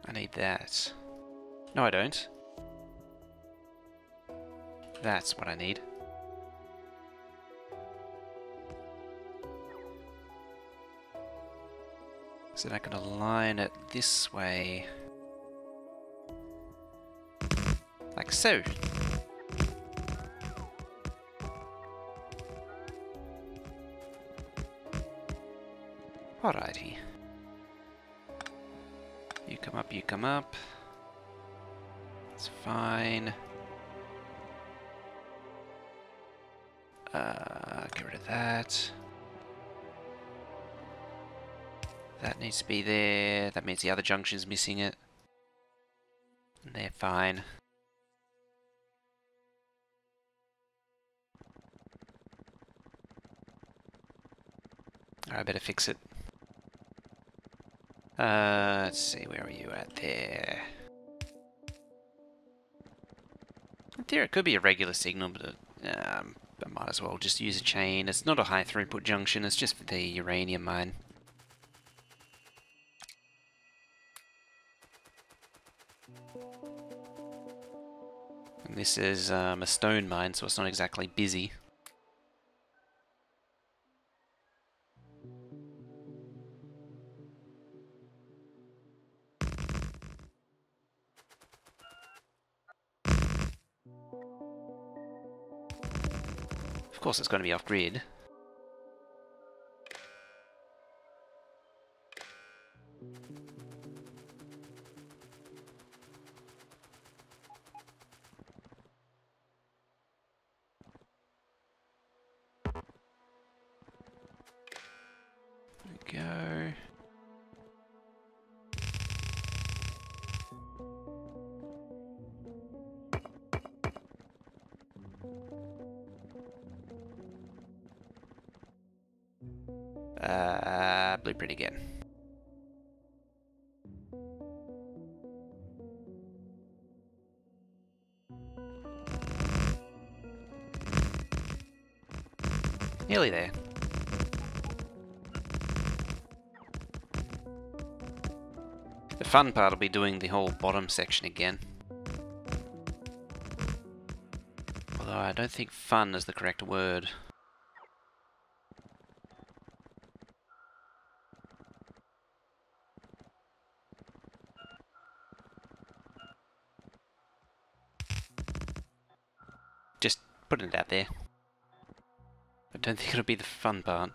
Speaker 1: I need that. No, I don't. That's what I need. So I can align it this way. Like so. Alrighty. You come up, you come up. It's fine. Get rid of that. That needs to be there. That means the other junction's missing it. And they're fine. Alright, I better fix it. Let's see, where are you at there? In theory, it could be a regular signal, but I might as well just use a chain. It's not a high throughput junction, it's just for the uranium mine. And this is a stone mine, so it's not exactly busy. Of course it's going to be off-grid. There we go. Blueprint again. Nearly there. The fun part will be doing the whole bottom section again. Although I don't think fun is the correct word. Just putting it out there. I don't think it'll be the fun part.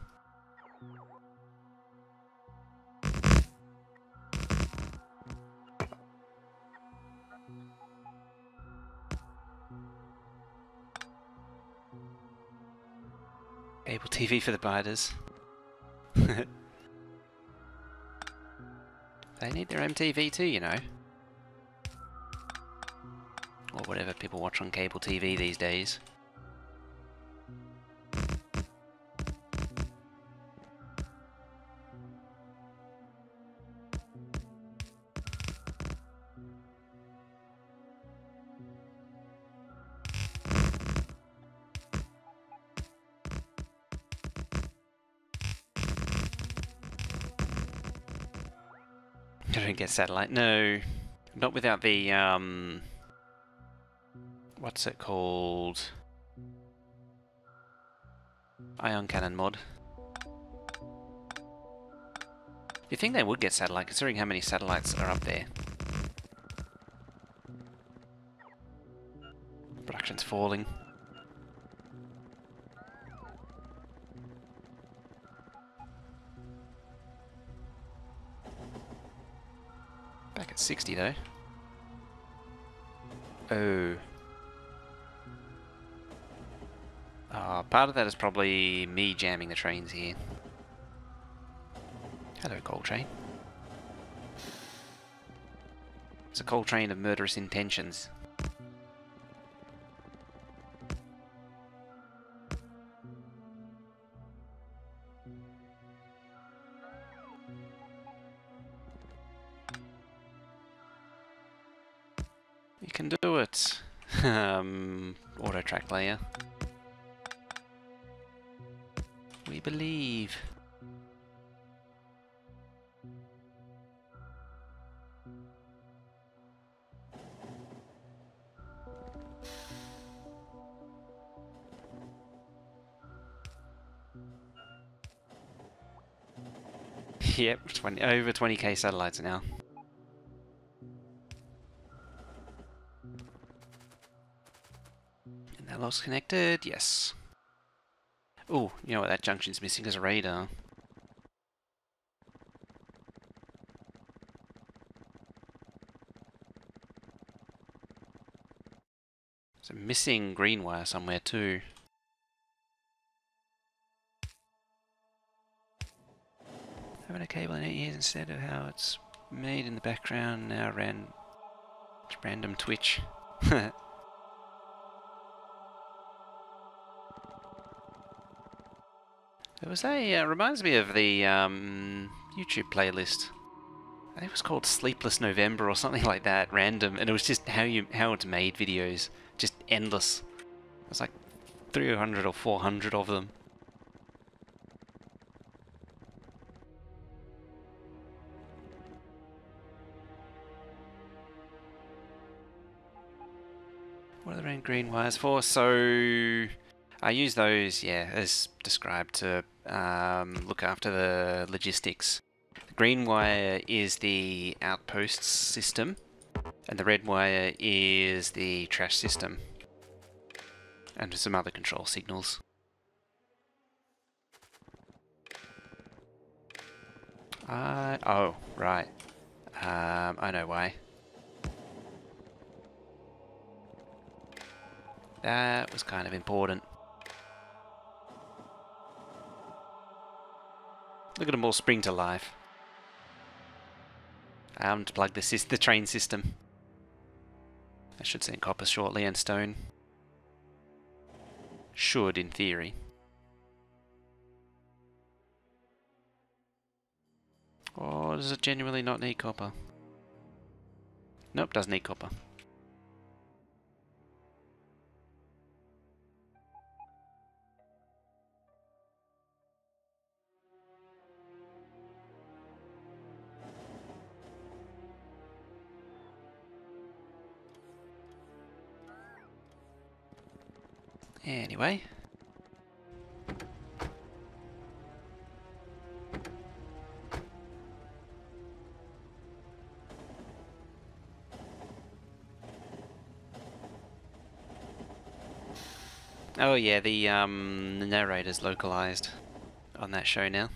Speaker 1: Cable TV for the biters. They need their own TV too, you know. Or whatever people watch on cable TV these days. I don't get satellite. No, not without the what's it called? Ion cannon mod. You think they would get satellite, considering how many satellites are up there? Production's falling. Back at 60 though. Oh. Part of that is probably me jamming the trains here. Hello, coal train. It's a coal train of murderous intentions. You can do it. Auto track layer. We believe. Yep, over 20k satellites now. And that log's connected, yes. Oh, you know what, that junction's missing is a radar. There's a missing green wire somewhere too. Having a cable in 8 years instead of how it's made in the background now it's random twitch. There was a, reminds me of the YouTube playlist. I think it was called Sleepless November or something like that, random, and it was just how it's made videos, just endless. It was like 300 or 400 of them. What are the red and green wires for? So I use those, yeah, as described to look after the logistics. The green wire is the outposts system, and the red wire is the trash system, and some other control signals. Oh, right. I know why. That was kind of important. Look at them all spring to life. I unplugged the train system. I should send copper shortly and stone. Should, in theory. Or does it genuinely not need copper? Nope, doesn't need copper. Anyway. Oh yeah, the narrator's localized on that show now.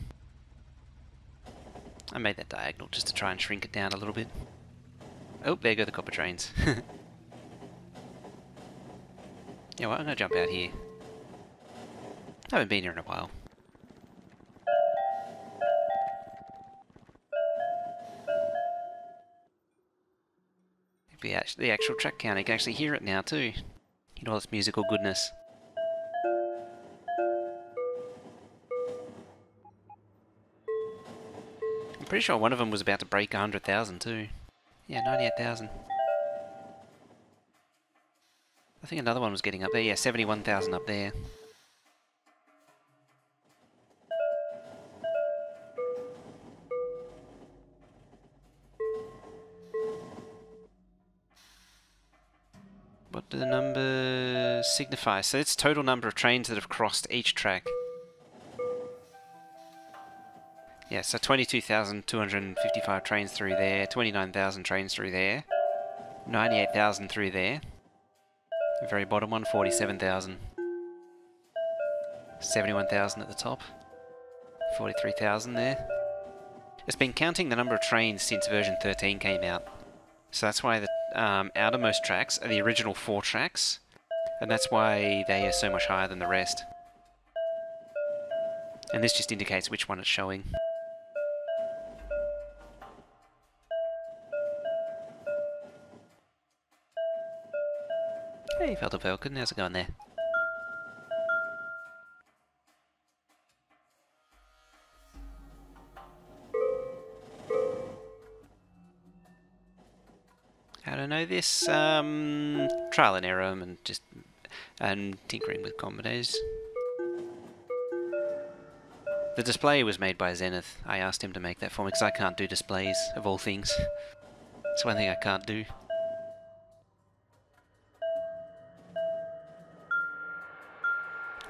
Speaker 1: I made that diagonal just to try and shrink it down a little bit. Oh, there go the copper trains. Yeah, well, I'm gonna jump out here. I haven't been here in a while. The actual track count, you can actually hear it now too. You know, all this musical goodness. I'm pretty sure one of them was about to break 100,000 too. Yeah, 98,000. I think another one was getting up there. Yeah, 71,000 up there. What do the numbers signify? So it's total number of trains that have crossed each track. Yeah, so 22,255 trains through there, 29,000 trains through there, 98,000 through there. The very bottom one, 47,000. 71,000 at the top. 43,000 there. It's been counting the number of trains since version 13 came out. So that's why the outermost tracks are the original 4 tracks, and that's why they are so much higher than the rest. And this just indicates which one it's showing. Hey, Felder Falcon, how's it going there? How do I know this? Trial and error and tinkering with combinators. The display was made by Zenith. I asked him to make that for me because I can't do displays, of all things. It's one thing I can't do.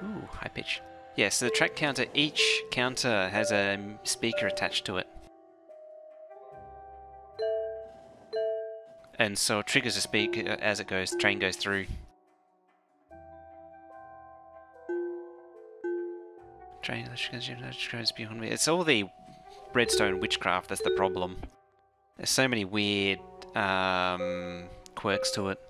Speaker 1: Ooh, high pitch. Yes, the track counter, each counter has a speaker attached to it. And so it triggers a speaker as train goes through. Train goes beyond me. It's all the redstone witchcraft that's the problem. There's so many weird quirks to it.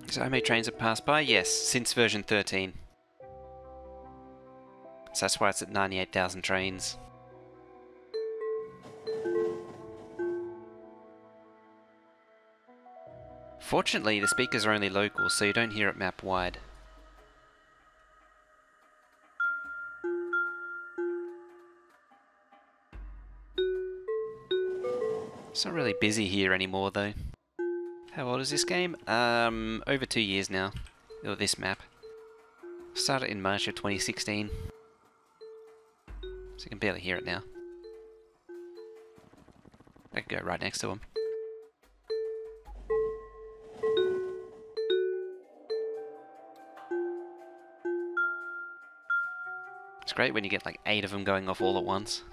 Speaker 1: So how many trains have passed by? Yes, since version 13. So that's why it's at 98,000 trains. Fortunately, the speakers are only local, so you don't hear it map wide. It's not really busy here anymore, though. How old is this game? Over 2 years now. Or this map. Started in March of 2016. you can barely hear it now. I could go right next to him. It's great when you get like 8 of them going off all at once.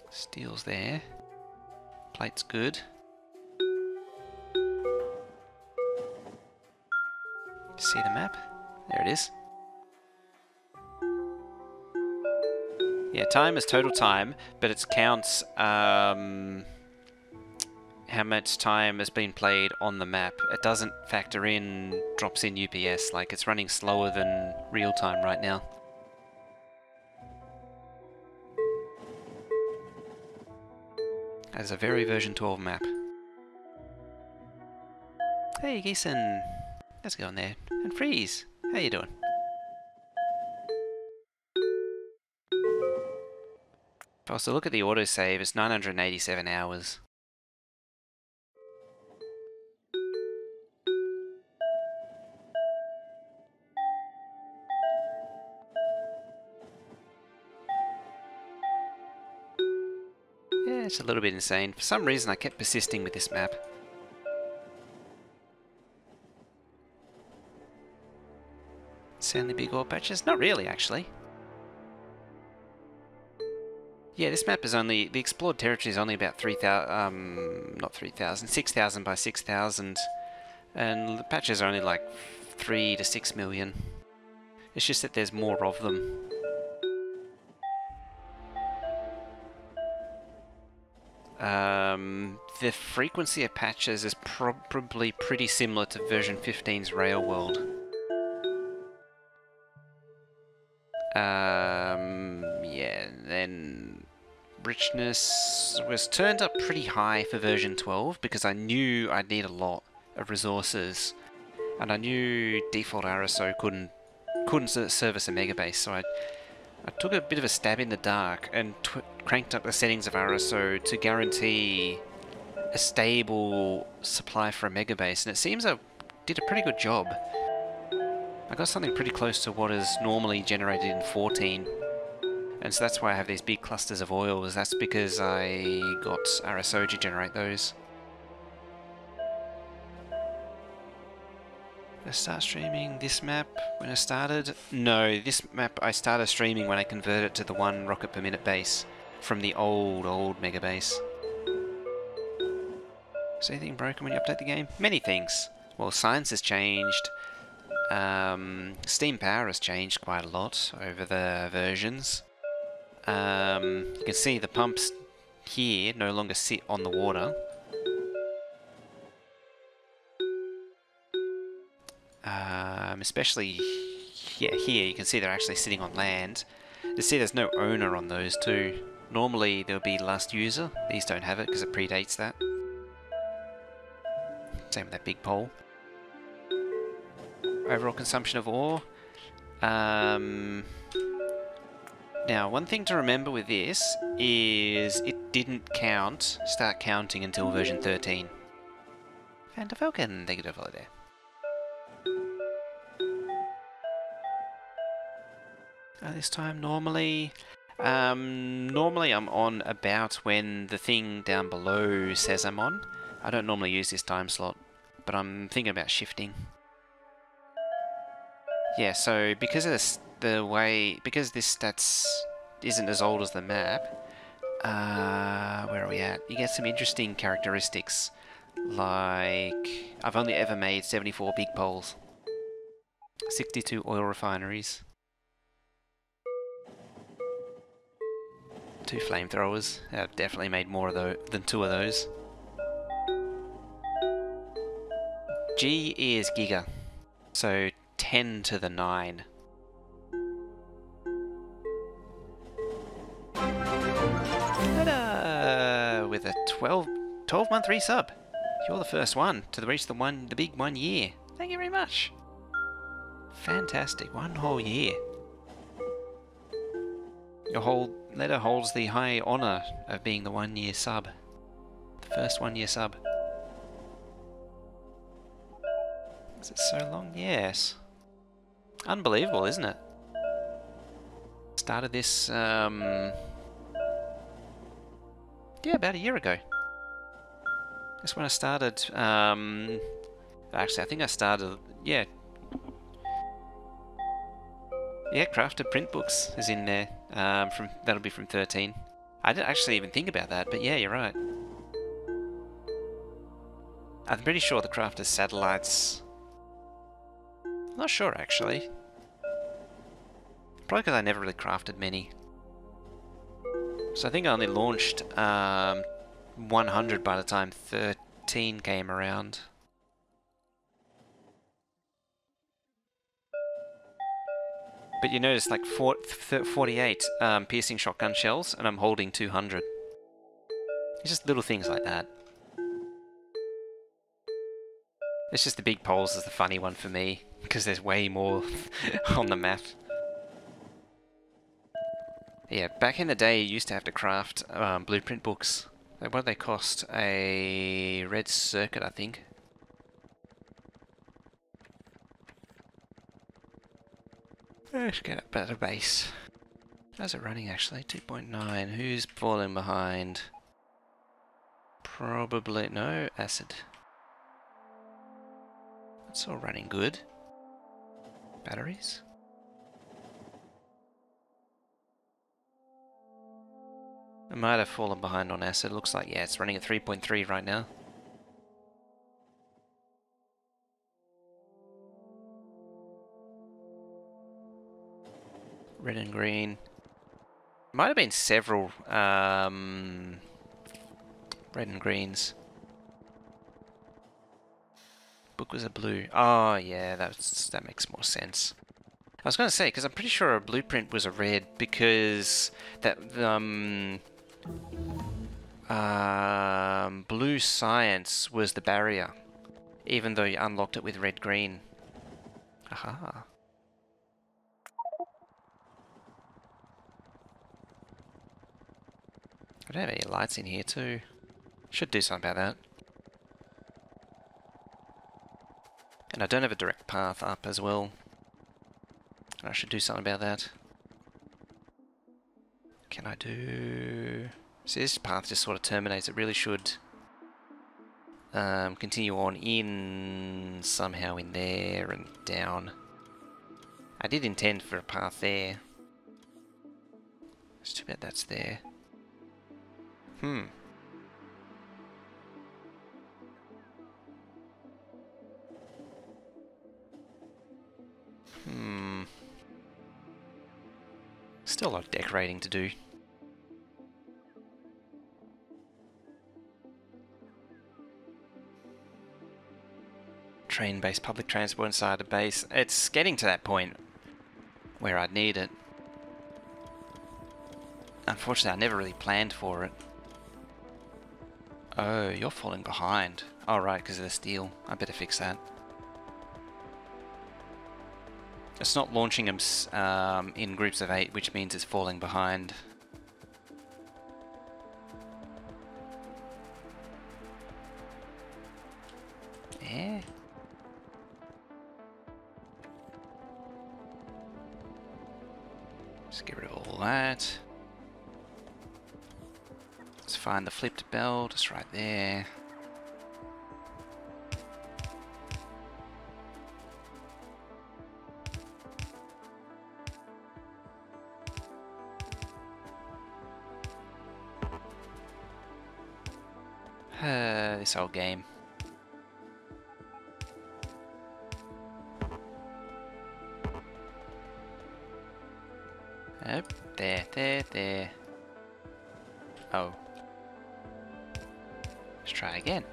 Speaker 1: Steel's there. Plate's good. See the map? There it is. Yeah, time is total time, but it counts how much time has been played on the map. It doesn't factor in drops in UPS, like it's running slower than real time right now. As a very version 12 map. Hey Geeson, let's go in there. And Freeze, how you doing? If I was to look at the autosave, it's 987 hours. Yeah, it's a little bit insane. For some reason I kept persisting with this map. Sound the big ore patches? Not really, actually. Yeah, this map is only... The explored territory is only about 3,000... not 3,000, 6,000 by 6,000. And the patches are only like 3 to 6 million. It's just that there's more of them. The frequency of patches is probably pretty similar to version 15's Rail World. Yeah, then richness was turned up pretty high for version 12 because I knew I'd need a lot of resources, and I knew default RSO couldn't service a megabase, so I took a bit of a stab in the dark and cranked up the settings of RSO to guarantee a stable supply for a megabase, and it seems I did a pretty good job. I got something pretty close to what is normally generated in 14, and so that's why I have these big clusters of oils. That's because I got RSO to generate those. Did I start streaming this map when I started? No, this map I started streaming when I converted to the 1 rocket per minute base from the old mega base. Is anything broken when you update the game? Many things. Well, science has changed. Steam power has changed quite a lot over the versions. You can see the pumps here no longer sit on the water. Especially here you can see they're actually sitting on land. You see there's no owner on those too. Normally there'll be last user. These don't have it because it predates that. Same with that big pole. Overall consumption of ore. Now, one thing to remember with this is it didn't start counting until version 13. Fanta Falcon, thank you for there. This time normally I'm on about when the thing down below says I'm on. I don't normally use this time slot, but I'm thinking about shifting. Yeah, so because of this, because this stats isn't as old as the map, where are we at? You get some interesting characteristics, like I've only ever made 74 big poles, 62 oil refineries, 2 flamethrowers. I've definitely made more of than 2 of those. G is giga, so 10 to the 9. Ta-da! With a 12-month resub. You're the first one to reach the big 1 year. Thank you very much. Fantastic, 1 whole year. Your whole letter holds the high honour of being the 1 year sub. The first 1 year sub. Is it so long? Yes. Unbelievable, isn't it? Started this, yeah, about a year ago. That's when I started, actually, I think I started, yeah. Yeah, crafted print books is in there, that'll be from 13. I didn't actually even think about that, but yeah, you're right. I'm pretty sure the crafted satellites... I'm not sure, actually. Probably because I never really crafted many. So I think I only launched 100 by the time 13 came around. But you notice like 48 piercing shotgun shells, and I'm holding 200. It's just little things like that. It's just the big poles is the funny one for me, because there's way more on the map. Yeah, back in the day you used to have to craft blueprint books. What did they cost? A red circuit, I think. Let's get a better base. How's it running actually? 2.9. Who's falling behind? Probably... no, acid. It's all running good. Batteries? I might have fallen behind on acid. Looks like, yeah, it's running at 3.3 right now. Red and green. Might have been several red and greens. Book was a blue. Oh yeah, that makes more sense. I was going to say, because I'm pretty sure a blueprint was a red, because that blue science was the barrier, even though you unlocked it with red green. Aha. I don't have any lights in here too. Should do something about that. And I don't have a direct path up as well. I should do something about that. Can I do... See, this path just sort of terminates. It really should continue on in somehow in there and down. I did intend for a path there. It's too bad that's there. Still a lot of decorating to do. Train-based public transport inside a base. It's getting to that point where I'd need it. Unfortunately, I never really planned for it. Oh, you're falling behind. Oh, right, because of the steel. I better fix that. It's not launching them in groups of 8, which means it's falling behind. Yeah. Let's get rid of all that. Let's find the flipped belt. It's right there. This old game. Oh, there. Oh. Let's try again.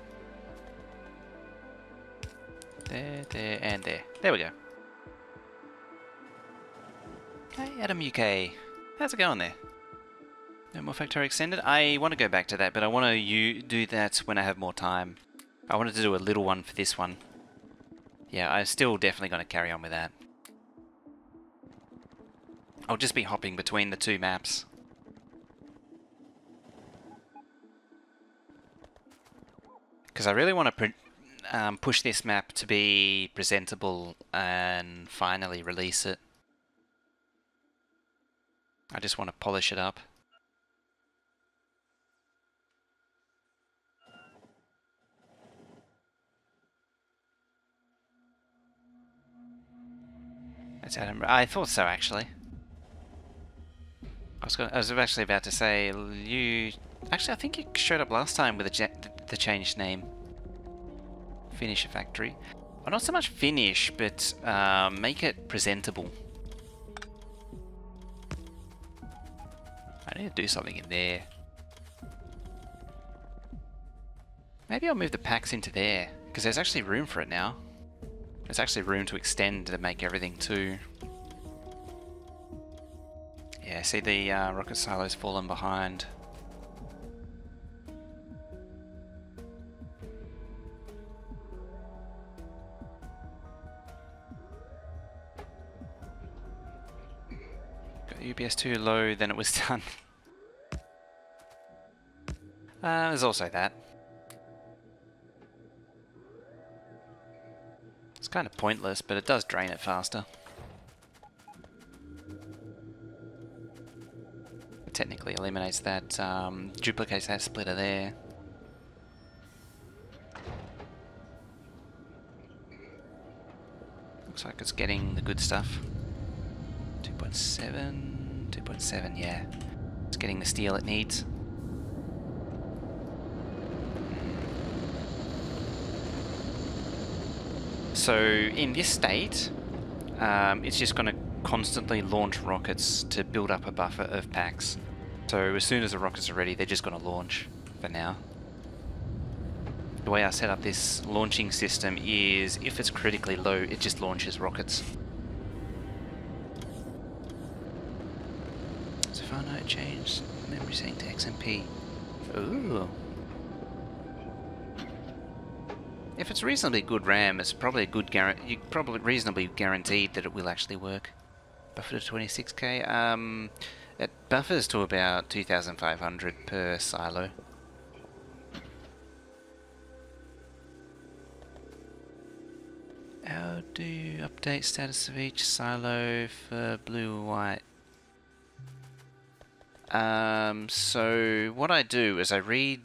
Speaker 1: There, and there. There we go. Hey, Adam UK. How's it going there? No more Factorio Extended? I want to go back to that, but I want to do that when I have more time. I wanted to do a little one for this one. Yeah, I'm still definitely going to carry on with that. I'll just be hopping between the two maps. Because I really want to push this map to be presentable and finally release it. I just want to polish it up. That's Adam. I thought so, actually. I was actually about to say, you... Actually, I think you showed up last time with the changed name. Finish a factory. Well, not so much finish, but make it presentable. I need to do something in there. Maybe I'll move the packs into there, because there's actually room for it now. There's actually room to extend to make everything too. Yeah, see the rocket silo's fallen behind. Got the UPS too low, then it was done. There's also that. It's kind of pointless, but it does drain it faster. It technically eliminates that, duplicates that splitter there. Looks like it's getting the good stuff. 2.7, 2.7, yeah. It's getting the steel it needs. So in this state, it's just going to constantly launch rockets to build up a buffer of packs. So as soon as the rockets are ready, they're just going to launch for now. The way I set up this launching system is if it's critically low, it just launches rockets. So far no change, memory setting to XMP. Ooh. If it's reasonably good RAM, it's probably a good you're probably reasonably guaranteed that it will actually work. Buffer to 26k. It buffers to about 2,500 per silo. How do you update status of each silo for blue or white? So what I do is I read.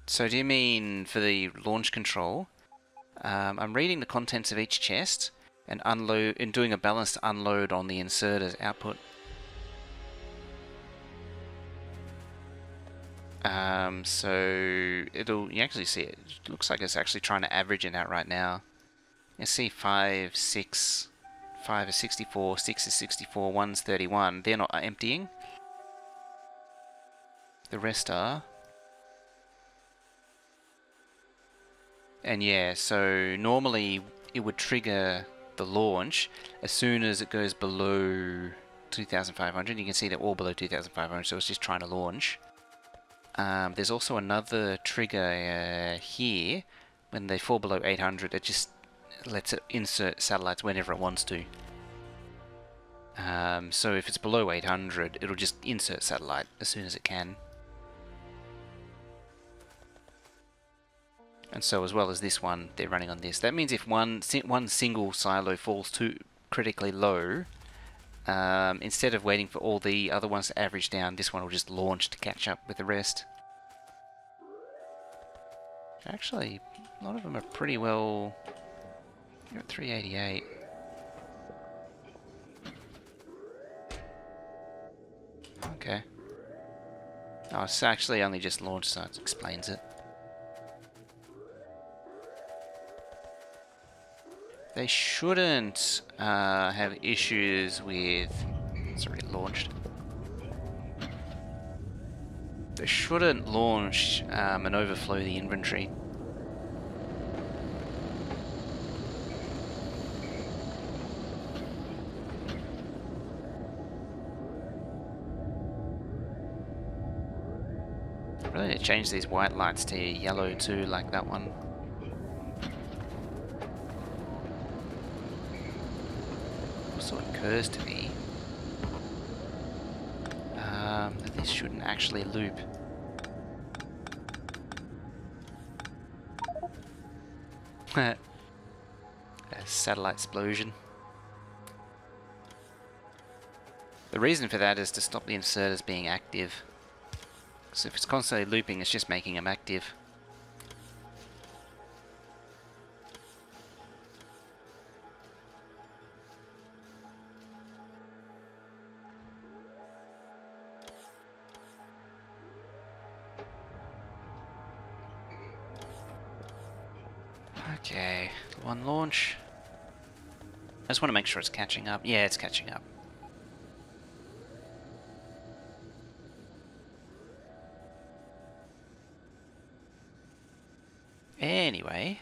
Speaker 1: So do you mean for the launch control? I'm reading the contents of each chest and doing a balanced unload on the inserter's output. So you actually see it. It looks like it's actually trying to average it out right now. You see 5, 6, 5 is 64, 6 is 64, 1's 31. They're not emptying. The rest are. And yeah, so normally it would trigger the launch as soon as it goes below 2,500. You can see they're all below 2,500, so it's just trying to launch. There's also another trigger here. When they fall below 800, it just lets it insert satellites whenever it wants to. So if it's below 800, it'll just insert satellite as soon as it can. And so as well as this one, they're running on this. That means if one single silo falls too critically low, instead of waiting for all the other ones to average down, this one will just launch to catch up with the rest. Actually, a lot of them are pretty well... You're at 388. Okay. Oh, it's actually only just launched, so it explains it. They shouldn't have issues with... It's already launched. They shouldn't launch and overflow the inventory. I really need to change these white lights to yellow too, like that one. Also occurs to me that this shouldn't actually loop. A satellite explosion. The reason for that is to stop the inserters being active. So if it's constantly looping, it's just making them active. Okay, one launch. I just want to make sure it's catching up. Yeah, it's catching up. Anyway,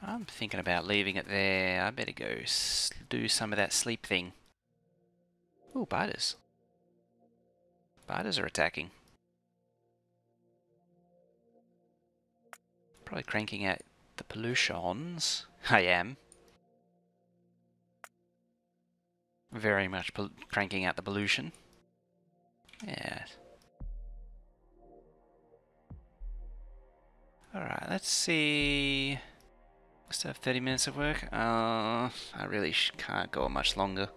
Speaker 1: I'm thinking about leaving it there. I better go do some of that sleep thing. Ooh, biters. Biters are attacking. Probably cranking out the pollutions. I am. Very much cranking out the pollution. Yeah. Alright, let's see. Still have 30 minutes of work. I really can't go much longer.